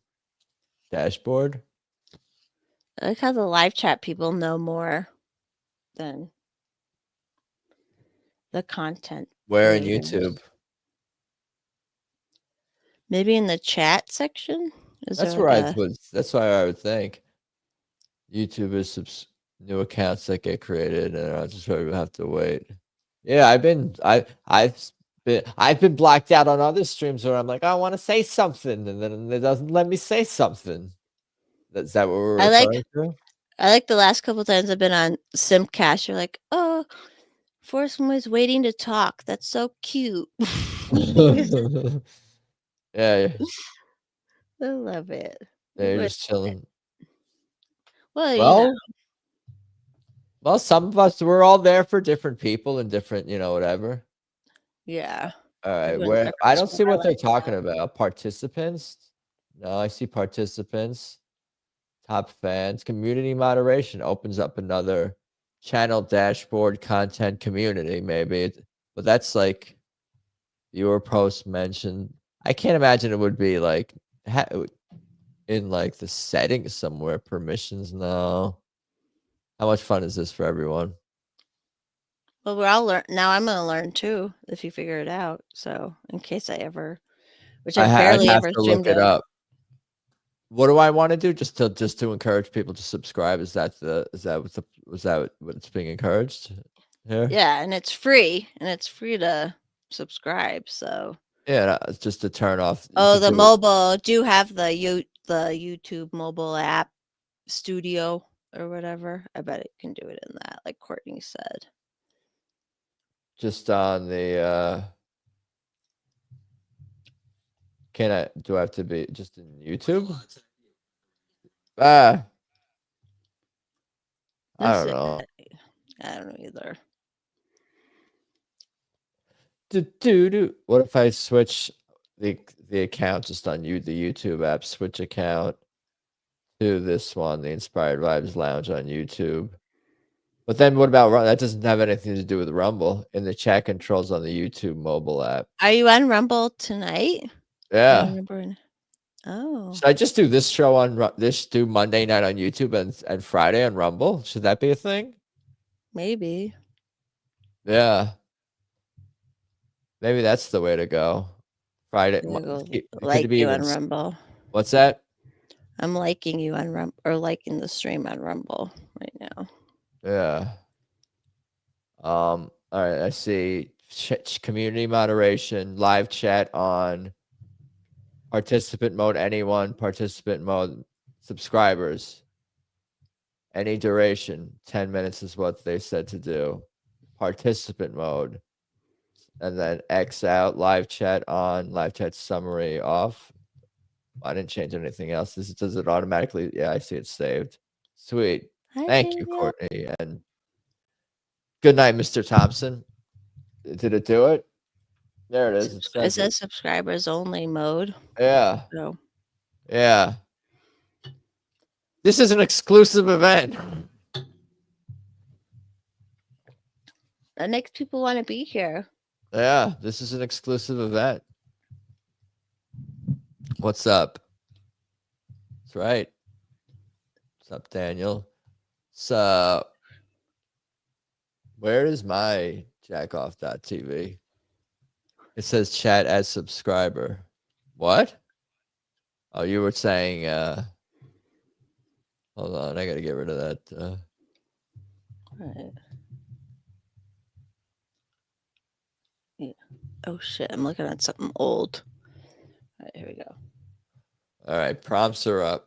Dashboard. I like how the live chat people know more than the content. Where in creators. YouTube? Maybe in the chat section. That's where that's why I would think. YouTube is new accounts that get created, and I just have to wait. Yeah, I've been blacked out on other streams where I'm like, I want to say something, and then it doesn't let me say something. Is that what we're referring to? I like the last couple times I've been on Simcast. You're like, oh, Forrest was waiting to talk. That's so cute. Yeah. I love it. Yeah, you're just chilling. Well, you know. Well, some of us, we're all there for different people and different, whatever. Yeah. All right. I don't see what they're talking about. Participants? No, I see participants. Top fans. Community moderation opens up another channel dashboard content community, maybe. But that's like viewer post mentioned. I can't imagine it would be like in like the settings somewhere. Permissions, no. How much fun is this for everyone? Well, we're all now I'm going to learn too, if you figure it out. So in case I ever, which I barely ever streamed look it up. What do I want to do? Just to encourage people to subscribe? Is that what's being encouraged here? Yeah, and it's free, to subscribe. So yeah, just to turn off. Oh, the mobile do have the YouTube mobile app studio or whatever. I bet it can do it in that, like Courtney said. Just on the do I have to be just in YouTube? I don't know. I don't know either. What if I switch the account just on the YouTube app, switch account to this one, the Inspired Vibes Lounge on YouTube? But then what about that? Doesn't have anything to do with Rumble. In the chat controls on the YouTube mobile app. Are you on Rumble tonight? Yeah. Oh. Should I just do this show do Monday night on YouTube and Friday on Rumble? Should that be a thing? Maybe. Yeah. Maybe that's the way to go. Friday. Like you on Rumble. What's that? I'm liking you on Rumble, or liking the stream on Rumble right now. Yeah. All right. I see community moderation, live chat on Participant mode, anyone. Participant mode, subscribers. Any duration, 10 minutes is what they said to do. Participant mode. And then X out, live chat on, live chat summary off. I didn't change anything else. This does it automatically. Yeah, I see it saved. Sweet. Thank you, Courtney. And good night, Mr. Thompson. Did it do it? There it is. It says subscribers only mode. Yeah. So Yeah. This is an exclusive event. that makes people want to be here. Yeah, this is an exclusive event. What's up? That's right. What's up, Daniel? So, where is my jackoff.tv? It says chat as subscriber. What? Oh, you were saying, hold on, I gotta get rid of that. Right. Yeah. Oh shit, I'm looking at something old. All right, here we go. All right, prompts are up.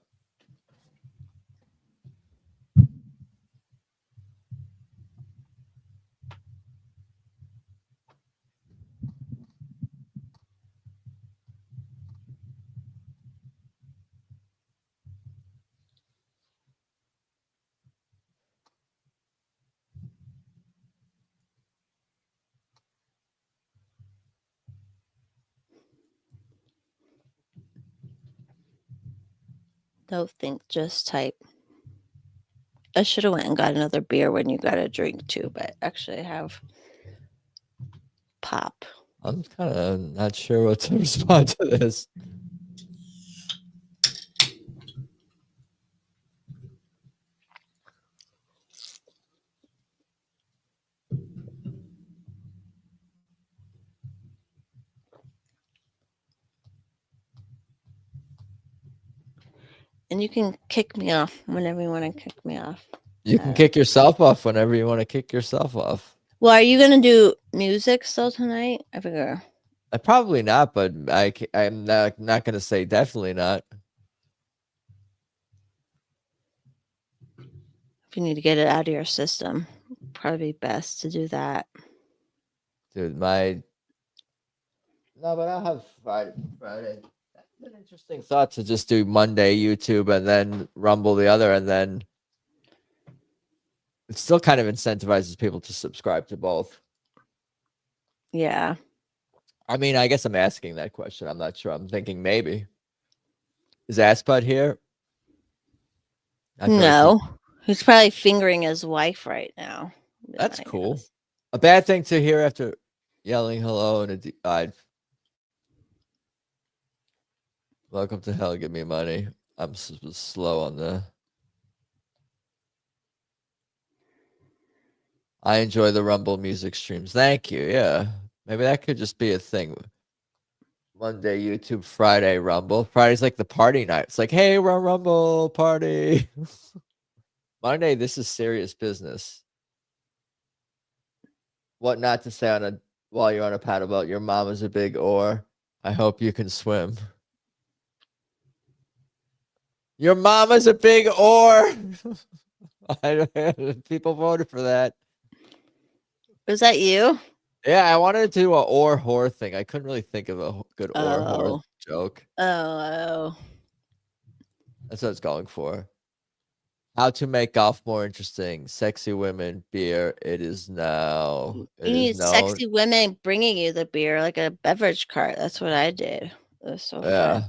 Don't think, just type. I should have went and got another beer when you got a drink too, but actually I have pop. I'm kind of not sure what to respond to this. And you can kick me off whenever you want to kick me off. You can kick yourself off whenever you want to kick yourself off. Well, are you gonna do music still tonight? I figure. Probably not, but I'm not going to say definitely not. If you need to get it out of your system, probably best to do that. Dude, no, but I'll have Friday. That's an interesting thought to just do Monday YouTube and then Rumble the other, and then it still kind of incentivizes people to subscribe to both. Yeah. I mean, I guess I'm asking that question. I'm not sure. I'm thinking maybe. Is Aspud here? No. He's probably fingering his wife right now. That's cool. A bad thing to hear after yelling hello and welcome to hell, give me money. I'm slow on the. I enjoy the Rumble music streams. Thank you. Yeah. Maybe that could just be a thing. Monday, YouTube, Friday, Rumble. Friday's like the party night. It's like, hey, we're on Rumble party. Monday, this is serious business. What not to say while you're on a paddle boat. Your mom is a big oar. I hope you can swim. Your mama's a big oar. People voted for that. Was that you? Yeah, I wanted to do an or whore thing. I couldn't really think of a good or whore joke. Oh. That's what I was going for. How to make golf more interesting. Sexy women, beer. It is now. You need sexy women bringing you the beer like a beverage cart. That's what I did. It was so fun.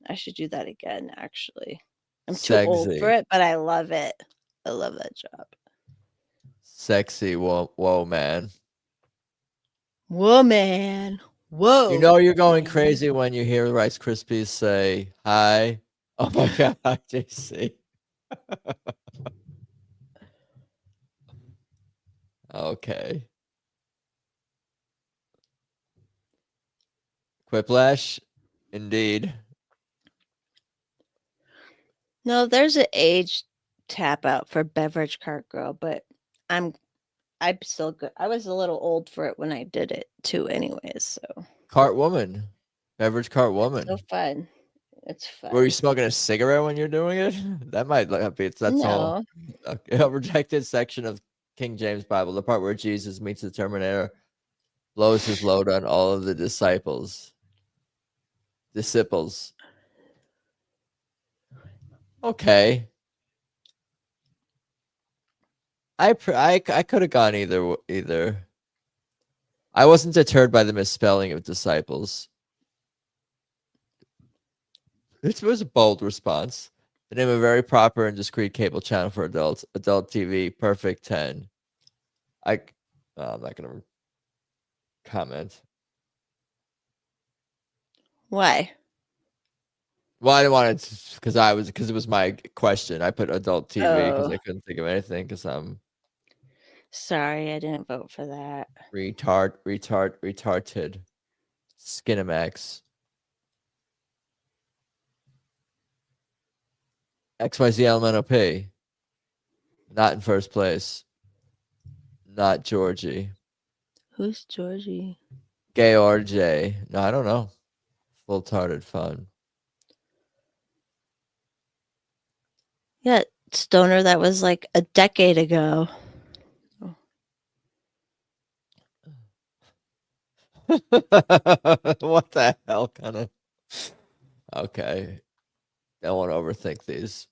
I should do that again, actually. I'm too old for it, but I love it. I love that job. Sexy whoa, man. Woman. Whoa. You know you're going crazy when you hear Rice Krispies say hi. Oh my God, JC. Okay. Quiplash, indeed. No, there's an age tap out for beverage cart girl, but I'm still good. I was a little old for it when I did it too, anyways. So Cart woman. Beverage cart woman. So fun. It's fun. Were you smoking a cigarette when you're doing it? That might be. That's all. No. Okay. A rejected section of King James Bible, the part where Jesus meets the Terminator, blows his load on all of the disciples. Okay. I could have gone either. I wasn't deterred by the misspelling of disciples. It was a bold response. The name of a very proper and discreet cable channel for adults, adult TV, perfect 10. I'm not gonna comment. Why? Well, I didn't want to because it was my question. I put adult TV because Oh. I couldn't think of anything because I'm Sorry, I didn't vote for that. retarded. Skinamax. XYZ LMNOP. Not in first place. Not Georgie. Who's Georgie? Gay RJ. No, I don't know. Full-tarded fun. Yeah, Stoner, that was like a decade ago. What the hell kind of... Okay. Don't want to overthink these.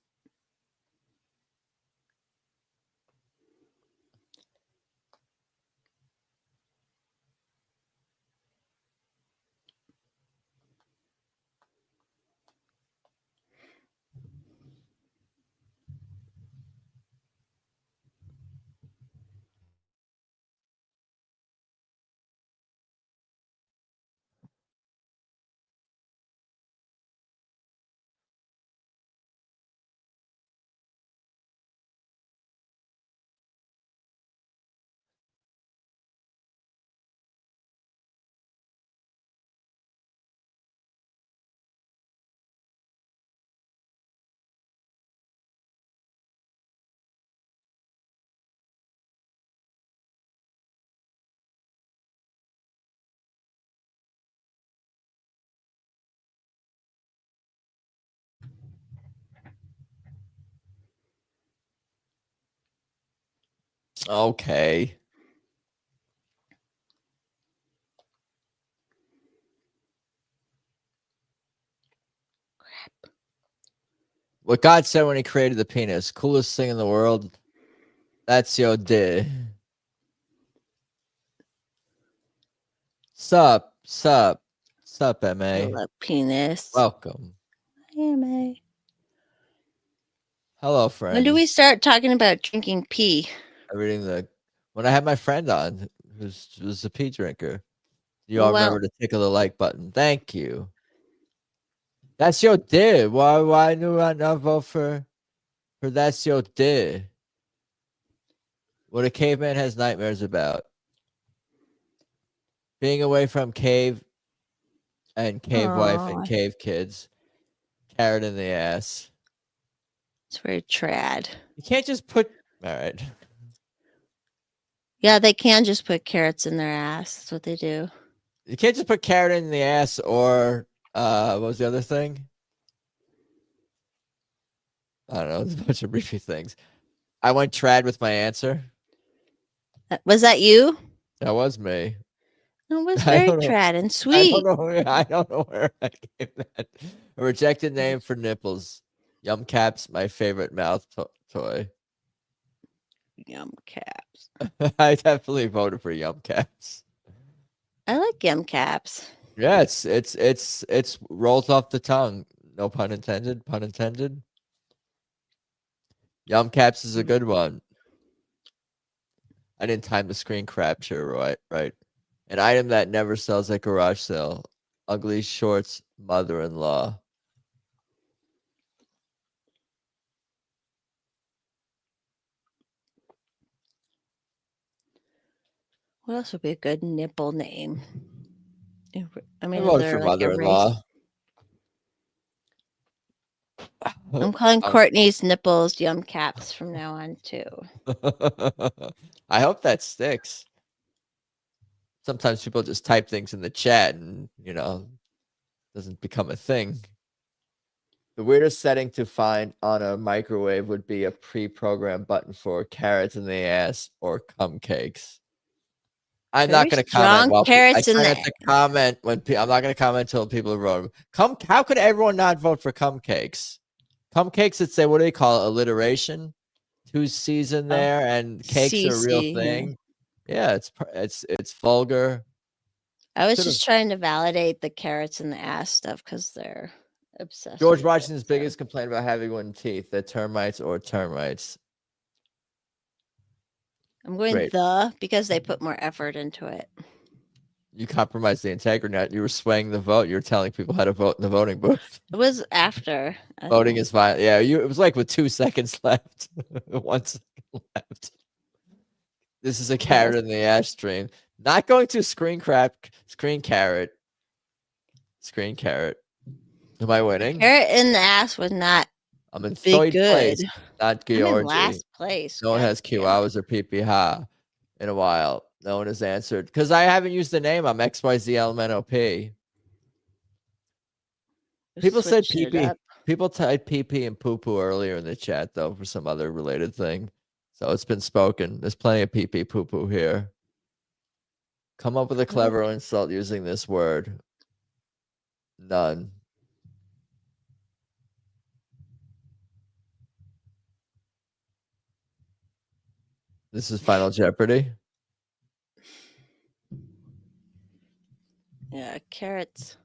Okay. Crap. What God said when he created the penis. Coolest thing in the world. That's your day. Sup, MA. Hello, penis. Welcome. Hi, MA. Hello, friend. When do we start talking about drinking pee? When I had my friend on, who's a pee drinker. You all remember to tickle the like button. Thank you. That's your day. Why do I not vote for that's your day? What a caveman has nightmares about. Being away from cave and cave wife and cave kids. Carrot in the ass. It's very trad. You can't just put... All right. Yeah, they can just put carrots in their ass. That's what they do. You can't just put carrot in the ass or... what was the other thing? I don't know. There's a bunch of briefy things. I went trad with my answer. Was that you? That was me. It was very trad and sweet. I don't know where I gave that. A rejected name for nipples. Yum Caps, my favorite mouth toy. Yum Caps. I definitely voted for Yum Caps. I like Yum Caps. Yeah, it's rolls off the tongue. No pun intended. Pun intended. Yum Caps is a good one. I didn't time the screen capture right. An item that never sells at garage sale. Ugly shorts, mother-in-law. What else would be a good nipple name? I mean, I voted for mother-in-law. I'm calling Courtney's nipples Yum Caps from now on too. I hope that sticks. Sometimes people just type things in the chat and, doesn't become a thing. The weirdest setting to find on a microwave would be a pre-programmed button for carrots in the ass or cum cakes. I'm not Very going to strong comment. I carrots in try the not to comment when I'm not going to comment until people have voted. How could everyone not vote for cum cakes? Cum cakes, it's what do they call it? Alliteration. 2 C's in there, and cakes are a real CC, thing. Yeah, it's vulgar. I was Should've- just trying to validate the carrots in the ass stuff because they're obsessed. George with it, Washington's so. biggest complaint about having wooden teeth: the termites or termites. I'm going Great. because they put more effort into it. You compromised the integrity. You were swaying the vote. You were telling people how to vote in the voting booth. It was after. Voting is violent. Yeah, it was like with 2 seconds left. 1 second left. This is a carrot in the ass stream. Not going to screen carrot. Am I winning? Carrot in the ass was not. I'm in Big third place, good. not I'm in Georgie. last place. No one has Q hours or PP ha in a while. No one has answered because I haven't used the name. I'm XYZLMNOP. People said PP. People typed PP and poo poo earlier in the chat though for some other related thing. So it's been spoken. There's plenty of PP poo poo here. Come up with a clever insult using this word. None. This is Final Jeopardy. Yeah, carrots.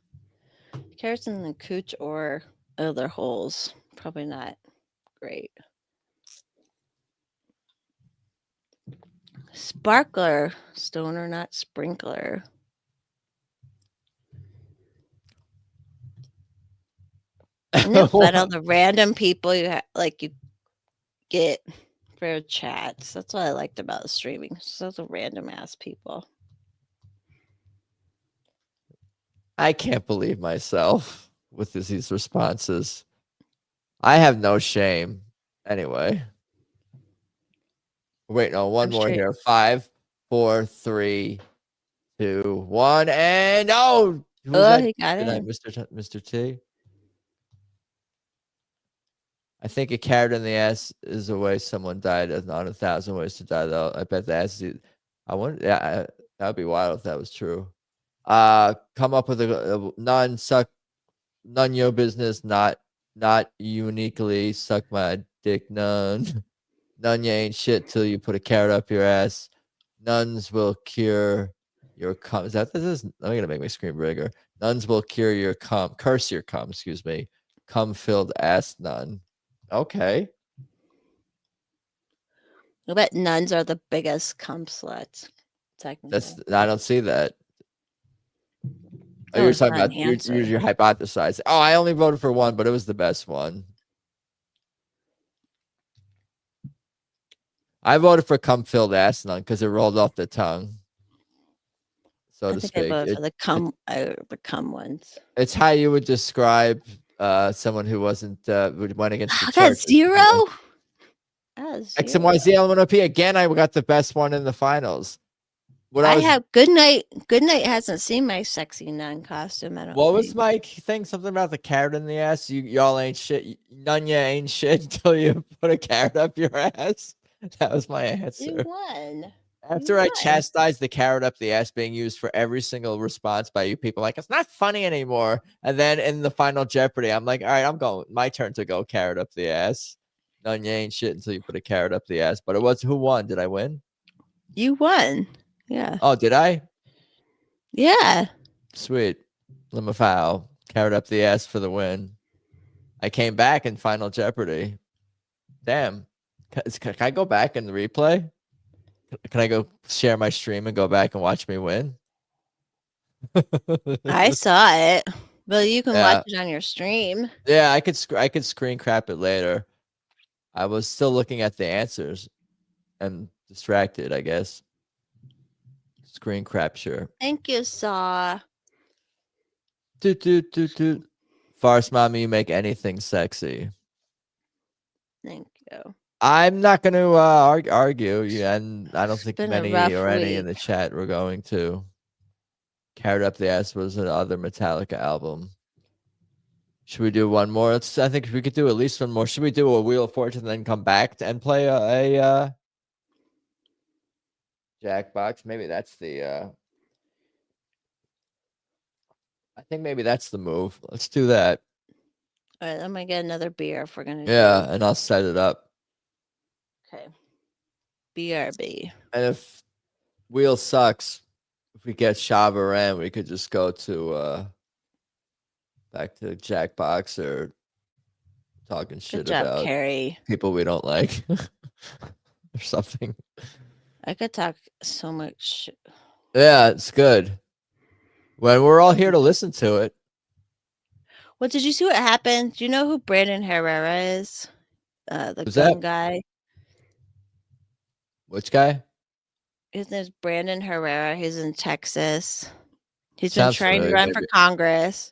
Carrots in the cooch or other holes. Probably not great. Sparkler. Stoner, not sprinkler. And then find all the random people you get for chats. That's what I liked about streaming. So the random ass people. I can't believe myself with these responses. I have no shame. Anyway. Wait, no, one more here. 5, 4, 3, 2, 1, and oh, who's that? He got it. Mr. T. I think a carrot in the ass is a way someone died on 1,000 ways to die. Though I bet the ass is. I wonder. Yeah, that would be wild if that was true. Come up with a none your business, not uniquely suck my dick, none. None you ain't shit till you put a carrot up your ass. Nuns will cure your cum. Is that this? I'm gonna make my screen bigger. Nuns will cure your cum. Curse your cum. Excuse me. Cum filled ass nun. Okay. I bet nuns are the biggest cum sluts. Technically, I don't see that. Oh, you're talking about you're hypothesizing. Oh, I only voted for one, but it was the best one. I voted for cum filled ass nun because it rolled off the tongue, so to speak. I voted for the cum ones. It's how you would describe someone who wasn't who went against the church. That's 0. X and Y Z LMNOP again. I got the best one in the finals. I have Goodnight. Goodnight hasn't seen my sexy nun costume. I don't. What was my thing? Something about the carrot in the ass. Y'all ain't shit. None ya ain't shit until you put a carrot up your ass. That was my answer. You won. After I chastised the carrot up the ass being used for every single response by you people, like it's not funny anymore. And then in the final Jeopardy, I'm like, all right, I'm going. My turn to go carrot up the ass. None ya ain't shit until you put a carrot up the ass. But it was who won? Did I win? You won. Yeah. Oh, did I? Yeah. Sweet. Lima foul. Carrot up the ass for the win. I came back in Final Jeopardy. Damn. Can I go back in the replay? Can I go share my stream and go back and watch me win? I saw it. Well, you can watch it on your stream. Yeah, I could screen crap it later. I was still looking at the answers and distracted, I guess. Screen capture. Thank you, Saw. Farce mommy, you make anything sexy. Thank you. I'm not going to argue, and I don't think many or any in the chat were going to. Carrot Up the Ass was another Metallica album. Should we do one more? I think we could do at least one more. Should we do a Wheel of Fortune, then come back and play a Jackbox? Maybe that's the. I think maybe that's the move. Let's do that. All right, I'm gonna get another beer if we're gonna Yeah, do. and I'll set it up. Okay. BRB. And if Wheel sucks, if we get Shavaran, we could just go to back to Jackbox or talking shit Good job, about Carrie. people we don't like or something. I could talk so much. Yeah, it's good. When we're all here to listen to it. Well, did you see what happened? Do you know who Brandon Herrera is? The Who's gun that? guy. Which guy? His name's Brandon Herrera. He's in Texas. He's been Sounds trying to familiar, run for maybe. Congress,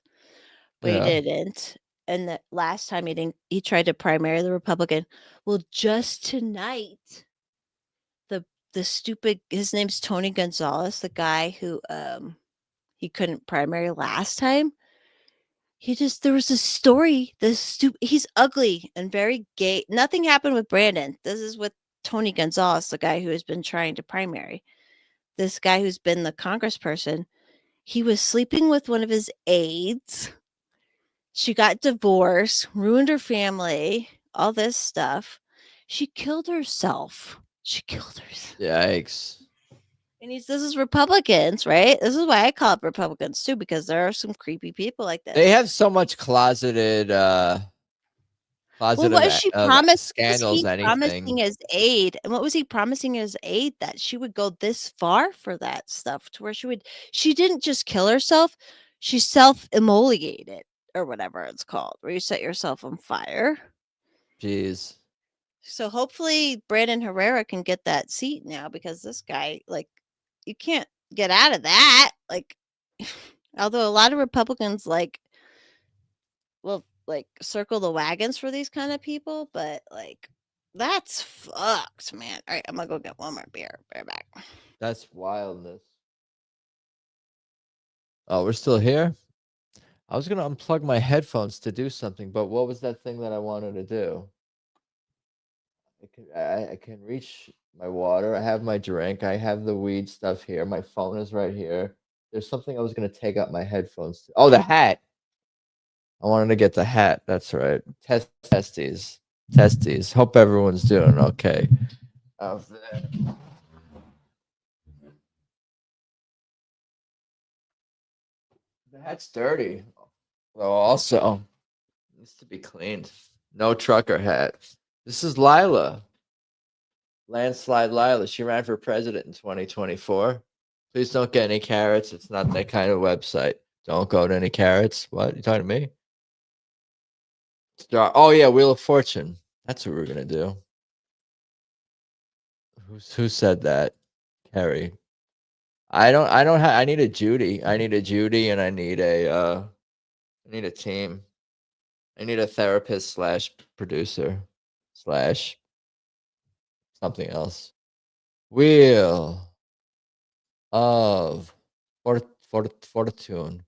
but he Yeah. didn't. And the last time he didn't, he tried to primary the Republican. Well, just tonight, the stupid, his name's Tony Gonzalez, the guy who he couldn't primary last time. There was a story, he's ugly and very gay. Nothing happened with Brandon. This is with Tony Gonzalez, the guy who has been trying to primary. This guy who's been the congressperson, he was sleeping with one of his aides. She got divorced, ruined her family, all this stuff. She killed herself. Yikes. And this is Republicans, right? This is why I call it Republicans too, because there are some creepy people like this. They have so much closeted well, what was she scandals, promising anything. his aide? And what was he promising his aide? That she would go this far for that stuff, to where she didn't just kill herself, she self-immolated, or whatever it's called, where you set yourself on fire. Jeez. So hopefully Brandon Herrera can get that seat now, because this guy, like, you can't get out of that. Like, although a lot of Republicans will circle the wagons for these kind of people, but like, that's fucked, man. All right, I'm gonna go get one more beer. Bear back. That's wildness. Oh, we're still here? I was gonna unplug my headphones to do something, but what was that thing that I wanted to do? I can reach my water. I have my drink. I have the weed stuff here. My phone is right here. There's something I was gonna take out my headphones to. Oh, the hat. I wanted to get the hat. That's right. Testes. Hope everyone's doing okay out there. The hat's dirty. Well, also needs to be cleaned. No trucker hat. This is Lila. Landslide Lila. She ran for president in 2024. Please don't get any carrots. It's not that kind of website. Don't go to any carrots. What? You talking to me? Oh yeah, Wheel of Fortune. That's what we're gonna do. Who said that? Carrie. I don't have. I need a Judy. I need a Judy, and I need a team. I need a therapist / producer / something else. Wheel of Fortune.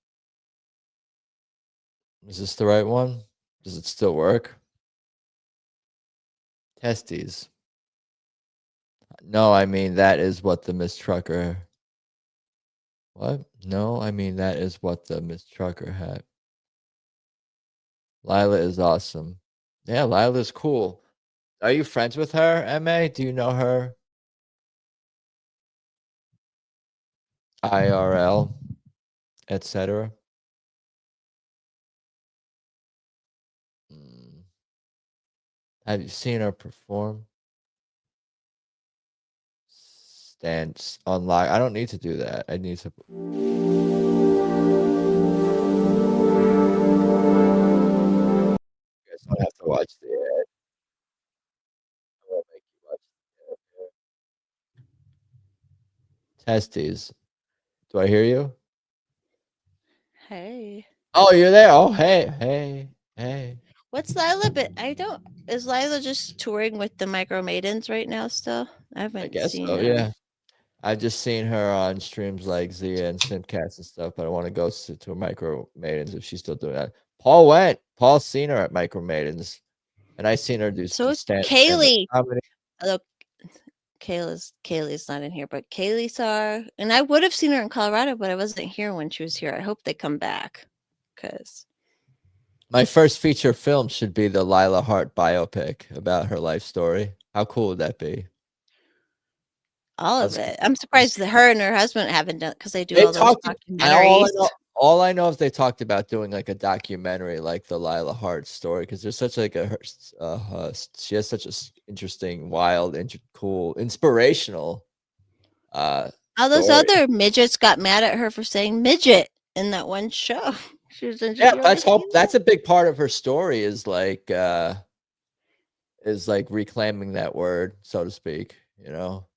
Is this the right one? Does it still work? Testes. No, I mean that is what the Miss Trucker. What? No, I mean that is what the Miss Trucker had. Lila is awesome. Yeah, Lila's cool. Are you friends with her, MA? Do you know her? IRL, etc. Have you seen her perform? Stands on live. I don't need to do that. I need to. You guys don't have to watch the ad. I won't make you watch the ad. Testes. Do I hear you? Hey. Oh, you're there. Oh, hey. What's Lila? But is Lila just touring with the Micro Maidens right now still? I haven't guess seen so, her. yeah. I've just seen her on streams like Zia and Simcast and stuff, but I want to go to a Micro Maidens if she's still doing that. Paul went. Paul's seen her at Micro Maidens, and I seen her do So is stand Kaylee. comedy. Although Kaylee's not in here, but Kaylee saw her, and I would have seen her in Colorado, but I wasn't here when she was here. I hope they come back, because My first feature film should be the Lila Hart biopic about her life story. How cool would that be? all of it. I'm surprised that her and her husband haven't done, because they do all those Talked. documentaries. All I know is they talked about doing like a documentary, like the Lila Hart story, because there's such like she has such a interesting, wild, cool, inspirational. All those story. other midgets got mad at her for saying midget in that one show. She was Yeah, let's hope that's a big part of her story is like reclaiming that word, so to speak, you know,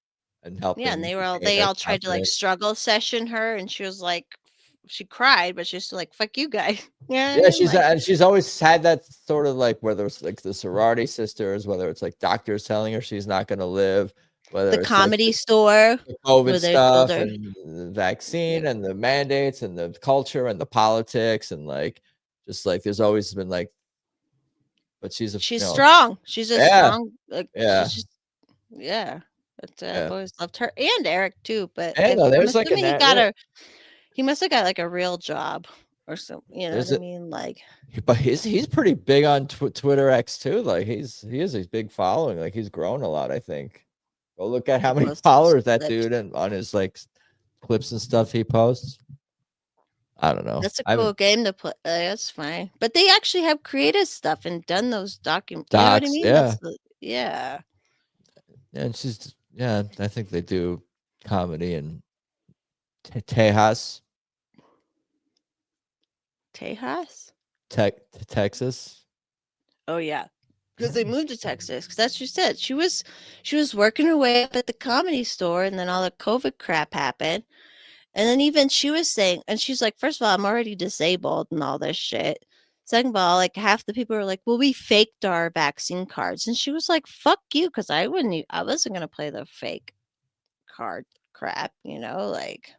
and helping. Yeah, and they all tried to like struggle session her, and she was like, she cried, but she's like, "Fuck you guys." Yeah, yeah, she's always had that sort of like, whether it's like the sorority sisters, whether it's like doctors telling her she's not going to live, whether the it's comedy like store, the COVID stuff her, and the vaccine and the mandates and the culture and the politics and like just like there's always been like, but she's strong. She's a strong. Like, yeah. she's just, yeah. But I've always loved her and Eric too. But I'm assuming he got he must have got like a real job or something. You know what I mean? Like, but he's pretty big on Twitter X too. Like he has a big following. Like he's grown a lot. I think. Go look at how many followers that dude and on his like clips and stuff he posts. I don't know. That's a cool game to play. That's fine. But they actually have created stuff and done those documents. You know what I mean? Yeah. Yeah. And she's I think they do comedy in Tejas. Texas. Oh yeah. Because they moved to Texas. Because that's what she said. She was working her way up at the comedy store, and then all the COVID crap happened. And then even she was saying, and she's like, first of all, I'm already disabled and all this shit. Second of all, like half the people were like, well, we faked our vaccine cards. And she was like, fuck you, because I wasn't going to play the fake card crap, you know, like.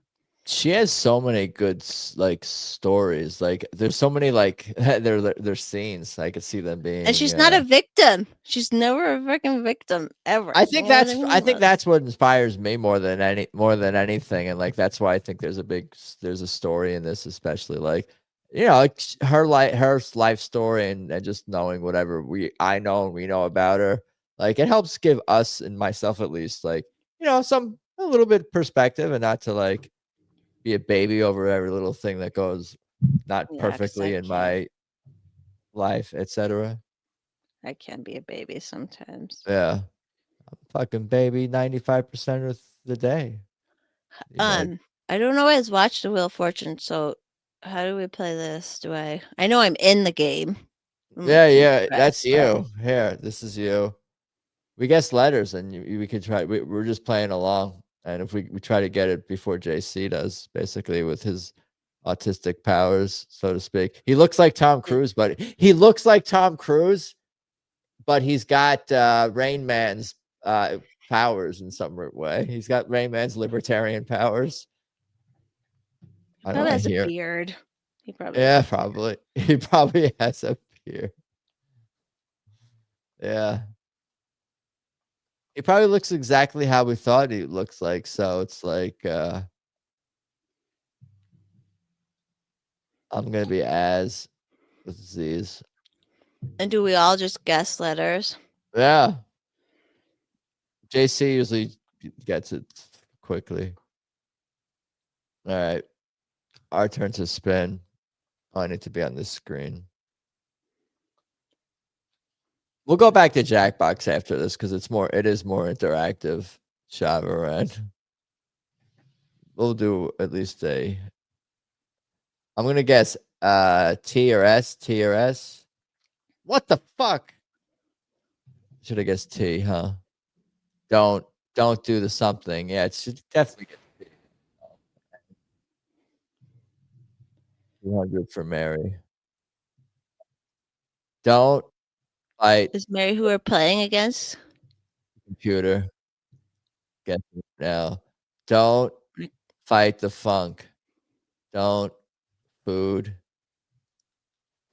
She has so many good like stories. Like there's so many like their scenes. I could see them being. And she's not a victim. She's never a freaking victim ever. I think that's what inspires me more than anything. And like that's why I think there's a story in this, especially like like her life story and just knowing whatever I know and we know about her. Like it helps give us and myself at least like a little bit perspective and not to like be a baby over every little thing that goes not perfectly in my life, etc. I can be a baby sometimes. Yeah. I'm fucking baby 95% of the day. I don't always watch the Wheel of Fortune, so how do we play this? I know I'm in the game. Yeah, that's you. Here, this is you. We guess letters and we could try. We're just playing along. And if we try to get it before JC does, basically with his autistic powers, so to speak. He looks like Tom Cruise, but he's got Rain Man's powers in some way. He's got Rain Man's libertarian powers. He probably has a beard. Probably. He probably has a beard. Yeah. He probably looks exactly how we thought he looks like. So it's like I'm gonna be as with Z's. And do we all just guess letters? Yeah. JC usually gets it quickly. All right. Our turn to spin. Oh, I need to be on this screen. We'll go back to Jackbox after this because it is more interactive. Shavaran. We'll do at least I'm gonna guess T or S. What the fuck? Should have guessed T, huh? Don't do the something. Yeah, it should definitely get T. 200 for Mary. Don't fight. Is Mary who we're playing against? Computer. Guess it now. Don't fight the funk. Don't food.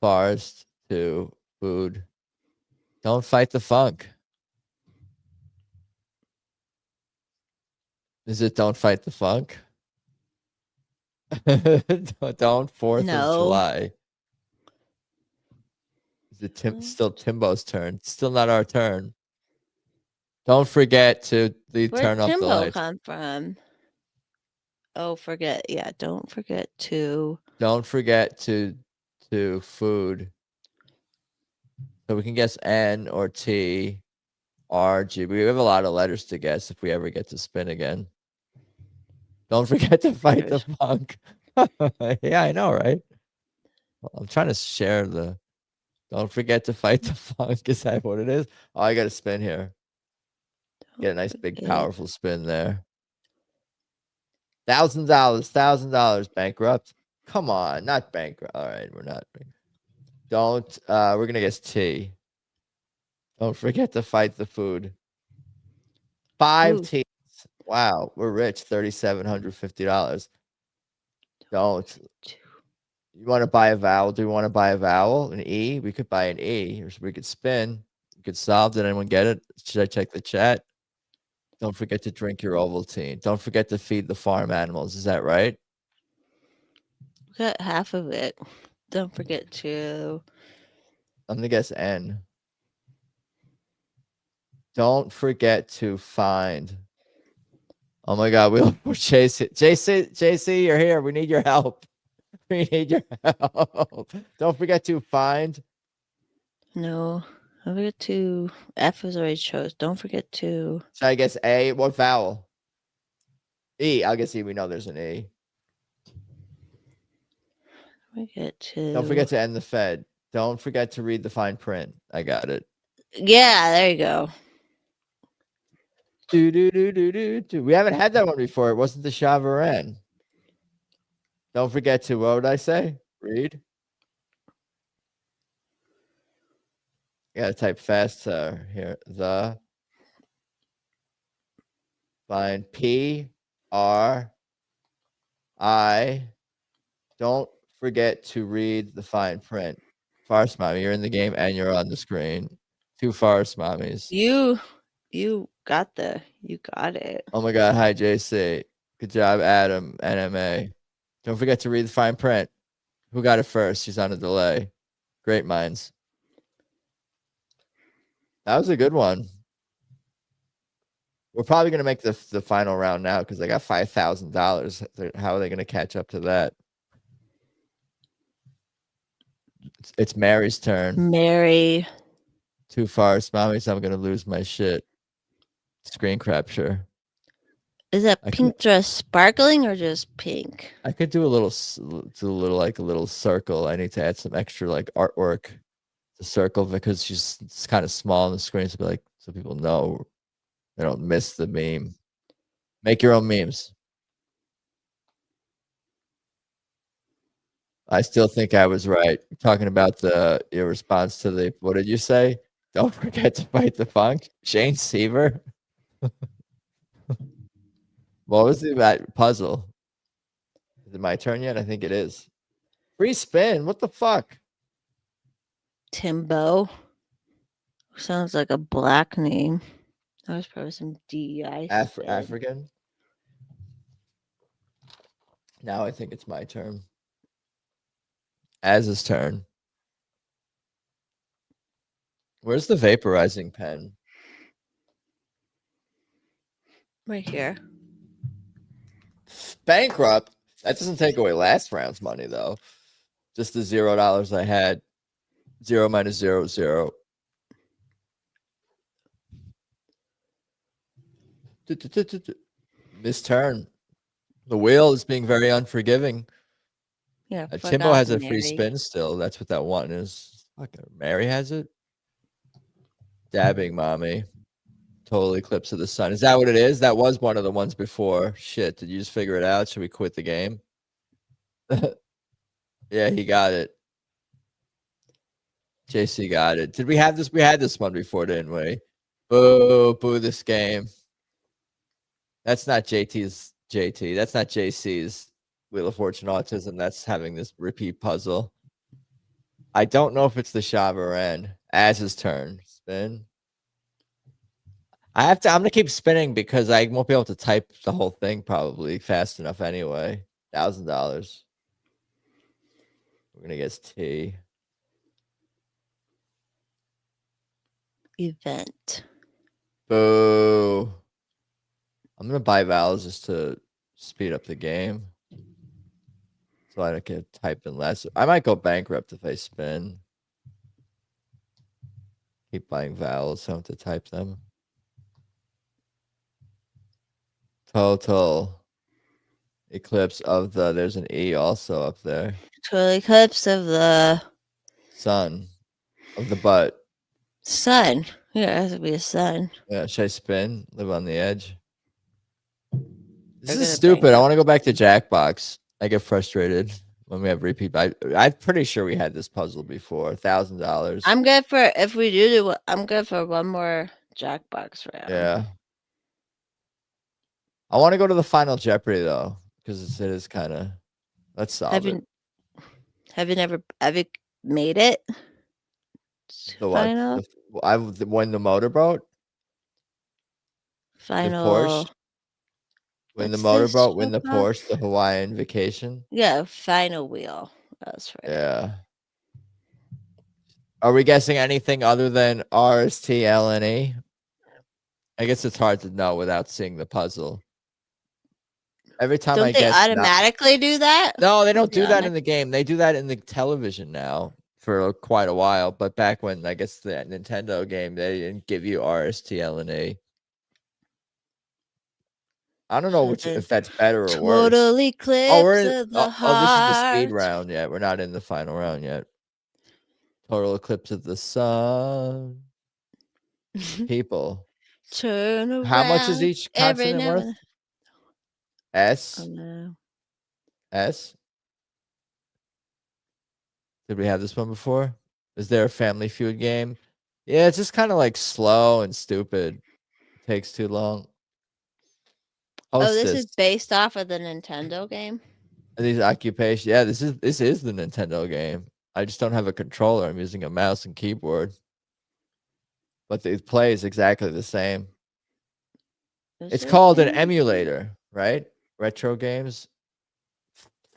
Forest to food. Don't fight the funk. Is it don't fight the funk? Don't 4th of No. July. Is it still Timbo's turn? Still not our turn. Don't forget to Where'd turn off the Timbo lights. come from? Oh, forget. Yeah, don't forget to. Don't forget to food. So we can guess N or T, R, G. We have a lot of letters to guess if we ever get to spin again. Don't forget to fight the funk. Yeah, I know, right? I'm trying to share the. Don't forget to fight the funk. Is that what it is? Oh, I got to spin here. Get a nice big powerful spin there. $1,000, bankrupt. Come on, not bankrupt. All right, we're not. Don't. We're gonna guess T. Don't forget to fight the food. 5 T's. Wow, we're rich. $3,750. Don't. You want to buy a vowel? Do we want to buy a vowel? An E? We could buy an E, or we could spin. We could solve. Did anyone get it? Should I check the chat? Don't forget to drink your Ovaltine. Don't forget to feed the farm animals. Is that right? Got half of it. Don't forget to. I'm gonna guess N. Don't forget to find. Oh my God, we're chasing. JC, you're here. We need your help. We need your help. Don't forget to find. No. Don't forget to. F was already chose. Don't forget to. So I guess A. What vowel? E. I guess E. We know there's an E. Don't forget to end the Fed. Don't forget to read the fine print. I got it. Yeah, there you go. We haven't had that one before. It wasn't the Chavarin. Don't forget to, what would I say? Read. You gotta type fast here. The fine P R I. Don't forget to read the fine print. Farce mommy, you're in the game and you're on the screen. 2 farce mommies. You got it. Oh my God. Hi, JC. Good job, Adam, NMA. Don't forget to read the fine print. Who got it first? She's on a delay. Great minds. That was a good one. We're probably going to make the final round now because I got $5,000. How are they going to catch up to that? It's Mary's turn. Mary. 2 farce mommies. I'm going to lose my shit. Screen capture. Is that pink dress sparkling or just pink? I could do a little circle. I need to add some extra like artwork to circle because it's kind of small on the screen, so people know they don't miss the meme. Make your own memes. I still think I was right. Talking about your response to the, what did you say? Don't forget to fight the funk. Shane Seaver. What was that puzzle? Is it my turn yet? I think it is. Free spin. What the fuck? Timbo. Sounds like a black name. That was probably some DEI. African. Now I think it's my turn. Az's turn. Where's the vaporizing pen? Right here. Bankrupt. That doesn't take away last round's money though. Just the $0 I had. 0 minus 0, 0. This turn. The wheel is being very unforgiving. Yeah. Timbo has a free spin still. That's what that one is. Mary has it. Dabbing mommy. Total eclipse of the sun. Is that what it is? That was one of the ones before. Shit. Did you just figure it out? Should we quit the game? Yeah, he got it. JC got it. Did we have this? We had this one before, didn't we? Boo, boo this game. That's not JT's JT. That's not JC's Wheel of Fortune Autism. That's having this repeat puzzle. I don't know if it's the Shavaran. Az's turn. Spin. I'm gonna keep spinning because I won't be able to type the whole thing probably fast enough anyway. $1,000. We're gonna guess T. Event. Boo. I'm gonna buy vowels just to speed up the game. So I can type in less. I might go bankrupt if I spin. Keep buying vowels, so I don't have to type them. Total eclipse of the, there's an E also up there. Total eclipse of the Sun. Of the butt. sun. Yeah, it has to be a sun. Yeah, should I spin? Live on the edge. This They're is gonna stupid. I bankrupt. want to go back to Jackbox. I get frustrated when we have repeat. I'm pretty sure we had this puzzle before. $1,000. I'm good for if we do. I'm good for one more Jackbox round. Yeah. I want to go to the final Jeopardy though, because it is kind of. Let's solve it. Have you made it? The what? Final. I won the motorboat. Final. The Porsche. Win the What's motorboat. this Win the shit called? Porsche. The Hawaiian vacation. Yeah, final wheel. That's right. Yeah. Are we guessing anything other than R, S, T, L, N, E? I guess it's hard to know without seeing the puzzle. Every time Don't I they guess automatically do that? no, they don't To be do that in honest. the game. They do that in the television now for quite a while. But back when I guess the Nintendo game, they didn't give you R, S, T, L, and E. I don't know if that's better or worse. Total eclipse of the heart. This is the speed round yet. We're not in the final round yet. Total eclipse of the sun. People. Turn around. How much is each consonant worth? S. Oh, no. S. Did we have this one before? Is there a Family Feud game? Yeah, it's just kind of like slow and stupid. It takes too long. Oh, this is based off of the Nintendo game. These occupations. Yeah, this is the Nintendo game. I just don't have a controller. I'm using a mouse and keyboard. But it plays exactly the same. It's called an emulator, right? Retro games.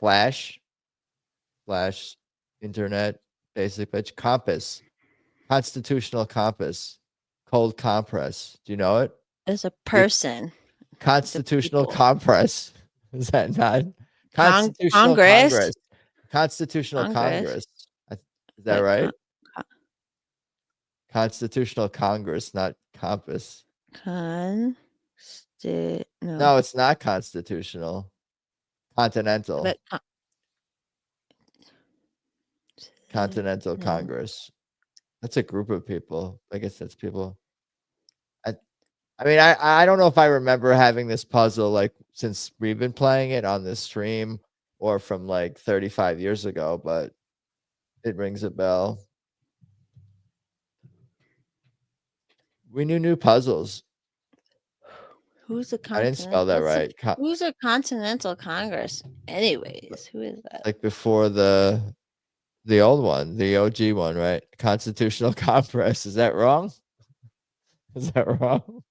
Flash, internet, basic pitch, compass, constitutional compass, cold compress. Do you know it? It's a person. Constitutional compress. Is that not Constitutional Congress? Congress? Constitutional Congress. Is that right? Constitutional Congress, not compass. No, it's not constitutional. Continental. But Continental Congress. That's a group of people. I guess that's people. I mean, I don't know if I remember having this puzzle like since we've been playing it on this stream or from like 35 years ago, but it rings a bell. We knew new puzzles. Who's a I didn't spell that right. Who's a Continental Congress? Anyways, who is that? Like before the old one, the OG one, right? Constitutional Compress. Is that wrong? Is that wrong?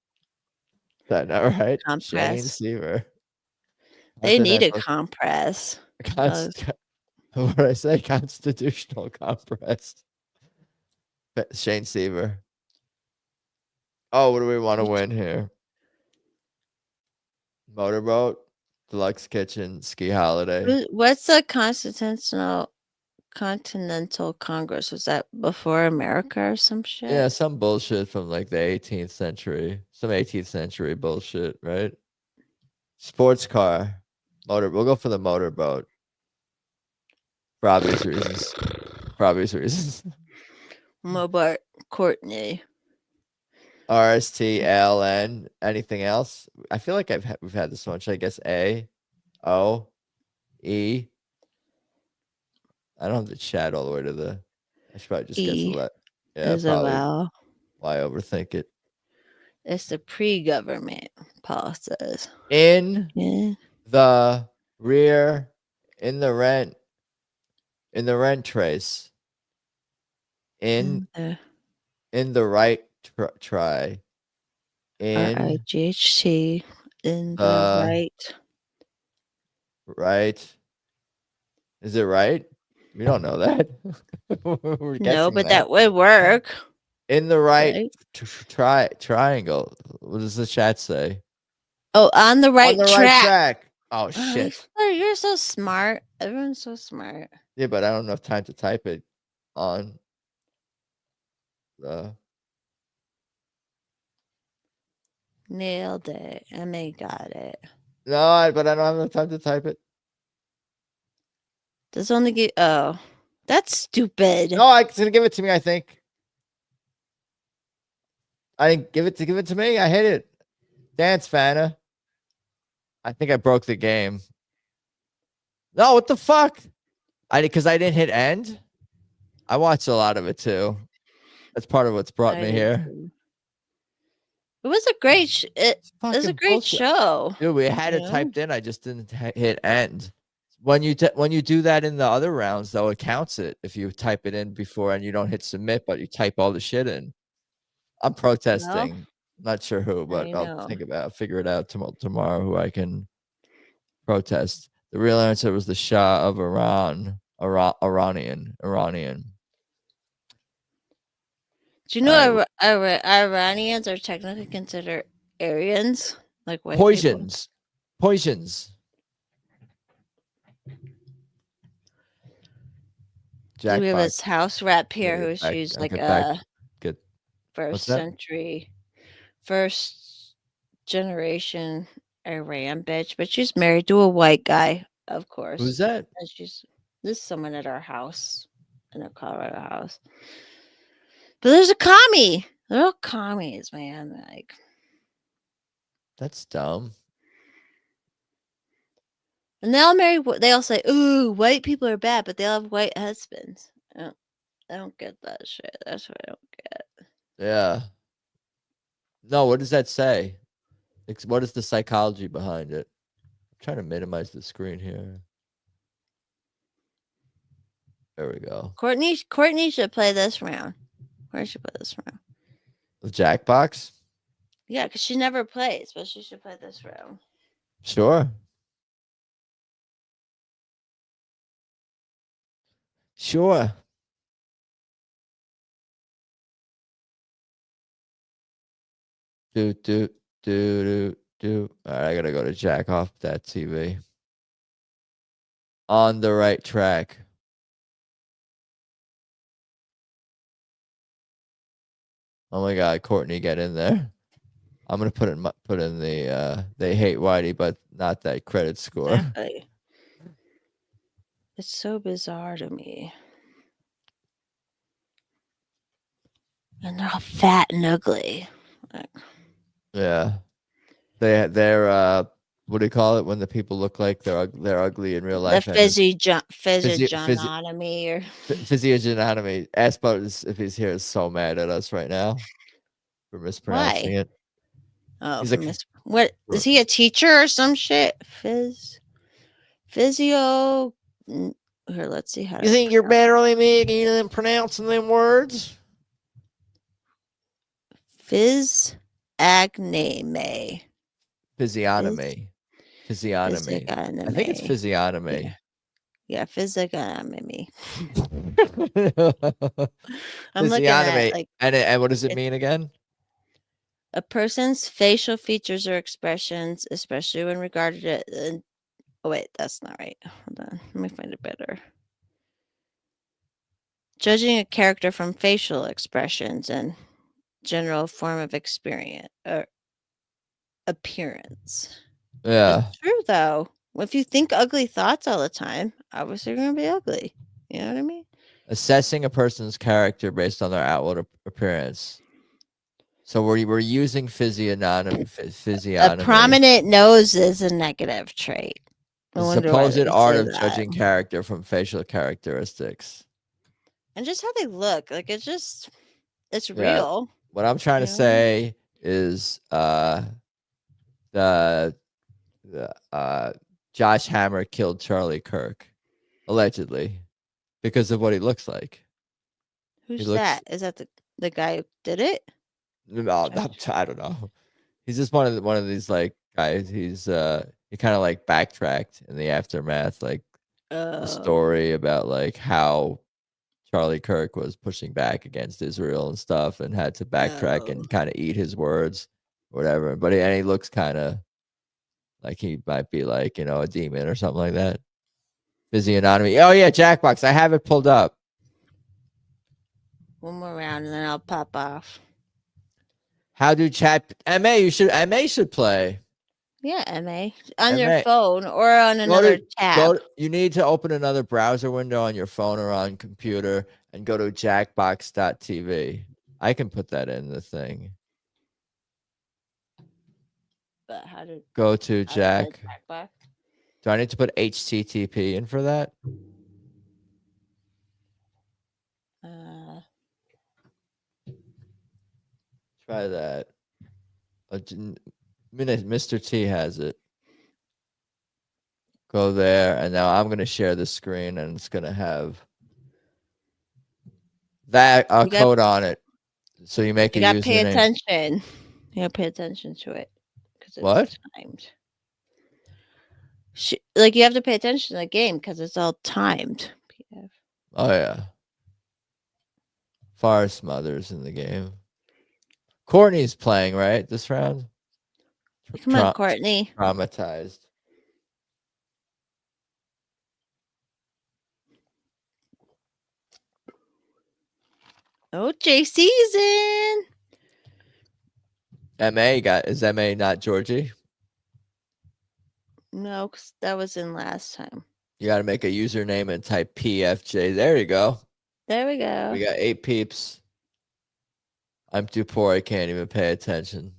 Is that not right? Compress. Shane Seaver. They need a compress. What did I say? Constitutional compress. Shane Seaver. Oh, what do we want to win here? Motorboat, deluxe kitchen, ski holiday. What's the Continental Congress? Was that before America or some shit? Yeah, some bullshit from like the 18th century. Some 18th century bullshit, right? Sports car. We'll go for the motorboat. For obvious reasons. Mobart Courtney. RSTLN. Anything else? I feel like we've had this one. Should I guess A, O, E? I don't have the chat all the way to the. I should probably just guess the letter. Yeah, probably. Why overthink it? It's the pre-government process. In the rear, in the rent trace. In the the right try. In RIGHT in the the right. right. Is it right? We don't know that. We're No, guessing but that. that would work. In the right Right? triangle. What does the chat say? Oh, on the On right the right track. track. Oh Oh, shit. you're so smart. Everyone's so smart. Yeah, but I don't have time to type it on the. Nailed it. Emma got it. No, but I don't have enough time to type it. Does only get. Oh, that's stupid. No, it's gonna give it to me. I think. I didn't give it to me. I hit it. Dance, Fana. I think I broke the game. No, what the fuck? Because I didn't hit end. I watched a lot of it too. That's part of what's brought I me did here. too. It was a great. It was a Fucking great bullshit. show. Dude, we had it typed in. I just didn't hit end. When you do that in the other rounds, though, it counts it if you type it in before and you don't hit submit, but you type all the shit in. I'm protesting. Not sure who, but I'll figure it out tomorrow who I can protest. The real answer was the Shah of Iran. Iranian. Do you know Iranians are technically considered Aryans, like white people? Poisons. So we have Jackbox. this house rep here who's she's like a Good. first generation Iran bitch, but she's married to a white guy, of course. Who's that? And this is someone at our house, in a Colorado house. But there's a commie. They're all commies, man. Like, that's dumb. and they all marry. They all say, "Ooh, white people are bad," but they all have white husbands. I don't get that shit. That's what I don't get. Yeah. No, what does that say? What is the psychology behind it? I'm trying to minimize the screen here. There we go. Courtney should play this round. Where should play this round? The Jackbox? Yeah, because she never plays, but she should play this round. Sure. Sure. Do. All right, I gotta go to jack off that TV. On the right track. Oh my God, Courtney, get in there. I'm gonna put in the they hate Whitey, but not that credit score. Exactly. It's so bizarre to me. And they're all fat and ugly. Yeah. They're what do you call it when the people look like they're ugly in real life? The physiognomy or physiognomy. Ask about if he's here is so mad at us right now for mispronouncing it. Oh, what is he a teacher or some shit? Physio. Here, let's see how. You think you're better than me than pronouncing them words? Physiognomy. Physiognomy. I think it's physiognomy. Yeah, physiognomy. I'm looking at like, and what does it mean again? A person's facial features or expressions, especially when regarded at. Oh wait, that's not right. Hold on, let me find it better. Judging a character from facial expressions and general form of experience or appearance. Yeah. It's true though. If you think ugly thoughts all the time, obviously you're gonna be ugly. You know what I mean? Assessing a person's character based on their outward appearance. So we're using physiognomy. A prominent nose is a negative trait. The supposed art of judging character from facial characteristics. And just how they look. Like it's real. What I'm trying to say is the Josh Hammer killed Charlie Kirk, allegedly, because of what he looks like. Who's looks- that? Is that the guy who did it? No, I don't know. He's just one of these like guys. He kind of like backtracked in the aftermath, like the Oh, story about like how Charlie Kirk was pushing back against Israel and stuff, and had to backtrack oh. and kind of eat his words, whatever. But he looks kind of like he might be like a demon or something like that. Physiognomy. Oh yeah, Jackbox. I have it pulled up. One more round and then I'll pop off. How do chat MA should play. Yeah, MA. On your MA. phone or on another tab. You need to open another browser window on your phone or on computer and go to jackbox.tv. I can put that in the thing. But how to Go to Jack. Jackbox? Do I need to put HTTP in for that? Try that. Mr. T has it. Go there, and now I'm gonna share the screen, and it's gonna have that code on it. So you make you a gotta username. pay attention. You gotta pay attention to it because it's What? timed. Like you have to pay attention to the game because it's all timed. PF. Oh yeah. Forest Mother's in the game. Courtney's playing, right? This round? Come on, Courtney. Traumatized. OJ season. Is MA not Georgie? No, because that was in last time. You got to make a username and type PFJ. There you go. There we go. We got 8 peeps. I'm too poor. I can't even pay attention.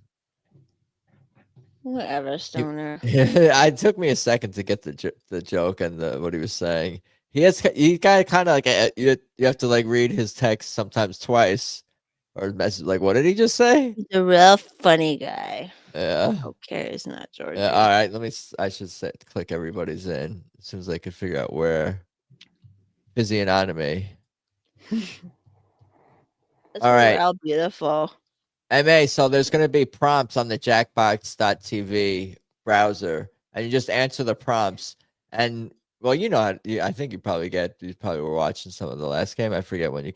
Whatever, Stoner. It took me a second to get the joke and what he was saying. He got kind of like you have to like read his text sometimes twice or message like, what did he just say? He's a real funny guy. Yeah. Okay, it's not George. Yeah. All right. I should click everybody's in as soon as I could figure out where. Physiognomy. All right. All beautiful. MA, so there's going to be prompts on the jackbox.tv browser, and you just answer the prompts. And, well, I think you probably were watching some of the last game. I forget when you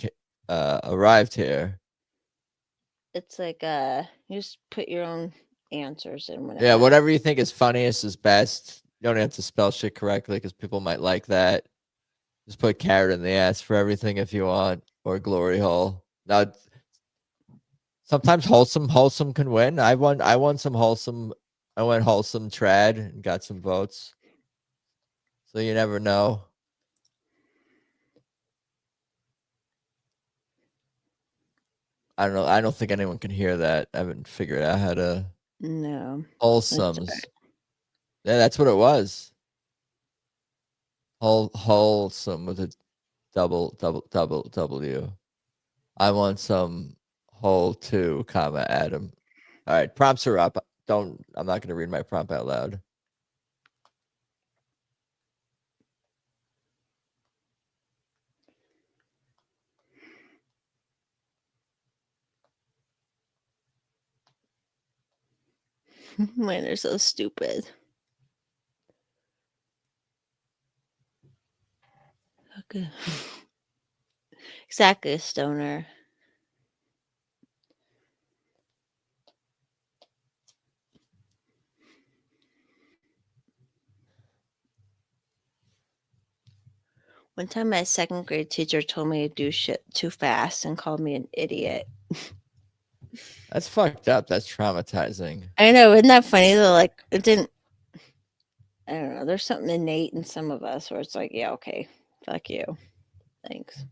arrived here. It's like, you just put your own answers in. Whatever. Yeah, whatever you think is funniest is best. You don't have to spell shit correctly because people might like that. Just put carrot in the ass for everything if you want, or glory hole. Now, sometimes wholesome can win. I won some wholesome. I went wholesome trad and got some votes. So you never know. I don't know. I don't think anyone can hear that. I haven't figured out how to. No. Wholesomes. Yeah, that's what it was. Wholesome with a double W. I want some whole 2, Adam. All right, prompts are up. I'm not going to read my prompt out loud. Man, they're so stupid. Okay. Exactly, Stoner. One time, my 2nd grade teacher told me to do shit too fast and called me an idiot. That's fucked up. That's traumatizing. I know, isn't that funny though? Like, it didn't. I don't know. There's something innate in some of us where it's like, yeah, okay, fuck you, thanks.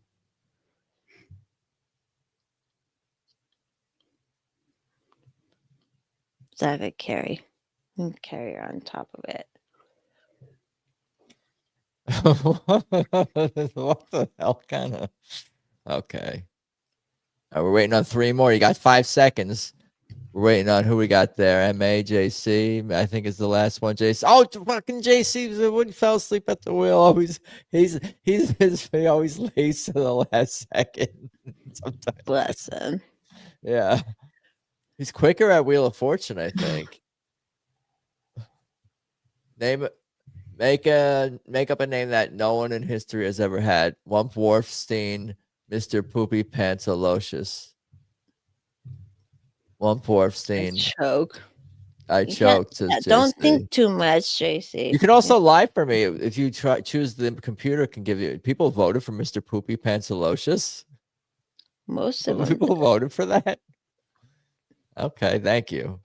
Zach carry, and carry on top of it. What the hell kind of? Okay. We're waiting on 3 more. You got 5 seconds. We're waiting on who we got there. MAJC, I think is the last one. JC. Oh, fucking JC when he fell asleep at the wheel. Always he always lays to the last second. Sometimes. Bless him. Yeah. He's quicker at Wheel of Fortune, I think. Make up a name that no one in history has ever had. Wump Wharfstein, Mr. Poopy Pantsalocious. Wump Wharfstein. Choke. I choked. Don't think too much, JC. You can also lie for me if you choose the computer can give you. People voted for Mr. Poopy Pantsalocious. Most of them. People voted for that. Okay, thank you.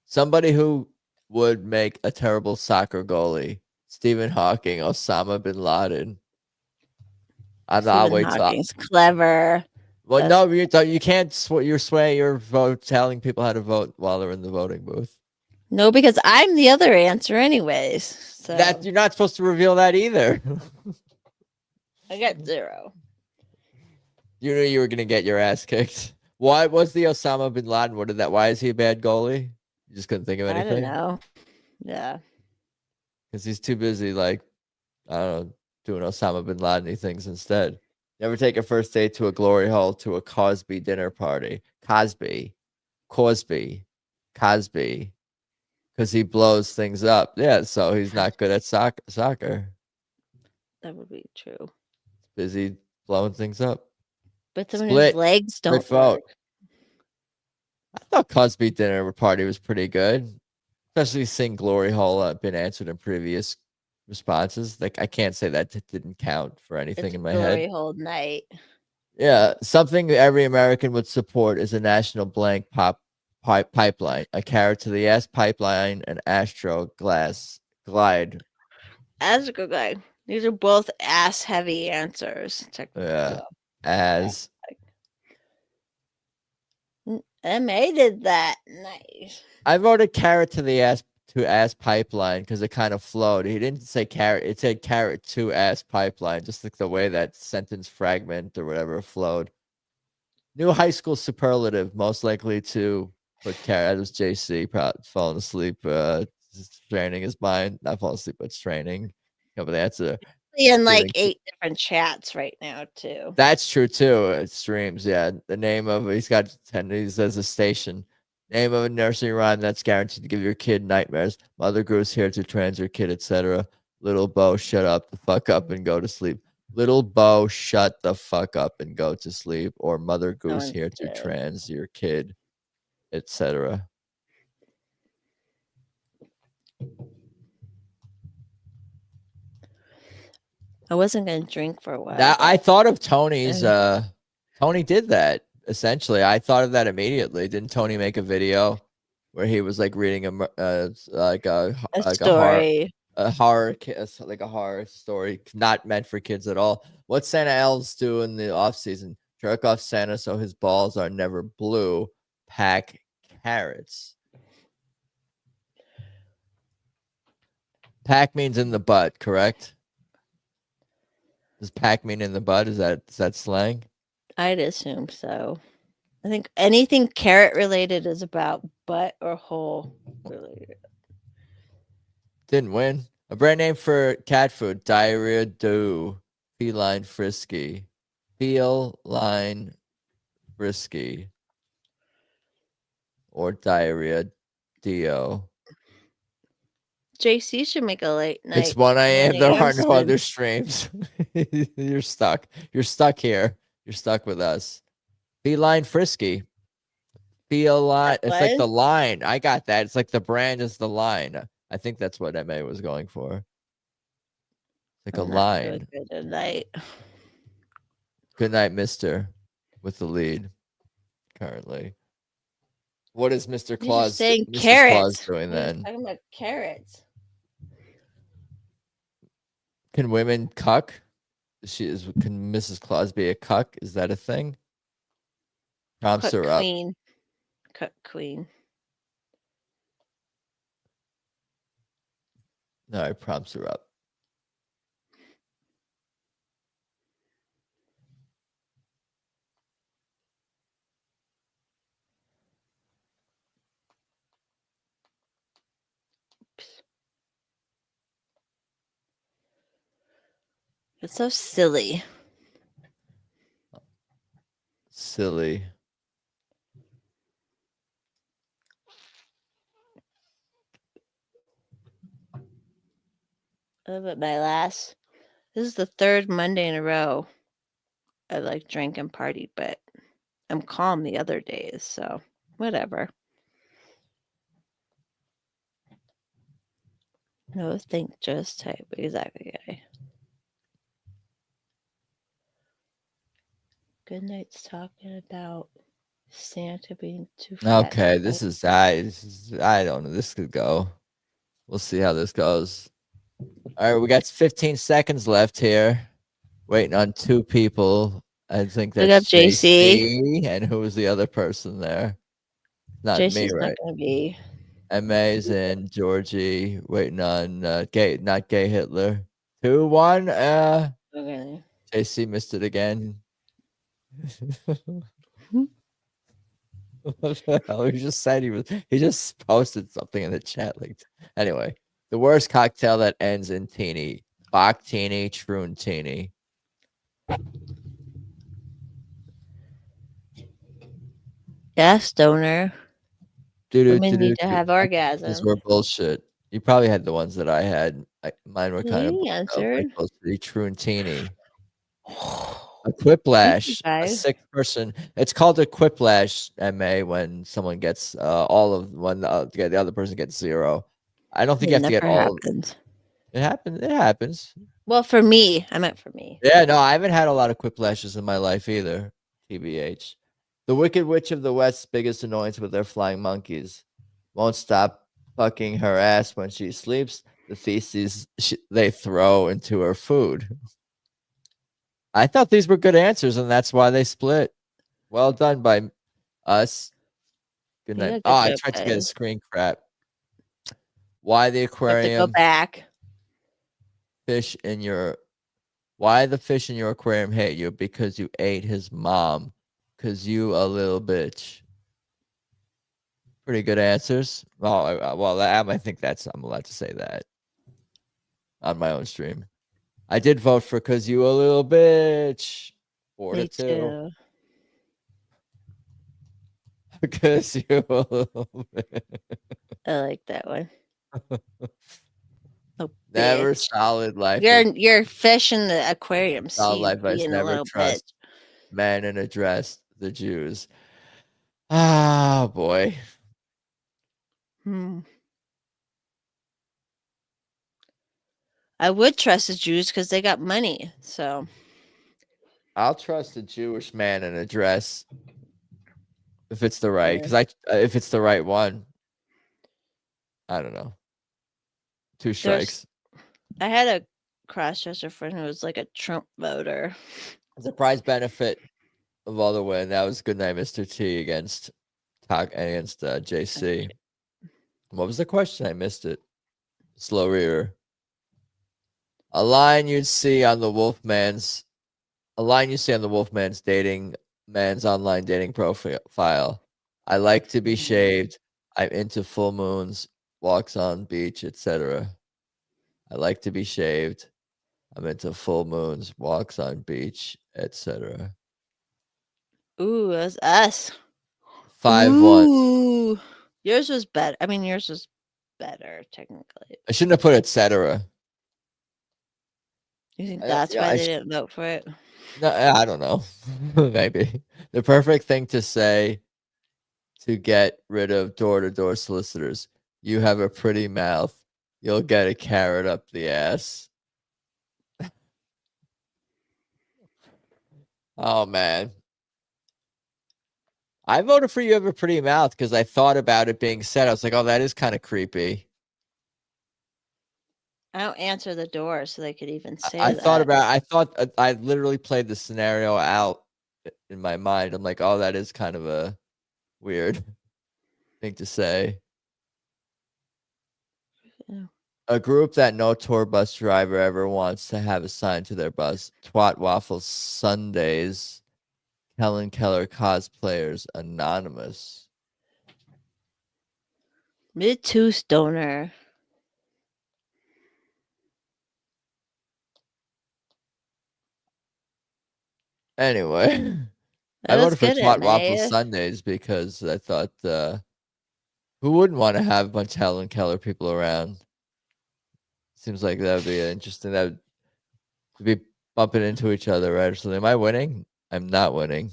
Somebody who would make a terrible soccer goalie. Stephen Hawking, Osama bin Laden. Stephen Hawking's clever. Well, no, you can't. You're swaying your vote, telling people how to vote while they're in the voting booth. No, because I'm the other answer, anyways. So that you're not supposed to reveal that either. I got 0. You knew you were gonna get your ass kicked. Why was the Osama bin Laden? What did that? Why is he a bad goalie? You just couldn't think of anything. I don't know. Yeah, because he's too busy, like I don't know, doing Osama bin Laden things instead. Never take a first date to a glory hole to a Cosby dinner party. Cosby, because he blows things up. Yeah, so he's not good at soccer. That would be true. Busy blowing things up. But some of his legs don't work. I thought Cosby dinner party was pretty good, especially seeing glory hole been answered in previous responses. Like I can't say that didn't count for anything in my head. Glory hole night. Yeah, something every American would support is a national blank pipeline, a carrot to the ass pipeline, an Astro glide. Astro glide. These are both ass heavy answers. Yeah, as. MA did that. Nice. I voted carrot to the ass pipeline because it kind of flowed. He didn't say carrot; it said carrot to ass pipeline, just like the way that sentence fragment or whatever flowed. New high school superlative, most likely to put carrot. That was JC, probably falling asleep, straining his mind. Not falling asleep, but straining. Yeah, but that's in like 8 different chats right now too. That's true too. It streams. Yeah, the name of he's got 10. He says a station. Name of a nursery rhyme that's guaranteed to give your kid nightmares. Mother Goose here to trans your kid, etc. Little Bo, shut up the fuck up and go to sleep. Little Bo, shut the fuck up and go to sleep. Or Mother Goose here to trans your kid, etc. I wasn't gonna drink for a while. I thought of Tony's. Tony did that. Essentially, I thought of that immediately. Didn't Tony make a video where he was like reading a story, a horror story, not meant for kids at all? What Santa elves do in the off season? Jerk off Santa so his balls are never blue. Pack carrots. Pack means in the butt, correct? Does pack mean in the butt? Is that slang? I'd assume so. I think anything carrot related is about butt or hole related. Didn't win. A brand name for cat food: diarrhea do. Feline frisky. Feline frisky. Or diarrhea dio. JC should make a late night. It's 1 a.m. There are no other streams. You're stuck. You're stuck here. You're stuck with us. Feline frisky. Feline. It's like the line. I got that. It's like the brand is the line. I think that's what MA was going for. Like a line. Good night. Good night, Mister. With the lead currently. What is Mr. Claus? Saying Mrs. carrots. Claus doing then? Talking about carrots. Can women cuck? Can Mrs. Claus be a cuck? Is that a thing? Prompts her up. Cuck queen. No, it prompts her up. It's so silly. Silly. But this is the third Monday in a row I like drank and partied, but I'm calm the other days, so whatever. No, think just type exactly. Okay. Good night's talking about Santa being too fat. Okay, this is I don't know. This could go. We'll see how this goes. All right, we got 15 seconds left here. Waiting on two people. I think Look that's up JC. JC. And who was the other person there? Not me, JC's not right? gonna be. MA's and Georgie waiting on not gay Hitler. 2-1. Okay. JC missed it again. What the hell? He just said he just posted something in the chat. Like, anyway, the worst cocktail that ends in teeny. Bach teeny, Troon teeny. Yes, stoner. Women need to have Those orgasm. were bullshit. You probably had the ones that I had. Mine were kind of He bullshit. answered. Like supposed to be Troon teeny. A quiplash, a guys. sick person. It's called a quiplash, MA, when someone gets when the other person gets 0. I don't think you have to get all. Happens. It happens. It happens. Well, for me, I meant for me. Yeah, no, I haven't had a lot of quiplashes in my life either. TBH. The Wicked Witch of the West's biggest annoyance with their flying monkeys. Won't stop fucking her ass when she sleeps. The feces they throw into her food. I thought these were good answers, and that's why they split. Well done by us. Good night. Good I job, tried to get a guys. screen crap. Why the Have to aquarium? go back. Fish in your. Why the fish in your aquarium hate you? Because you ate his mom. Because you a little bitch. Pretty good answers. I think I'm allowed to say that on my own stream. I did vote for because you a little bitch. 4-2. Because you a little bitch. I like that one. Oh, Never bitch. solid life. You're fish in the aquarium. Solid life. I Being a never little trust bitch. men in a dress. The Jews. Ah, boy. I would trust the Jews because they got money. So I'll trust a Jewish man in a dress if it's the right. Because if it's the right one, I don't know. 2 strikes. I had a cross-dresser friend who was like a Trump voter. Surprise benefit of all the win. That was good night, Mr. T against JC. What was the question? I missed it. Slow reader. A line you see on the Wolfman's dating man's online dating profile. I like to be shaved. I'm into full moons, walks on beach, etc. I like to be shaved. I'm into full moons, walks on beach, etc. Ooh, it was us. 5-1. Ooh, yours was better. I mean, yours was better technically. I shouldn't have put etc. You think that's why they didn't vote for it? No, I don't know. Maybe the perfect thing to say to get rid of door-to-door solicitors. You have a pretty mouth. You'll get a carrot up the ass. Oh, man. I voted for you have a pretty mouth because I thought about it being said. I was like, oh, that is kind of creepy. I don't answer the door so they could even say I that. I literally played the scenario out in my mind. I'm like, oh, that is kind of a weird thing to say. Yeah. A group that no tour bus driver ever wants to have assigned to their bus. Twat Waffles Sundays. Helen Keller cosplayers anonymous. Mid two stoner. Anyway, I Let's voted for get it, Twat Waffle man. Sundays because I thought, who wouldn't want to have a bunch of Helen Keller people around? Seems like that would be interesting. That would be bumping into each other, right? So am I winning? I'm not winning.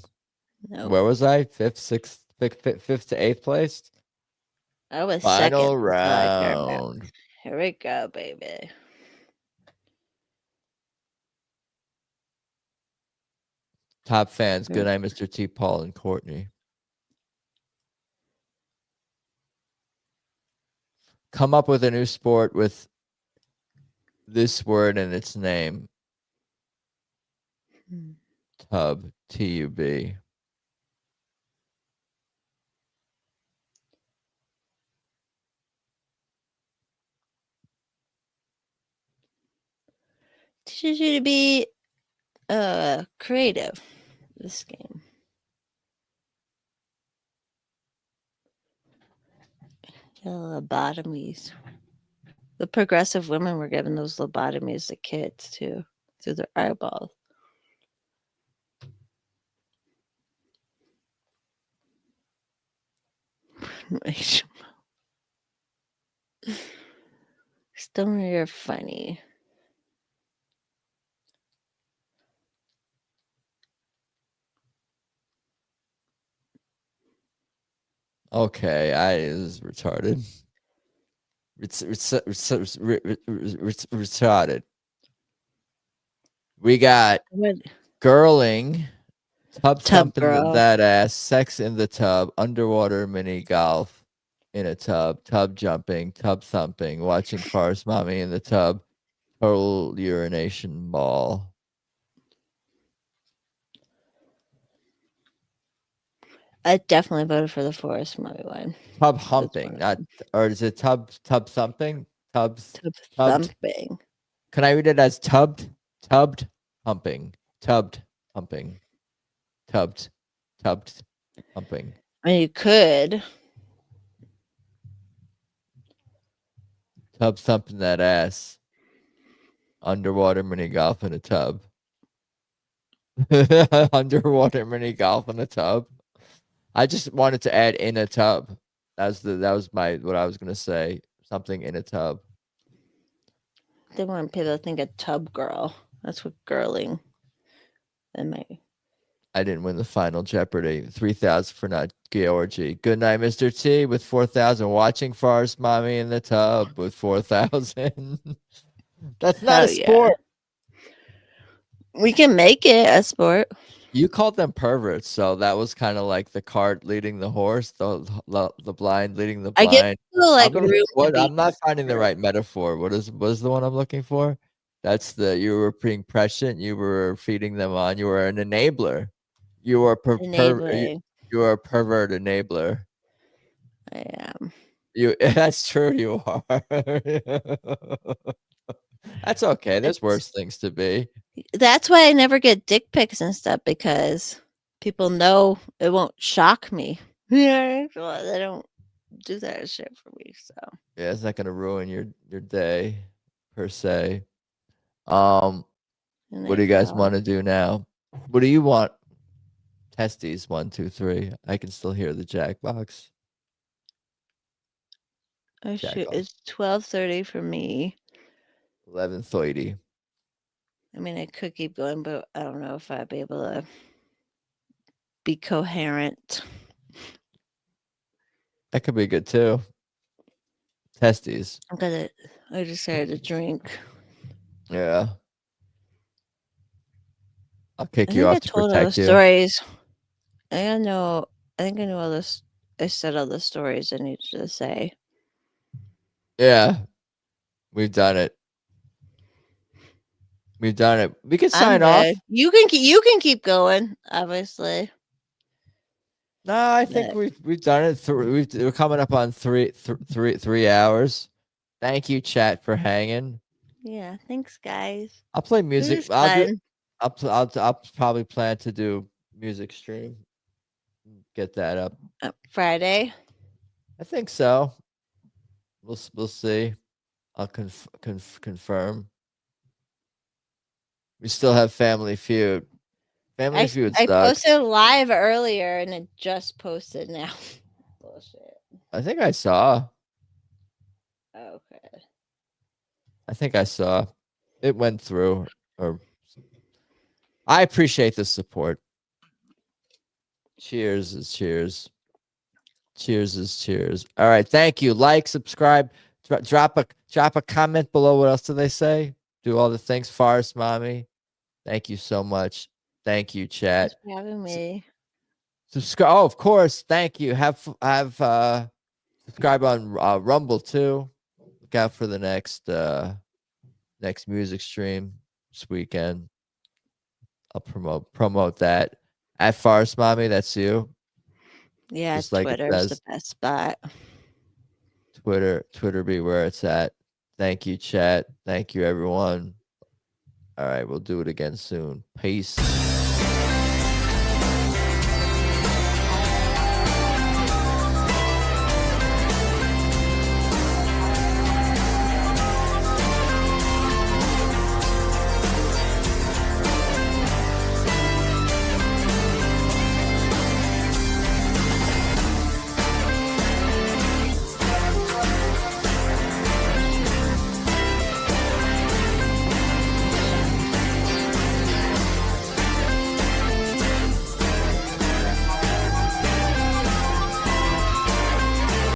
Nope. Where was I? Fifth to eighth place? I was Final second. That's all I care about. round. Here we go, baby. Top fans. Good night, Mr. T, Paul, and Courtney. Come up with a new sport with this word in its name. Tub. T-U-B. Teaches you to be creative. This game. Lobotomies. The progressive women were given those lobotomies to kids too, through their eyeballs. Stoner, you're funny. Okay, this is retarded. Retarded. We got girling, tub thumping that ass, sex in the tub, underwater mini golf in a tub jumping, tub thumping, watching Forest Mommy in the tub, total urination ball. I definitely voted for the Forest Mommy one. Tub humping, not, or is it tub thumping? Tub thumping. Can I read it as tubbed humping, tubbed humping, tubbed humping? I mean, you could. Tub thumping that ass. Underwater mini golf in a tub. Underwater mini golf in a tub. I just wanted to add in a tub. That was what I was gonna say. Something in a tub. They want people to think a tub girl. That's what girling. I didn't win the final Jeopardy. 3,000 for not Georgie. Good night, Mr. T, with 4,000. Watching Forest Mommy in the tub with 4,000. That's not a sport. Yeah. We can make it a sport. You called them perverts, so that was kind of like the cart leading the horse, the blind leading the blind. I get I'm not finding the right metaphor. What is the one I'm looking for? That's you were being prescient. You were feeding them on. You were an enabler. You were you are a pervert enabler. I am. That's true. You are. That's okay. There's worse things to be. That's why I never get dick pics and stuff, because people know it won't shock me. Yeah, they don't do that shit for me. So yeah, it's not gonna ruin your day per se. What do you guys want to do now? What do you want? Testes 1, 2, 3. I can still hear the Jackbox. Oh shoot! It's 12:30 for me. 11:30. I mean, I could keep going, but I don't know if I'd be able to be coherent. That could be good too. Testes. I just had a drink. Yeah. I'll kick you off to protect you. Stories. I think I know all this. I said all the stories I needed to say. Yeah. We've done it. We can sign off. You can keep going, obviously. No, I think we've done it. We're coming up on 3 hours. Thank you, chat, for hanging. Yeah, thanks, guys. I'll play music. I'll probably plan to do music stream. Get that up Friday. I think so. We'll see. I'll confirm. We still have Family Feud. Family Feud I sucks. posted live earlier and it just posted now. Bullshit. I think I saw. Okay. I think I saw. It went through. Or I appreciate the support. Cheers is cheers. Cheers is cheers. All right, thank you. Like, subscribe, drop a comment below. What else do they say? Do all the things. Forest Mommy, thank you so much. Thank you, chat. Thanks for having me. Subscribe. Oh, of course. Thank you. Have subscribe on Rumble too. Look out for the next music stream this weekend. I'll promote that at Forest Mommy. That's you. Yeah, Just like it Twitter's the says. best spot. Twitter be where it's at. Thank you, chat. Thank you, everyone. All right, we'll do it again soon. Peace.